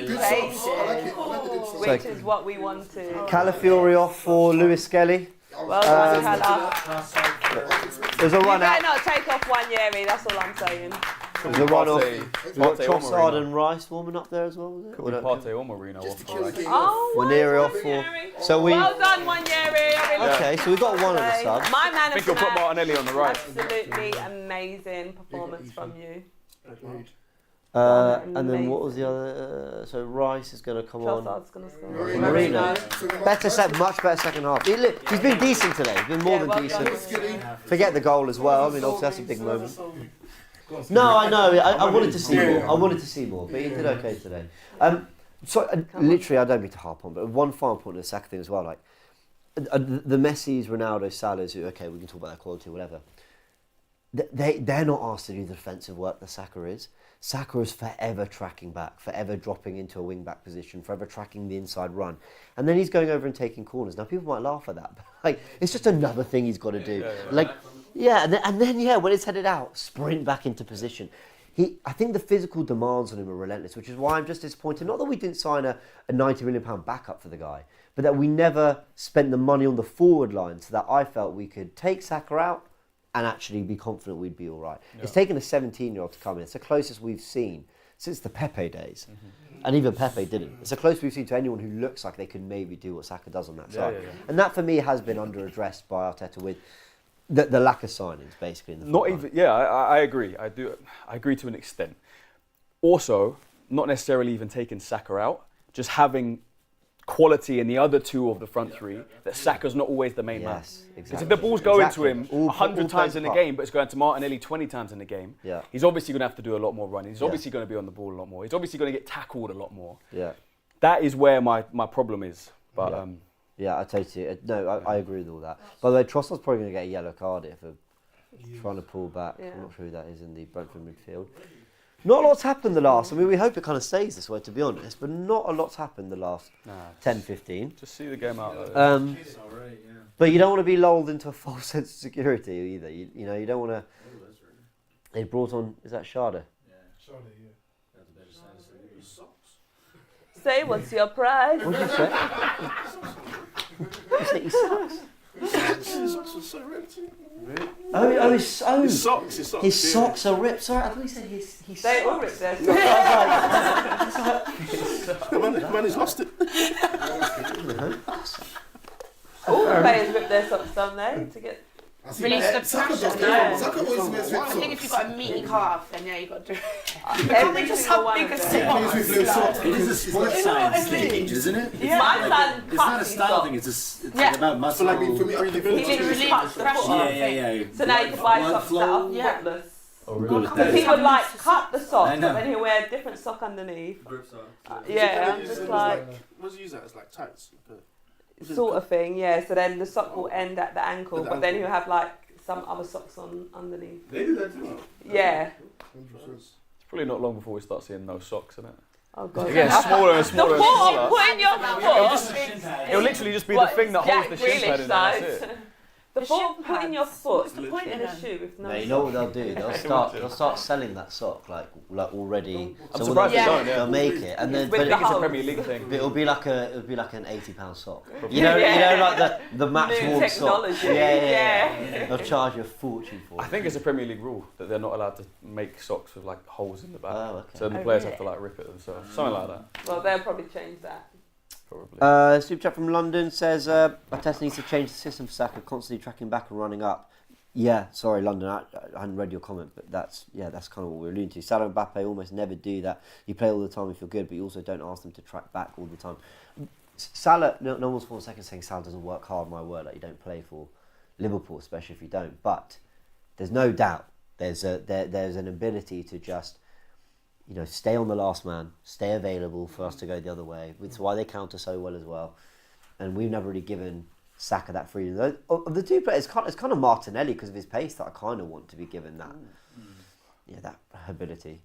Good socks. changes, I like it. I like the good socks. which is what we wanted. Calafiori off for Lewis Skelly. Well done, Cala. There's a You run better out. not take off One-Yeary, that's all I'm saying. There's a run off. We've got Partey or Trossard Marino. and Rice warming up there as well. Was it? Could be Partey or Marino. Just to off kill the for game. Oh, Waneri off for. One-Yeary. So we. Well done, One-Yeary. Okay, so we got one of the subs. My man I of think the you'll put match. Martinelli on the right. Absolutely amazing performance from you. And then what was the other? So Rice is going to come on. Trossard's going to score. Marino. Much better second half. He's been decent today. He's been more than well decent. done. Forget the goal as well. I mean, obviously that's a big moment. No, I know. I wanted to see more. I wanted to see more, but he did okay today. Literally, I don't mean to harp on, but one final point of the Saka thing as well. Like the Messi's, Ronaldo, Salahs, who we can talk about their quality, or whatever. They're not asked to do the defensive work that Saka is. Saka is forever tracking back, forever dropping into a wing-back position, forever tracking the inside run. And then he's going over and taking corners. Now, people might laugh at that, but it's just another thing he's got to do. And then when it's headed out, sprint back into position. I think the physical demands on him are relentless, which is why I'm just disappointed. Not that we didn't sign a £90 million backup for the guy, but that we never spent the money on the forward line so that I felt we could take Saka out and actually be confident we'd be all right. Yeah. It's taken a 17-year-old to come in. It's the closest we've seen since the Pepe days. Mm-hmm. And even Pepe didn't. It's the closest we've seen to anyone who looks like they could maybe do what Saka does on that side. Yeah. And that, for me, has been under-addressed by Arteta with the lack of signings, basically. In the I agree. I agree to an extent. Also, not necessarily even taking Saka out, just having quality in the other two of the front three, that Saka's not always the main man. Exactly. Because if the ball's going to him 100 times in the game, but it's going to Martinelli 20 times in the game, he's obviously going to have to do a lot more running. He's obviously going to be on the ball a lot more. He's obviously going to get tackled a lot more. Yeah. That is where my problem is. But I totally... I agree with all that. By the way, Trossard's probably going to get a yellow card here for trying to pull back. Yeah. I'm not sure who that is in the Brentford midfield. Not a lot's happened the last... I mean, we hope it kind of stays this way, to be honest, but not a lot's happened the last 10, 15. Just see the game out, though. But you don't want to be lulled into a false sense of security either. You don't want to... They brought on... Is that Sharda? Yeah. Sharda, yeah. That's a better sign. Socks. Say, what's your price? What did you say? You said his socks? His socks are so ripped. His socks. His socks are ripped. Sorry, I thought you said his They all ripped their socks. The man has lost it. All the players rip their socks, don't they? To get release the Saka pressure. Saka always wears ripped I socks. think if you've got a meaty calf, then you got to do it. every just single have one bigger of them. socks. Plays with blue socks. It is a sports science thing, isn't it? Yeah. My son It's not a cuts his style socks. thing. It's Yeah. about muscle. So for me, I He literally cuts the foot off. Yeah. So now you can buy Blood socks that flow. are Yeah. ripless. Oh, really? Because he would cut the I sock, know. but then he'll wear a different sock underneath. Grip sock. I'm just like... What do you use that? It's like tights. Sort of thing, yeah. So then the sock will end at the ankle, At the but then ankle. he'll have like some other socks on underneath. They do that too. Yeah. it's probably not long before we start seeing no socks, isn't it? Oh God. It gets smaller and smaller and The smaller. foot, putting your foot. It'll literally just be What, the thing that holds the Jack shin pad Grealish in, and that's size? it. The foot, putting your foot What's the point in in a them? shoe with no No, you know what they'll do? They'll start selling that sock like already. I'm So surprised what they they'll don't, do, yeah. They'll make it, and then With I the think it's a holes. Premier League thing. but it'll be like an £80 sock. You Yeah. know, like the match New worn sock. technology, Yeah. They'll charge you a fortune for it. I think it's a Premier League rule that they're not allowed to make socks with like holes in the back. Oh, okay. So the Oh, players really? have to like rip it themselves. Something like that, Well, they'll probably change that. probably. Super chat from London says Arteta needs to change the system for Saka, constantly tracking back and running up. Yeah, sorry, London, I hadn't read your comment, but that's kind of what we're alluding to. Salah and Mbappe almost never do that. You play all the time if you're good, but you also don't ask them to track back all the time. Salah, no one's for a second saying Salah doesn't work hard, my word, like you don't play for Liverpool, especially if you don't. But there's no doubt there's an ability to just, stay on the last man, stay available for us to go the other way. It's why they counter so well as well. And we've never really given Saka that freedom. Of the two players, it's kind of Martinelli because of his pace that I kind of want to be given that, that ability.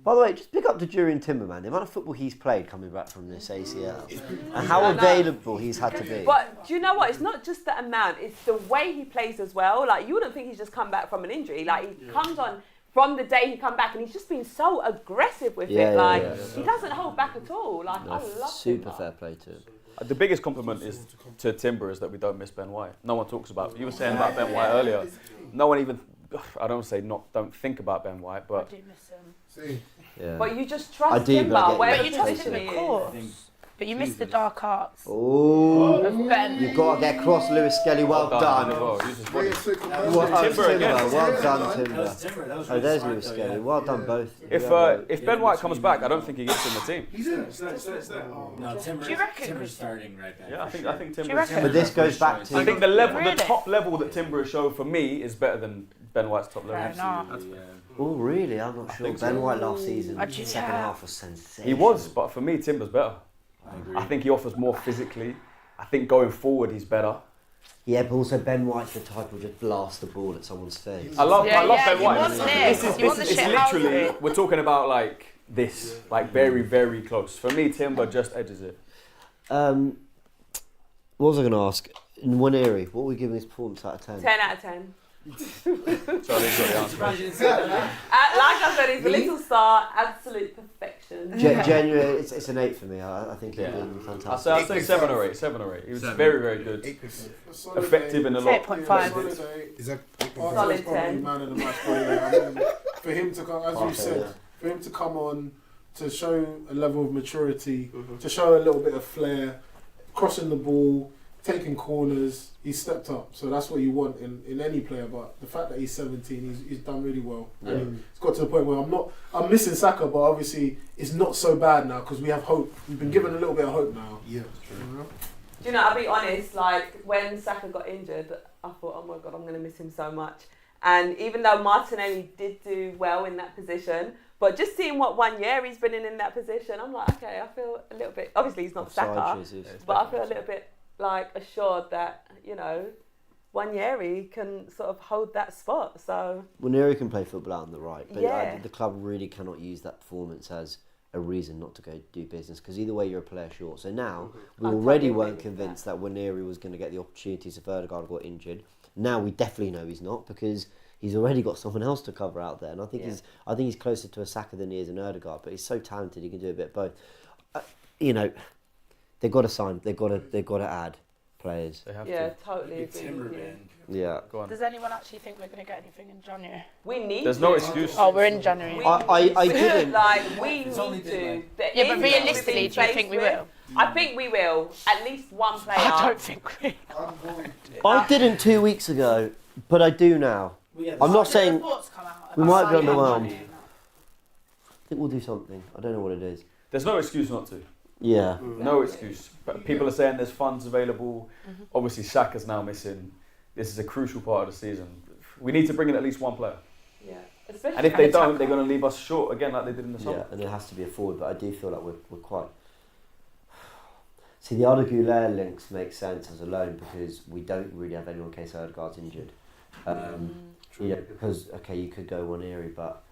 By the way, just pick up to Jurriën Timber, man. The amount of football he's played coming back from this ACL and how available he's had to be. But do you know what? It's not just the amount; it's the way he plays as well. Like you wouldn't think he's just come back from an injury. Like he comes on from the day he come back, and he's just been so aggressive with it. Like he doesn't hold back at all. Like I love super him. fair play to him. The biggest compliment is to Timber is that we don't miss Ben White. No one talks about. You were saying about Ben White earlier. No one even. I don't say don't think about Ben White, I but do miss him. Yeah. But you just I trust do, him, but I get whatever But you trust position him, he of is. course. But you miss the dark arts. Oh, Of Ben. you've got to get across, Lewis Skelly. Well done. as well. Use his body. Timber again. Well done, Timber. That was Timber. That was Oh, there's Lewis Skelly. Well done, both. If Ben White comes back, I don't think he gets in the team. He's in. It's there. No, Do you reckon? Timber's starting right back. Yeah, I think Do you Timber. reckon? But this goes back to. I think the level, Really? the top level that Timber has shown for me is better than Ben White's top Fair level. enough. Oh, really? I'm not sure. think so. Ben White last season, I just- second yeah. half was sensational. He was, but for me, Timber's better. I agree. I think he offers more physically. I think going forward, he's better. Yeah, but also Ben White's the type who just blast the ball at someone's face. I love Yeah, Ben you White. want this. You want the It's shit literally, house. we're talking about like this, like very, very close. For me, Timber just edges it. What was I going to ask? In Waneri, what were we giving his performance out of 10? 10 out of 10. So I think got the answer. Like I said, he's a little star, absolute perfection. Genuinely, it's an 8 for me. I think he's Yeah. been fantastic. I'll say 7 or 8. 7 or 8. He was very, very good. Effective in a lot. 8.5. Is that Solid Arteta's probably 10. man of the match. I mean, for him to come, as you said, for him to come on to show a level of maturity, to show a little bit of flair, crossing the ball, taking corners, he stepped up. So that's what you want in any player. But the fact that he's 17, he's done really well. Yeah. And it's got to the point where I'm missing Saka, but obviously it's not so bad now because we have hope. We've been given a little bit of hope now. Yeah. Do you know, I'll be honest, like when Saka got injured, I thought, oh my God, I'm going to miss him so much. And even though Martinelli did do well in that position, but just seeing what 1 year he's been in that position, I'm like, okay, I feel a little bit, obviously he's not Saka, but I feel a little bit like assured that, 1 year he can sort of hold that spot. So Waneri can play football out on the right, but Yeah. the club really cannot use that performance as a reason not to go do business, because either way you're a player short. So now we I already totally weren't agree with convinced that Waneri was going to get the opportunities if Ødegaard got injured. Now we definitely know he's not, because he's already got someone else to cover out there, and I think he's closer to a Saka than he is an Ødegaard. But he's so talented, he can do a bit of both. They've got to sign. They've got to add players. They have yeah, to. totally agree with you. Yeah. Go on. Does anyone actually think we're going to get anything in January? We need There's to. no excuse. Oh, we're in January. I didn't. Like, we It's only need been, to. like- The Yeah, but injuries realistically, we've do you been think we faced will? with, I think we will. At least one player. I don't think we. I didn't 2 weeks ago, but I do now. I'm not saying we might be underwhelmed. I think we'll do something. I don't know what it is. There's no excuse not to. Yeah. No excuse. But people are saying there's funds available. Obviously, Saka's now missing. This is a crucial part of the season. We need to bring in at least one player. Yeah. Especially And if they don't, they're going to leave us short again like they did in the summer. Yeah, and it has to be a forward, but I do feel like we're quite... See, the Arda Güler links make sense as a loan because we don't really have anyone in case Ødegaard's injured. Because, okay, you could go Waneri, but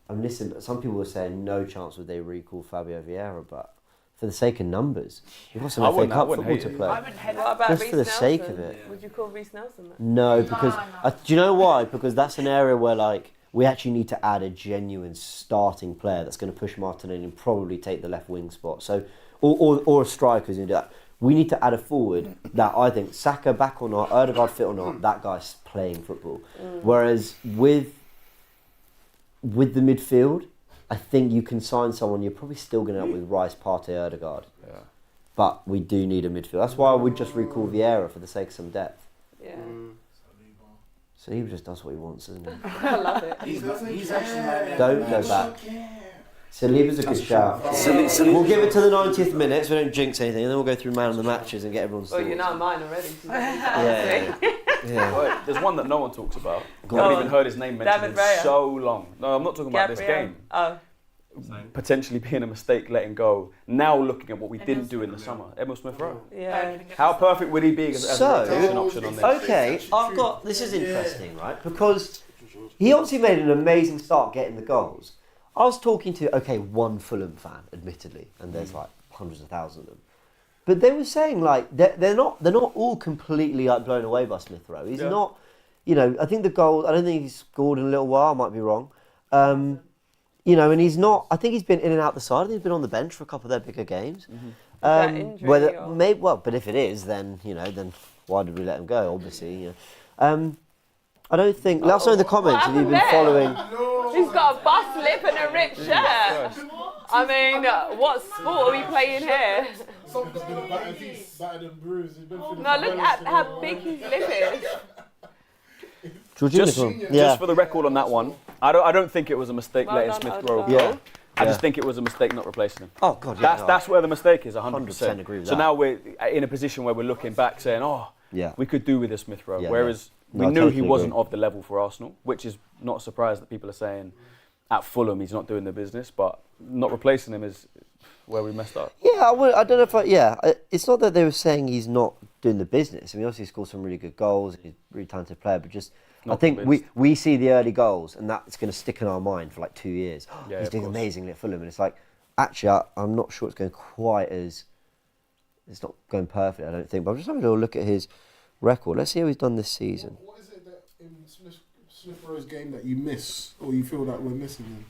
I'm listening, but some people were saying no chance would they recall Fabio Vieira, but for the sake of numbers, you've got some FA Cup football to play. What about Just Reece for the Nelson? sake of it. Would you call Reece Nelson that? No, because do you know why? Because that's an area where like we actually need to add a genuine starting player that's going to push Martinelli and probably take the left wing spot. So, or a striker who's going to do that. We need to add a forward that I think Saka back or not, Ødegaard fit or not, that guy's playing football. Whereas with the midfield, I think you can sign someone. You're probably still going to end up with Rice, Partey, Ødegaard. Yeah. But we do need a midfield. That's why I would just recall Vieira for the sake of some depth. Yeah. So he just does what he wants, doesn't he? I love it. He's actually Don't go back. Saliba's a good shout. We'll give it to the 90th minute so we don't jinx anything, and then we'll go through man of the matches and get everyone's thoughts. Well, you know mine already. Yeah. Well, there's one that no one talks about. I haven't even heard his name mentioned in so long. No, I'm not talking about this game. Oh. Potentially being a mistake letting go. Now looking at what we didn't do in the summer. Emil Smith-Rowe. Yeah. How perfect would he be as a rotation option on this? Okay, this is interesting, right? Because he obviously made an amazing start getting the goals. I was talking to, one Fulham fan, admittedly, and there's like hundreds of thousands of them. But they were saying like they're not all completely like blown away by Smith-Rowe. He's not, I think the goal. I don't think he's scored in a little while. I might be wrong. And he's not. I think he's been in and out the side. I think he's been on the bench for a couple of their bigger games. But if it is, then then why did we let him go? Obviously, I don't think. Let us know in the comments if you've been following. He's got a bust lip and a ripped shirt. I mean, what sport are we playing here? Something's been battered and bruised. No, look at how big his lip is. Just for the record on that one, I don't think it was a mistake letting Smith-Rowe go. I just think it was a mistake not replacing him. Oh God, that's where the mistake is. 100% agree with that. So now we're in a position where we're looking back saying, we could do with this Smith-Rowe. Whereas we knew he wasn't of the level for Arsenal, which is not a surprise that people are saying at Fulham he's not doing the business, but not replacing him is where we messed up. Yeah, I don't know if it's not that they were saying he's not doing the business. I mean, obviously he scored some really good goals. He's a really talented player, but just I think we see the early goals and that's going to stick in our mind for like 2 years. He's doing amazingly at Fulham, and it's like actually I'm not sure it's going quite as. It's not going perfect, I don't think. But I'm just having a little look at his record. Let's see how he's done this season. What is it that in Smith-Rowe's game that you miss, or you feel that we're missing him?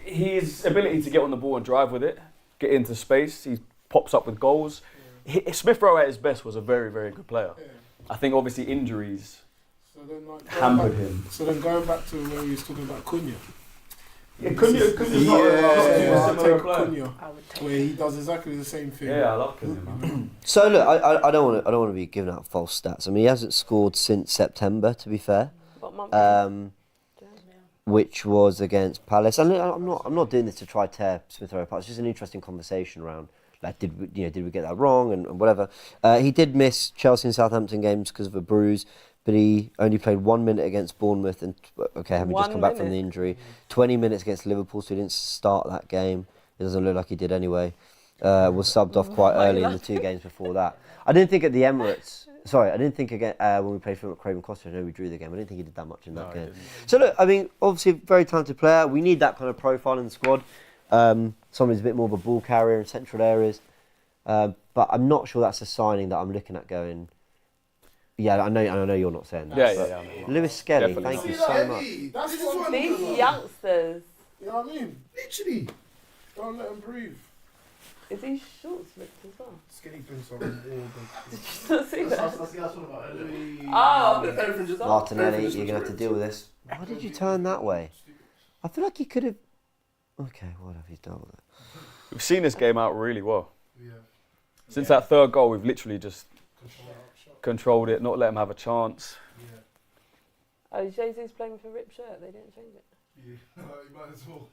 His ability to get on the ball and drive with it, get into space. He pops up with goals. Smith-Rowe at his best was a very, very good player. Yeah. I think obviously injuries hampered him. So then going back to where he was talking about Cunha. Cunha's not a similar player. Where he does exactly the same thing. Yeah, I love Cunha. So look, I don't want to be giving out false stats. I mean, he hasn't scored since September, to be fair. What month? Which was against Palace. And look, I'm not doing this to try to tear Smith-Rowe apart. It's just an interesting conversation around like did we get that wrong and whatever. He did miss Chelsea and Southampton games because of a bruise. But he only played 1 minute against Bournemouth and having just come back from the injury. 20 minutes against Liverpool, so he didn't start that game. It doesn't look like he did anyway. Was subbed off quite early in the 2 games before that. I didn't think at the Emirates. Sorry, I didn't think again when we played for Craven Cottage. I know we drew the game. I didn't think he did that much in that game. So look, I mean, obviously a very talented player. We need that kind of profile in the squad. Someone who's a bit more of a ball carrier in central areas. But I'm not sure that's a signing that I'm looking at going. Yeah, I know you're not saying that. Yeah. Lewis Skelly, thank you so much. These youngsters. You know what I mean? Literally. Don't let him breathe. Is he short slipped as well? Skinny prints on him. Did you not see that? That's the last one about it. Martinelli, you're going to have to deal with this. Why did you turn that way? I feel like you could have... Okay, what have you done with it? We've seen this game out really well. Yeah. Since that third goal, we've literally just controlled it, not let him have a chance. Yeah. Oh, Jesus playing with a ripped shirt. They didn't change it. Yeah, you might as well.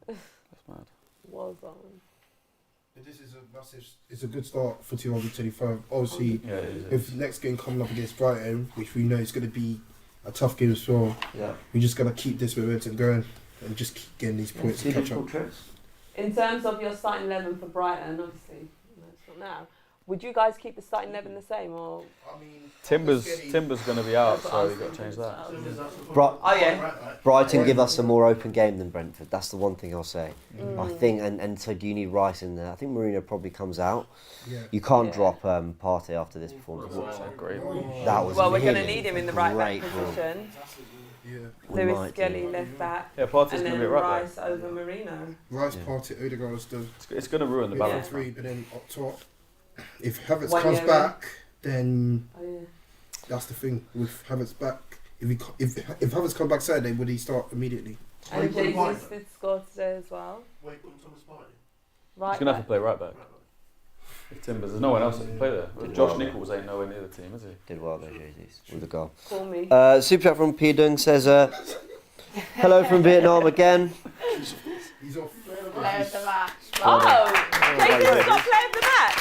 That's mad. Was on. This is a massive. It's a good start for 2025. Obviously, if next game coming up against Brighton, which we know is going to be a tough game as well, we're just going to keep this momentum going and just keep getting these points to catch up. In terms of your starting 11 for Brighton, obviously, it's not now. Would you guys keep the starting 11 the same, or? I mean, Timber's going to be out, so you've got to change that. Oh yeah. Brighton give us a more open game than Brentford. That's the one thing I'll say. I think, and so do you need Rice in there? I think Mourinho probably comes out. Yeah. You can't drop Partey after this performance. Great. That was Well, we're going to really need him in the right back great ball. position. Yeah. We Lewis might Skelly do. left back. Yeah, Partey's And going to then be right Rice there. over Marino. Rice, Partey, Odegaard is the It's going to ruin the balance. three, but then up top, if Havertz One comes year back, then Oh yeah. that's the thing with Havertz back. If Havertz comes back Saturday, would he start immediately? And Jesus did score today as well. Wait, put Thomas Partey. Right. He's going to have to play right back. If Timbers, there's no one else that can play there. Josh Nichols ain't nowhere near the team, is he? Did well there, Jesus, with the goal. Call me. Super chat from P Dung says, hello from Vietnam again. He's off. Player of the match. Oh, Jason's got player of the match.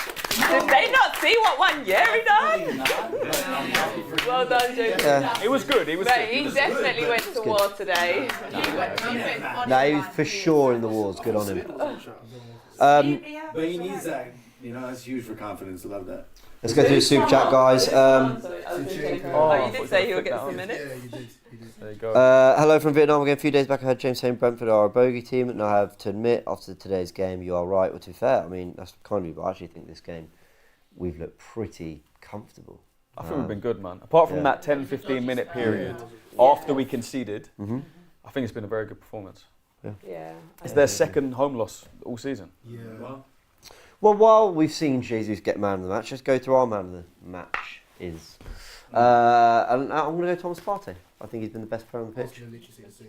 Did they not see what one year he done? Well done, Jason. Yeah. It was good. He was But good. he definitely went to war today. No, he was for sure in the wars. Good on him. But he needs that. You know, that's huge for confidence. I love that. Let's go through the super chat, guys. Oh, you did say he would get some Yeah, minutes. you did. There you go. Hello from Vietnam again. A few days back, I heard James saying Brentford are a bogey team, and I have to admit, after today's game, you are right. Or to be fair, I mean that's kind of you, but I actually think this game we've looked pretty comfortable. I think we've been good, man. Apart from that 10-15 minute period after we conceded, I think it's been a very good performance. Yeah. It's their second home loss all season. Yeah. Well, while we've seen Jesus get man of the match, let's go through our man of the match is. And I'm going to go Thomas Partey. I think he's been the best player on the pitch.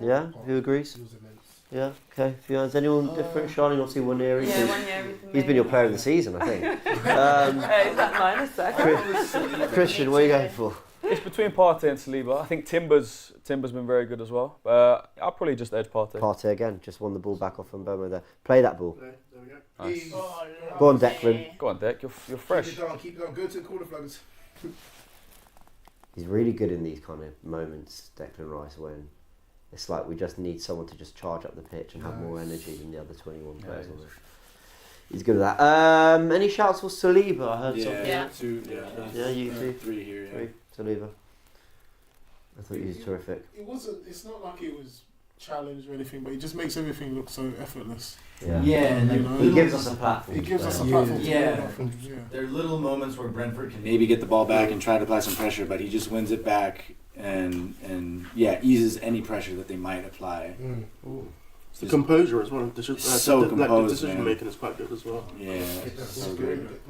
Yeah, who agrees? He was immense. Yeah, okay. Is anyone different? Charlie, obviously Waneri. Yeah, 1 year. He's been your player of the season, I think. Is that mine a second? Christian, what are you going for? It's between Partey and Saliba. I think Timber's been very good as well. But I'll probably just edge Partey. Partey again, just won the ball back off from Bomo there. Play that ball. Okay, there we go. Nice. Go on, Declan. Go on, Deck. You're fresh. Keep it on. Go to the corner flags. He's really good in these kind of moments, Declan Rice, when it's like we just need someone to just charge up the pitch and have more energy than the other 21 players on it. He's good at that. Any shouts for Saliba? I heard something. Yeah. Two. Yeah, you too. Three here. Yeah. Three. Saliba. I thought he was terrific. It wasn't. It's not like it was challenged or anything, but it just makes everything look so effortless. Yeah. Yeah, and You know, He gives us a platform. It gives to us a play. platform. Yeah. To build off. Yeah. there are little moments where Brentford can maybe get the ball back and try to apply some pressure, but he just wins it back and eases any pressure that they might apply. The composure as well. So the composed, decision man. making is quite good as well. Yeah, so good.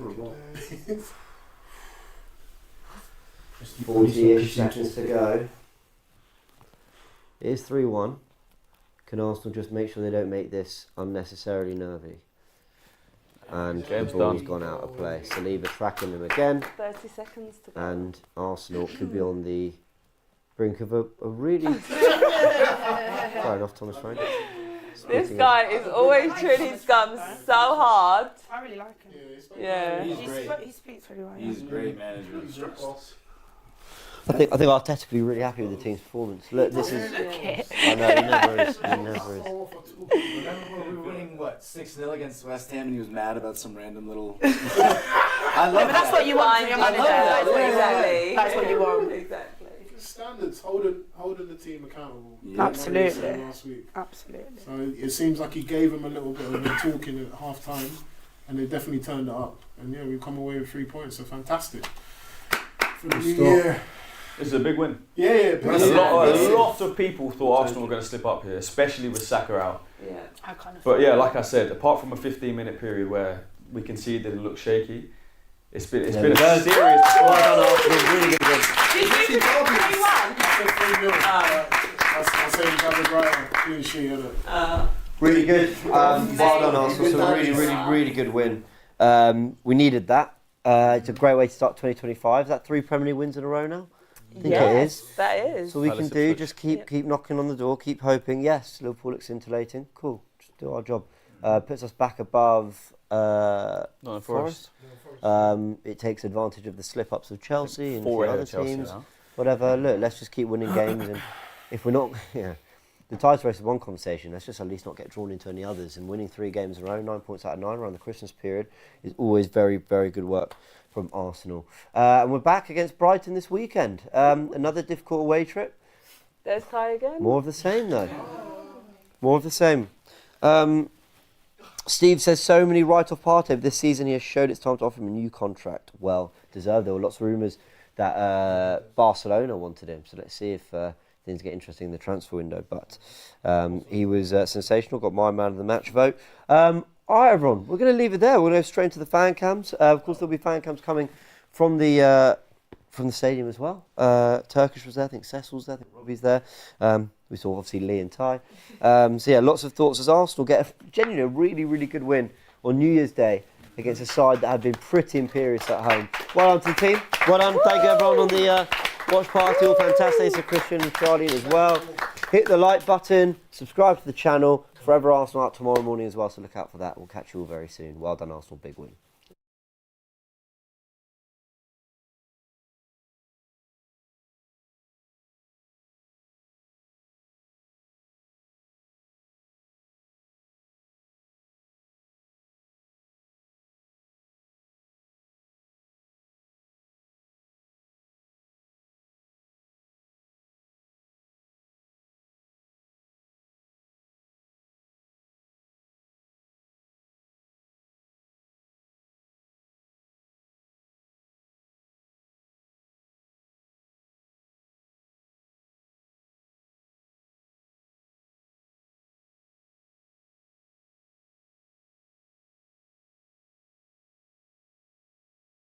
40-ish seconds to go. It is 3-1. Can Arsenal just make sure they don't make this unnecessarily nervy? And the Game's ball's done. gone out of play. Saliba tracking them again, 30 seconds to go. and Arsenal could be on the brink of a really... Fair enough, Thomas Frank. This guy is always chewing his gums so hard. I really like him. Yeah. He's great. He speaks really well. He's a great manager. I think Arteta could be really happy with the team's performance. Look, this is... I know, he never is. He never is. Remember when we were winning, 6-0 against West Ham and he was mad about some random little... I love But that's what you want from your I manager. love that. Yeah. Exactly. That's what you want. Exactly. Standards holding the team accountable. Yeah. Like we said Absolutely. last week. Absolutely. So it seems like he gave them a little bit of a talking at half time, and they definitely turned it up. And yeah, we've come away with 3 points, so fantastic. For the new year. This is a big win. Yeah. A lot of people thought Arsenal were going to slip up here, especially with Saka out. Yeah. I kind of. But yeah, like I said, apart from a 15-minute period where we conceded and looked shaky, it's been a serious. Well done, Arsenal. Really good win. Did you 3-1? I say he's had a great clean sheet, innit? Really good. Well done, Arsenal. So really good win. We needed that. It's a great way to start 2025. Is that 3 Premier League wins in a row now? I think it is. That is. So we Palace can do, Ipswich. just keep knocking on the door, keep hoping. Yes, Liverpool looks scintillating. Cool, just do our job. Puts us back above Nottingham Forest. It takes advantage of the slip-ups of Chelsea and the 4 other Chelsea teams. now. Whatever, look, let's just keep winning games. And if we're not, the title race is one conversation. Let's just at least not get drawn into any others. And winning 3 games in a row, 9 points out of 9 around the Christmas period, is always very, very good work from Arsenal. And we're back against Brighton this weekend. Another difficult away trip. There's Ty again. More of the same, though. More of the same. Steve says, so many write-off Partey this season. He has showed it's time to offer him a new contract. Well deserved. There were lots of rumours that Barcelona wanted him. So let's see if things get interesting in the transfer window. But he was sensational. Got my man of the match vote. All right, everyone. We're going to leave it there. We're going to go straight into the fan cams. Of course, there'll be fan cams coming from the stadium as well. Turkish was there. I think Cecil's there. I think Robbie's there. We saw obviously Lee and Ty. So yeah, lots of thoughts as Arsenal get a genuinely really, really good win on New Year's Day against a side that had been pretty imperious at home. Well done to the team. Well done. Thank you everyone on the watch party. All fantastic. So Christian and Charlie as well. Hit the like button. Subscribe to the channel. Forever Arsenal out tomorrow morning as well. So look out for that. We'll catch you all very soon. Well done Arsenal. Big win.